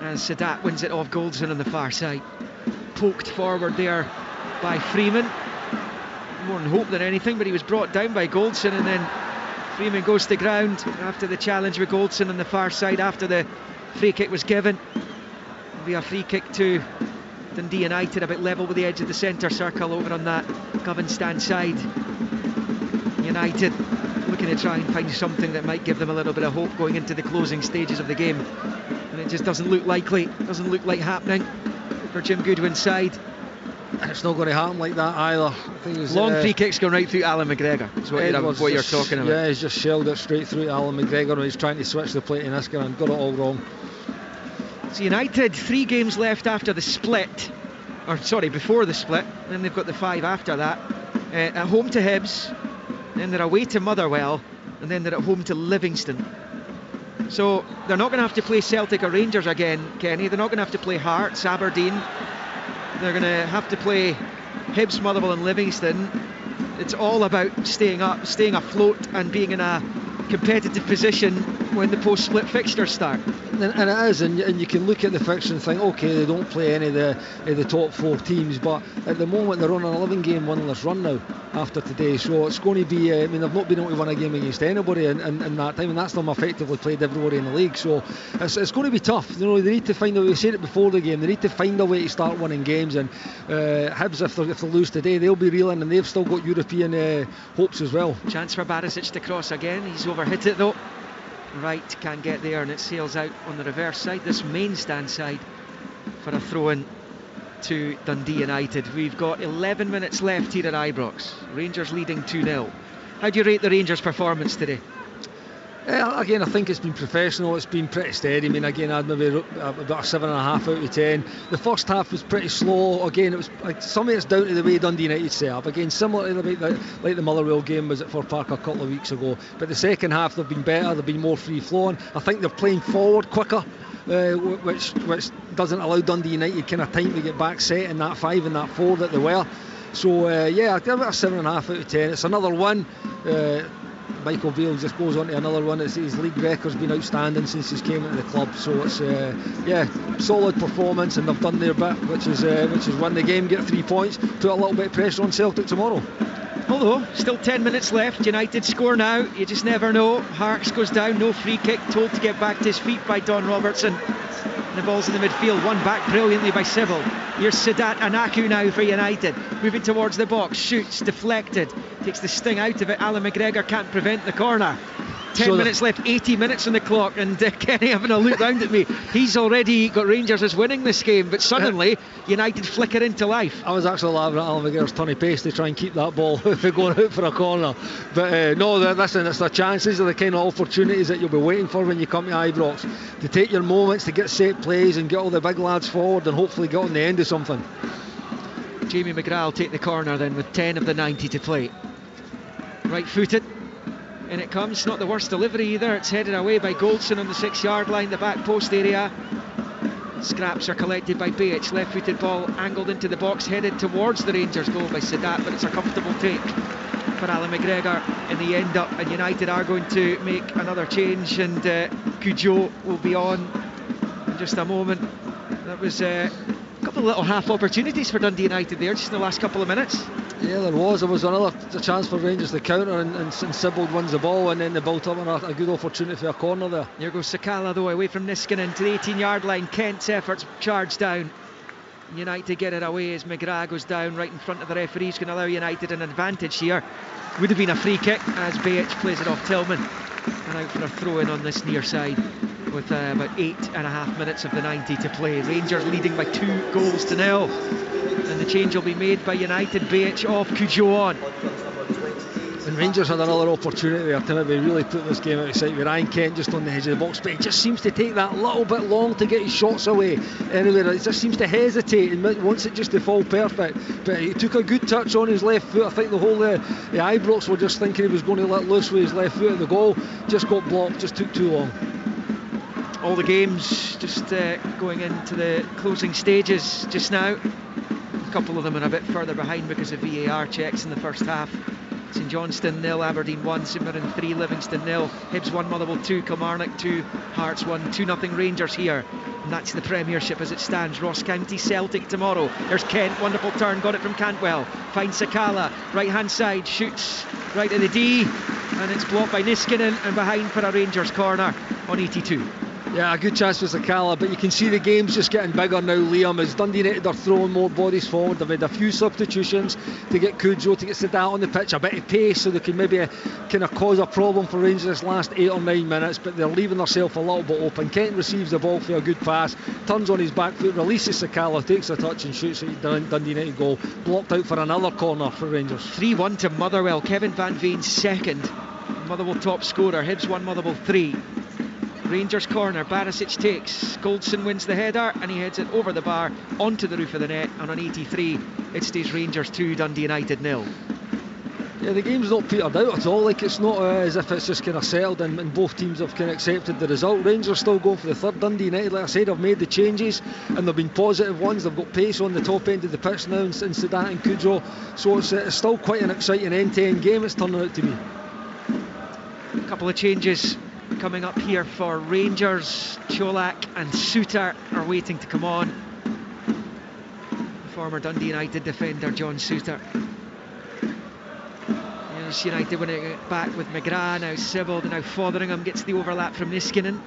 As Sadat wins it off Goldson on the far side. Poked forward there by Freeman. More than hope than anything, but he was brought down by Goldson, and then Freeman goes to ground after the challenge with Goldson on the far side after the free kick was given. It'll be a free kick to Dundee United, a bit level with the edge of the centre circle over on that Govan stand side. United looking to try and find something that might give them a little bit of hope going into the closing stages of the game, and it just doesn't look likely, doesn't look like happening for Jim Goodwin's side. It's not going to happen like that either. Long free kicks going right through Alan McGregor is what you're talking about. Yeah, he's just shelled it straight through to Alan McGregor, and he's trying to switch the play to Niskanen and got it all wrong. So United, 3 games left after the split, or sorry, before the split, then they've got the 5 after that. At home to Hibs, then they're away to Motherwell, and then they're at home to Livingston. So they're not going to have to play Celtic or Rangers again, Kenny. They're not going to have to play Hearts, Aberdeen. They're going to have to play Hibs, Motherwell and Livingston. It's all about staying up, staying afloat and being in a competitive position when the post-split fixtures start. And it is, and you can look at the fixture and think, okay, they don't play any of the top 4 teams, but at the moment they're on an 11-game winless run now after today, so it's going to be, I mean, they've not been able to win a game against anybody in that time, and that's them effectively played everybody in the league, so it's going to be tough. You know, they need to find a way, we said it before the game, they need to find a way to start winning games, and Hibs, if they lose today, they'll be reeling, and they've still got European hopes as well. Chance for Barisic to cross again, he's overhit it though. Wright can't get there, and it sails out on the reverse side, this main stand side, for a throw-in to Dundee United. We've got 11 minutes left here at Ibrox. Rangers leading 2-0. How do you rate the Rangers' performance today? Again, I think it's been professional, it's been pretty steady. I mean, again, I'd maybe about a 7.5 out of 10. The first half was pretty slow. Again, it was like, some of it's down to the way Dundee United set up. Again, similar to like the Motherwell game was at Fir Park a couple of weeks ago. But the second half, they've been better, they've been more free-flowing. I think they're playing forward quicker, which doesn't allow Dundee United kind of time to get back set in that 5 and that 4 that they were. So, yeah, I'd give it a 7.5 out of 10. It's another one. Michael Beale just goes on to another one. His league record's been outstanding since he's came into the club, so it's solid performance, and they've done their bit, which is win the game, get 3 points, put a little bit of pressure on Celtic tomorrow. Although still 10 minutes left, United score now, you just never know. Harks goes down, no free kick, told to get back to his feet by Don Robertson. The ball's in the midfield, won back brilliantly by Sybil. Here's Sadat Anaku now for United, moving towards the box, shoots, deflected, takes the sting out of it. Alan McGregor can't prevent the corner. 10 minutes left, 80 minutes on the clock, and Kenny having a look round at me. He's already got Rangers as winning this game, but suddenly United flicker into life. I was actually laughing at Alan McGregor's turny pace to try and keep that ball going out for a corner. But no, listen, it's the chances, are the kind of opportunities that you'll be waiting for when you come to Ibrox, to take your moments, to get set plays and get all the big lads forward and hopefully get on the end of something. Jamie McGrath will take the corner then with 10 of the 90 to play. Right footed. And it comes, not the worst delivery either. It's headed away by Goldson on the 6-yard line, the back post area. Scraps are collected by BH. Left-footed ball angled into the box, headed towards the Rangers goal by Sadat, but it's a comfortable take for Alan McGregor in the end up. And United are going to make another change, and Cujo will be on in just a moment. That was a couple of little half opportunities for Dundee United there just in the last couple of minutes. Yeah, there was another chance for Rangers to counter, and Sibbald wins the ball, and then they built up a good opportunity for a corner there. Here goes Sakala though, away from Niskanen to the 18-yard line. Kent's efforts charge down. United get it away as McGrath goes down right in front of the referee. He's going to allow United an advantage here. Would have been a free kick as Beich plays it off Tillman, and out for a throw-in on this near side with about 8.5 minutes of the 90 to play. Rangers leading by 2-0, and the change will be made by United. Beich off, Cujo on. And Rangers had another opportunity there to maybe really put this game out of sight with Ryan Kent just on the edge of the box, but he just seems to take that little bit long to get his shots away. Anyway, it just seems to hesitate and wants it just to fall perfect. But he took a good touch on his left foot. I think the whole the Ibrox were just thinking he was going to let loose with his left foot at the goal. Just got blocked, just took too long. All the games just going into the closing stages just now. A couple of them are a bit further behind because of VAR checks in the first half. St Johnstone 0, Aberdeen 1, St Mirren 3, Livingston 0, Hibs 1, Motherwell 2, Kilmarnock 2, Hearts 1, 2-0 Rangers here. And that's the Premiership as it stands. Ross County Celtic tomorrow. There's Kent, wonderful turn, got it from Cantwell. Finds Sakala, right hand side, shoots right at the D, and it's blocked by Niskanen and behind for a Rangers corner on 82. Yeah, a good chance for Sakala, but you can see the game's just getting bigger now, Liam, as Dundee United are throwing more bodies forward. They've had a few substitutions to get Cujo, to get Sadat on the pitch, a bit of pace, so they can maybe kind of cause a problem for Rangers this last 8 or 9 minutes, but they're leaving themselves a little bit open. Kent receives the ball for a good pass, turns on his back foot, releases Sakala, takes a touch and shoots at Dundee United goal. Blocked out for another corner for Rangers. 3-1 to Motherwell. Kevin Van Veen's second. Motherwell top scorer. Hibs 1, Motherwell 3. Rangers corner, Barisic takes, Goldson wins the header and he heads it over the bar onto the roof of the net, and on 83 it stays Rangers 2, Dundee United 0. Yeah, the game's not petered out at all. Like, it's not as if it's just kind of settled and both teams have kind of accepted the result. Rangers still going for the third. Dundee United, like I said, have made the changes and they've been positive ones. They've got pace on the top end of the pitch now in Sadat and Cujo, so it's still quite an exciting end-to-end game, it's turning out to be. A couple of changes coming up here for Rangers. Cholak and Suter are waiting to come on. Former Dundee United defender John Suter. Yes, United winning it back with McGrath, now Sibbald, and now Fotheringham gets the overlap from Niskanen.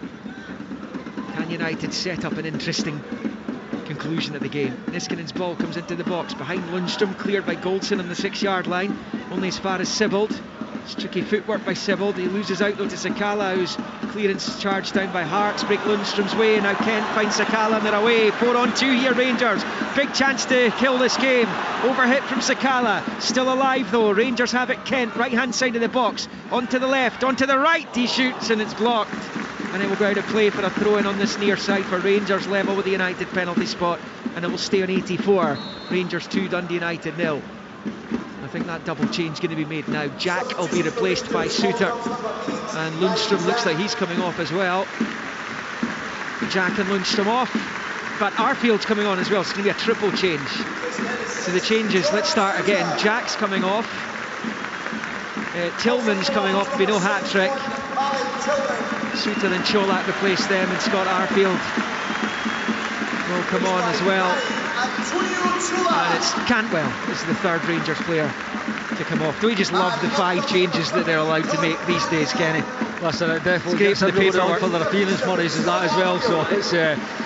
Can United set up an interesting conclusion of the game? Niskanen's ball comes into the box behind Lundstrom, cleared by Goldson on the 6-yard line, only as far as Sibbald. It's tricky footwork by Sibbald. He loses out though to Sakala, whose clearance charged down by Hearts. Break Lundstrom's way, now Kent finds Sakala and they're away. 4-on-2 here, Rangers. Big chance to kill this game. Overhit from Sakala. Still alive though. Rangers have it. Kent, right hand side of the box. Onto the left, onto the right. He shoots and it's blocked. And it will go out of play for a throw-in on this near side for Rangers, level with the United penalty spot. And it will stay on 84. Rangers 2, Dundee United 0. I think that double change going to be made now. Jack will be replaced by Suter, and Lundstrom looks like he's coming off as well. Jack and Lundstrom off, but Arfield's coming on as well, so it's going to be a triple change. So the changes, let's start again. Jack's coming off, Tillman's coming off, be no hat-trick. Suter and Cholak replace them, and Scott Arfield will come on as well. And it's Cantwell is the third Rangers player to come off. Do we just love the 5 changes that they're allowed to make these days, Kenny? Listen, it definitely gets everybody on for their appearance monies and that as well. So it's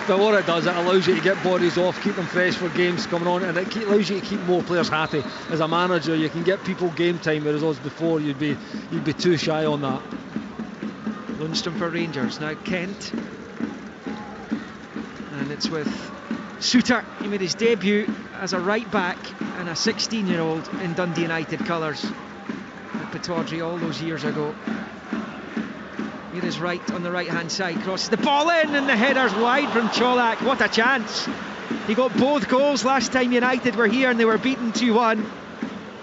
but what it does, it allows you to get bodies off, keep them fresh for games coming on, and it allows you to keep more players happy. As a manager, you can get people game time, whereas before you'd be too shy on that. Lundstrom for Rangers, now Kent. And it's with Suter. He made his debut as a right back and a 16-year-old in Dundee United colours at Pittodrie all those years ago. Here is Wright on the right-hand side, crosses the ball in, and the header's wide from Colak. What a chance! He got both goals last time United were here and they were beaten 2-1.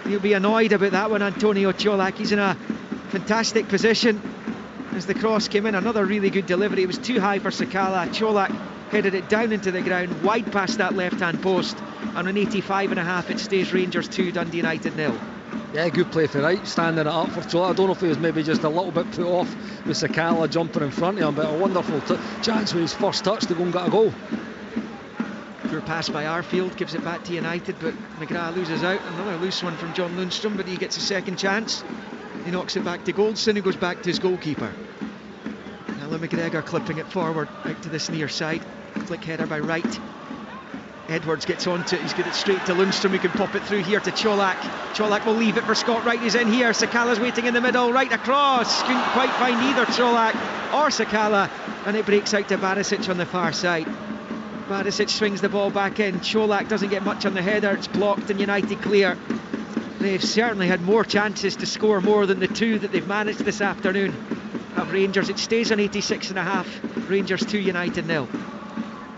He'll be annoyed about that one, Antonio Colak. He's in a fantastic position as the cross came in. Another really good delivery. It was too high for Sakala. Colak headed it down into the ground, wide past that left-hand post, and on 85.5 it stays Rangers 2, Dundee United 0. Yeah, good play for Wright, standing it up for Colak. I don't know if he was maybe just a little bit put off with Sakala jumping in front of him, but a wonderful chance with his first touch to go and get a goal. Poor pass by Arfield, gives it back to United, but McGrath loses out. Another loose one from John Lundstrom, but he gets a second chance. He knocks it back to Goldson, who goes back to his goalkeeper. Alan McGregor clipping it forward out to this near side. Flick header by Wright. Edwards gets onto it, he's got it straight to Lundstrom, who can pop it through here to Colak. Colak will leave it for Scott Wright, who's in here. Sakala's waiting in the middle, right across. Couldn't quite find either Colak or Sakala, and it breaks out to Barisic on the far side. Barisic swings the ball back in. Colak doesn't get much on the header, it's blocked and United clear. They've certainly had more chances to score more than the two that they've managed this afternoon of Rangers. It stays on 86.5. Rangers 2, United 0.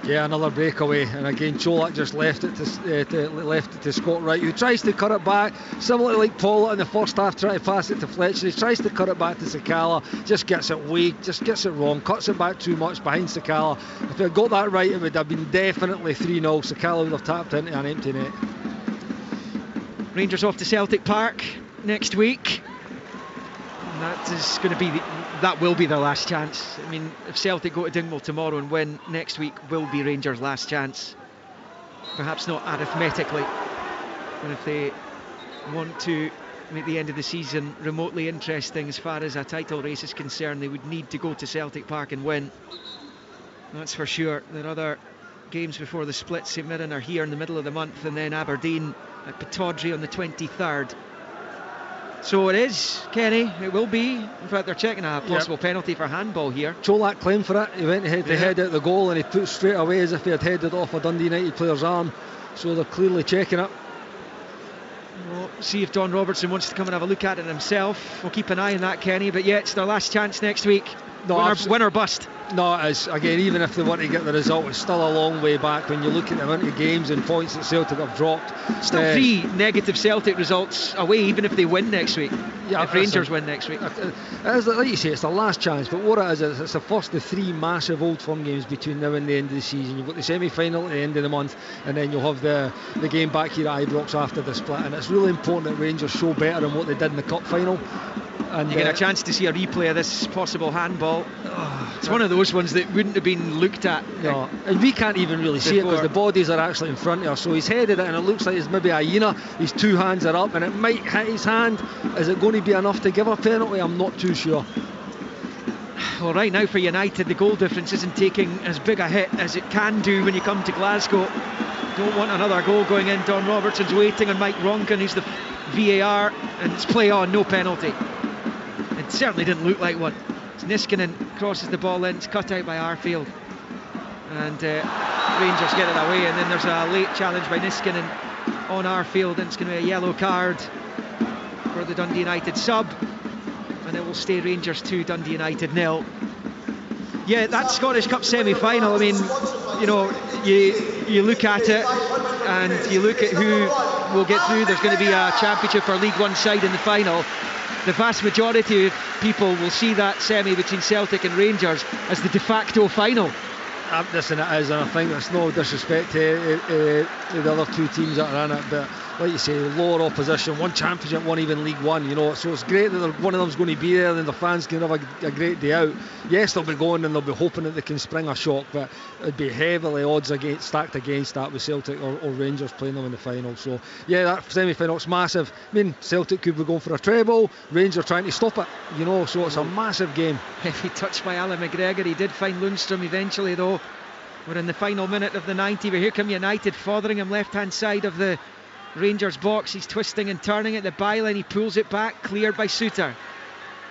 Yeah, another breakaway, and again Colak just left it to Scott Wright, who tries to cut it back, similarly like Paul in the first half, trying to pass it to Fletcher. He tries to cut it back to Sakala, just gets it weak, just gets it wrong, cuts it back too much behind Sakala. If he had got that right, it would have been definitely 3-0. Sakala would have tapped into an empty net. Rangers off to Celtic Park next week. And that is going to be that will be their last chance. I mean, if Celtic go to Dingwall tomorrow and win, next week will be Rangers' last chance. Perhaps not arithmetically, but if they want to make the end of the season remotely interesting as far as a title race is concerned, they would need to go to Celtic Park and win. That's for sure. There are other games before the split. St Mirren are here in the middle of the month, and then Aberdeen at Pittodrie on the 23rd. So it is, Kenny, it will be. In fact, they're checking a possible penalty for handball here. Colak claimed for it. He went head to head out the goal, and he put straight away as if he had headed off a Dundee United player's arm. So they're clearly checking it. We'll see if Don Robertson wants to come and have a look at it himself. We'll keep an eye on that, Kenny. But yeah, it's their last chance next week. No, win or bust. No, it is. Again, even if they want to get the result, it's still a long way back when you look at the amount of games and points that Celtic have dropped. Still 3 negative Celtic results away, even if they win next week. Yeah, if Rangers win next week. Like you say, it's the last chance, but what it is it's the first of 3 massive Old Firm games between now and the end of the season. You've got the semi-final at the end of the month, and then you'll have the game back here at Ibrox after the split, and it's really important that Rangers show better than what they did in the cup final. And you get a chance to see a replay of this possible handball. It's one of those ones that wouldn't have been looked at. No, and we can't even really see it because the bodies are actually in front of us. So he's headed it, and it looks like it's maybe a Aina. His 2 hands are up, and it might hit his hand. Is it going to be enough to give a penalty? I'm not too sure. Well, right now for United, the goal difference isn't taking as big a hit as it can do when you come to Glasgow. Don't want another goal going in. Don Robertson's waiting on Mike Ronkin, who's the VAR, and it's play on, no penalty. It certainly didn't look like one. Niskanen crosses the ball in, it's cut out by Arfield, and Rangers get it away, and then there's a late challenge by Niskanen on Arfield, and it's going to be a yellow card for the Dundee United sub, and it will stay Rangers 2, Dundee United 0. Yeah, that Scottish Cup semi-final, I mean, you know, you look at it and you look at who will get through. There's going to be a Championship or League One side in the final. The vast majority of people will see that semi between Celtic and Rangers as the de facto final. Listen, it is, and I think that's no disrespect to the other 2 teams that are in it, but like you say, lower opposition, one Championship, one even League One, you know, so it's great that one of them's going to be there and the fans can have a great day out. Yes, they'll be going and they'll be hoping that they can spring a shock, but it'd be heavily stacked against that with Celtic or Rangers playing them in the final. So yeah, that semi-final's massive. I mean, Celtic could be going for a treble, Rangers trying to stop it, you know, so it's a massive game. Heavy touch by Alan McGregor. He did find Lundstrom eventually, though. We're in the final minute of the 90, but here come United, Fotheringham left hand side of the Rangers box. He's twisting and turning at the byline, he pulls it back, cleared by Suter,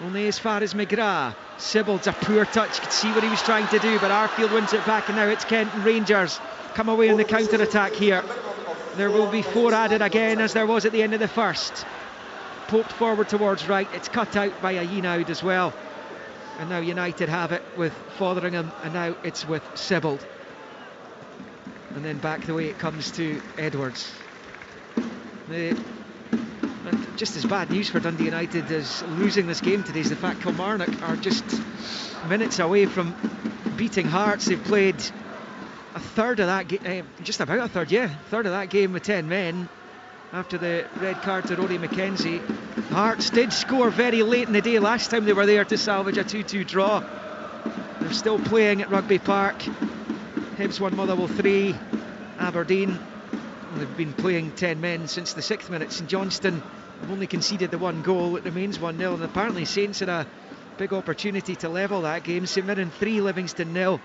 only as far as McGrath. Sibbald's a poor touch, you could see what he was trying to do, but Arfield wins it back, and now it's Kent and Rangers come away in the counter-attack here. There will be 4 added again, as there was at the end of the first. Poked forward towards right, it's cut out by a Yenaud as well. And now United have it with Fotheringham, and now it's with Sibbald. And then back the way it comes to Edwards. Just as bad news for Dundee United as losing this game today is the fact Kilmarnock are just minutes away from beating Hearts. They've played a third of that game, just about a third, third of that game with 10 men after the red card to Rory McKenzie. Hearts did score very late in the day last time they were there to salvage a 2-2 draw. They're still playing at Rugby Park. Hibs won Motherwell 3, Aberdeen. They've been playing 10 men since the 6th minute. St Johnstone have only conceded the 1 goal. It remains 1-0, and apparently Saints had a big opportunity to level that game. St Mirren 3, Livingston 0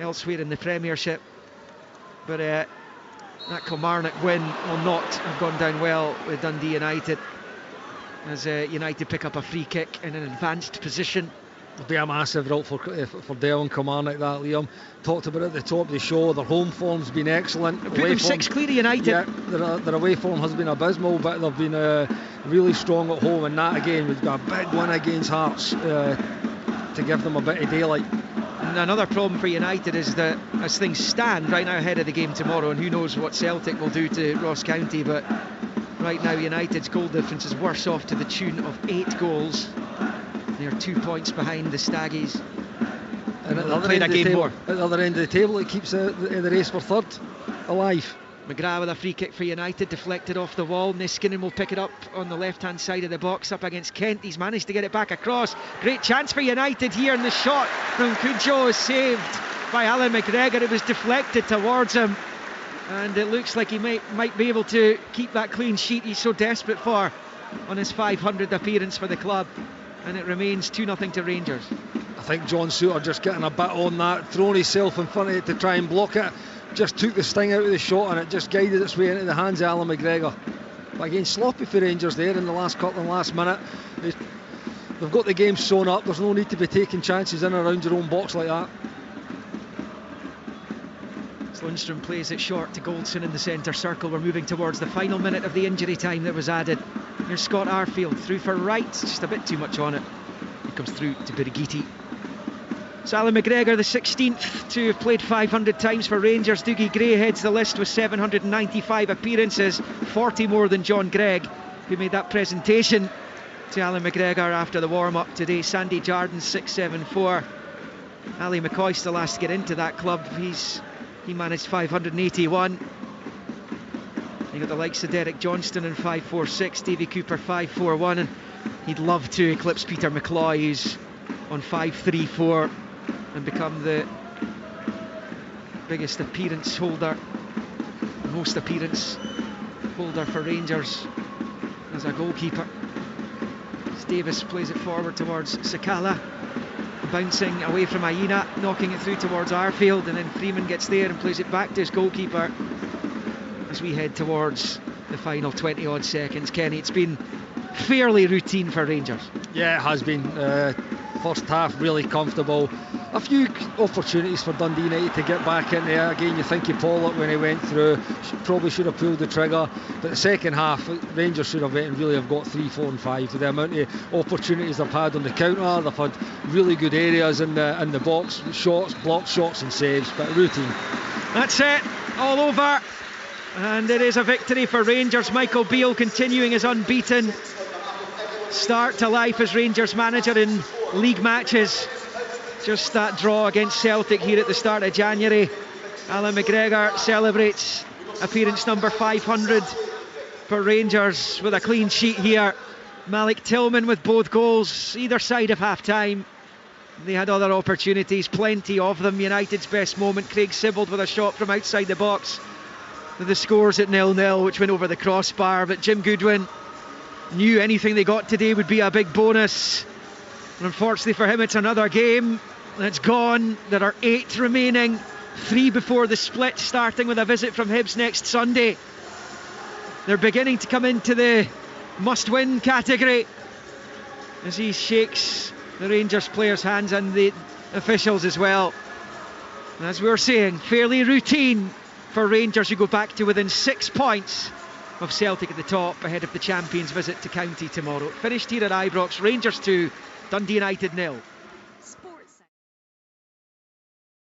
elsewhere in the Premiership. But that Kilmarnock win will not have gone down well with Dundee United, as United pick up a free kick in an advanced position. It'll be a massive result for Dale and Kilmarnock, that, Liam. Talked about it at the top of the show, their home form's been excellent. Put them 6 clear of United. Yeah, their away form has been abysmal, but they've been really strong at home, and that again, we've got a big win against Hearts to give them a bit of daylight. And another problem for United is that as things stand right now ahead of the game tomorrow, and who knows what Celtic will do to Ross County, but right now United's goal difference is worse off to the tune of 8 goals. They're 2 points behind the Staggies. And at the other end of the table, it keeps the race for third alive. McGrath with a free kick for United, deflected off the wall. Niskanen will pick it up on the left hand side of the box up against Kent. He's managed to get it back across. Great chance for United here, and the shot from Cujo is saved by Alan McGregor. It was deflected towards him, and it looks like he might be able to keep that clean sheet he's so desperate for on his 500th appearance for the club. And it remains 2-0 to Rangers. I think John Suter just getting a bit on that, throwing himself in front of it to try and block it, just took the sting out of the shot, and it just guided its way into the hands of Alan McGregor. But again, sloppy for Rangers there in the last minute. They've got the game sewn up. There's no need to be taking chances in and around your own box like that. Lundstrom plays it short to Goldson in the centre circle. We're moving towards the final minute of the injury time that was added. Here's Scott Arfield through for Wright, just a bit too much on it. He comes through to Birigiti. So Alan McGregor, the 16th to have played 500 times for Rangers. Dougie Gray heads the list with 795 appearances, 40 more than John Gregg, who made that presentation to Alan McGregor after the warm-up today. Sandy Jardine 674. Ali McCoy's the last to get into that club. He managed 581. You got the likes of Derek Johnston in 546, Davy Cooper 541, and he'd love to eclipse Peter McCloy, who's on 534, and become the biggest appearance holder, most appearance holder for Rangers as a goalkeeper. As Davis plays it forward towards Sakala, bouncing away from Aina, knocking it through towards Arfield, and then Freeman gets there and plays it back to his goalkeeper as we head towards the final 20 odd seconds. Kenny, it's been fairly routine for Rangers. Yeah, it has been. First half really comfortable. A few opportunities for Dundee United to get back in there. Again, you think of Pollock when he went through, probably should have pulled the trigger. But the second half, Rangers should have went and really have got 3, 4 and 5. With the amount of opportunities they've had on the counter, they've had really good areas in the box, shots, blocked shots and saves, but routine. That's it, all over. And it is a victory for Rangers. Michael Beale continuing his unbeaten start to life as Rangers manager in league matches. Just that draw against Celtic here at the start of January. Alan McGregor celebrates appearance number 500 for Rangers with a clean sheet here. Malik Tillman with both goals either side of half time. They had other opportunities, plenty of them. United's best moment, Craig Sibbald with a shot from outside the box. The scores at 0-0, which went over the crossbar, but Jim Goodwin knew anything they got today would be a big bonus. And unfortunately for him, it's another game that's gone. There are 8 remaining, 3 before the split, starting with a visit from Hibs next Sunday. They're beginning to come into the must-win category as he shakes the Rangers players' hands and the officials as well. And as we were saying, fairly routine for Rangers, who go back to within 6 points of Celtic at the top ahead of the champions' visit to County tomorrow. Finished here at Ibrox, Rangers 2, Dundee United 0.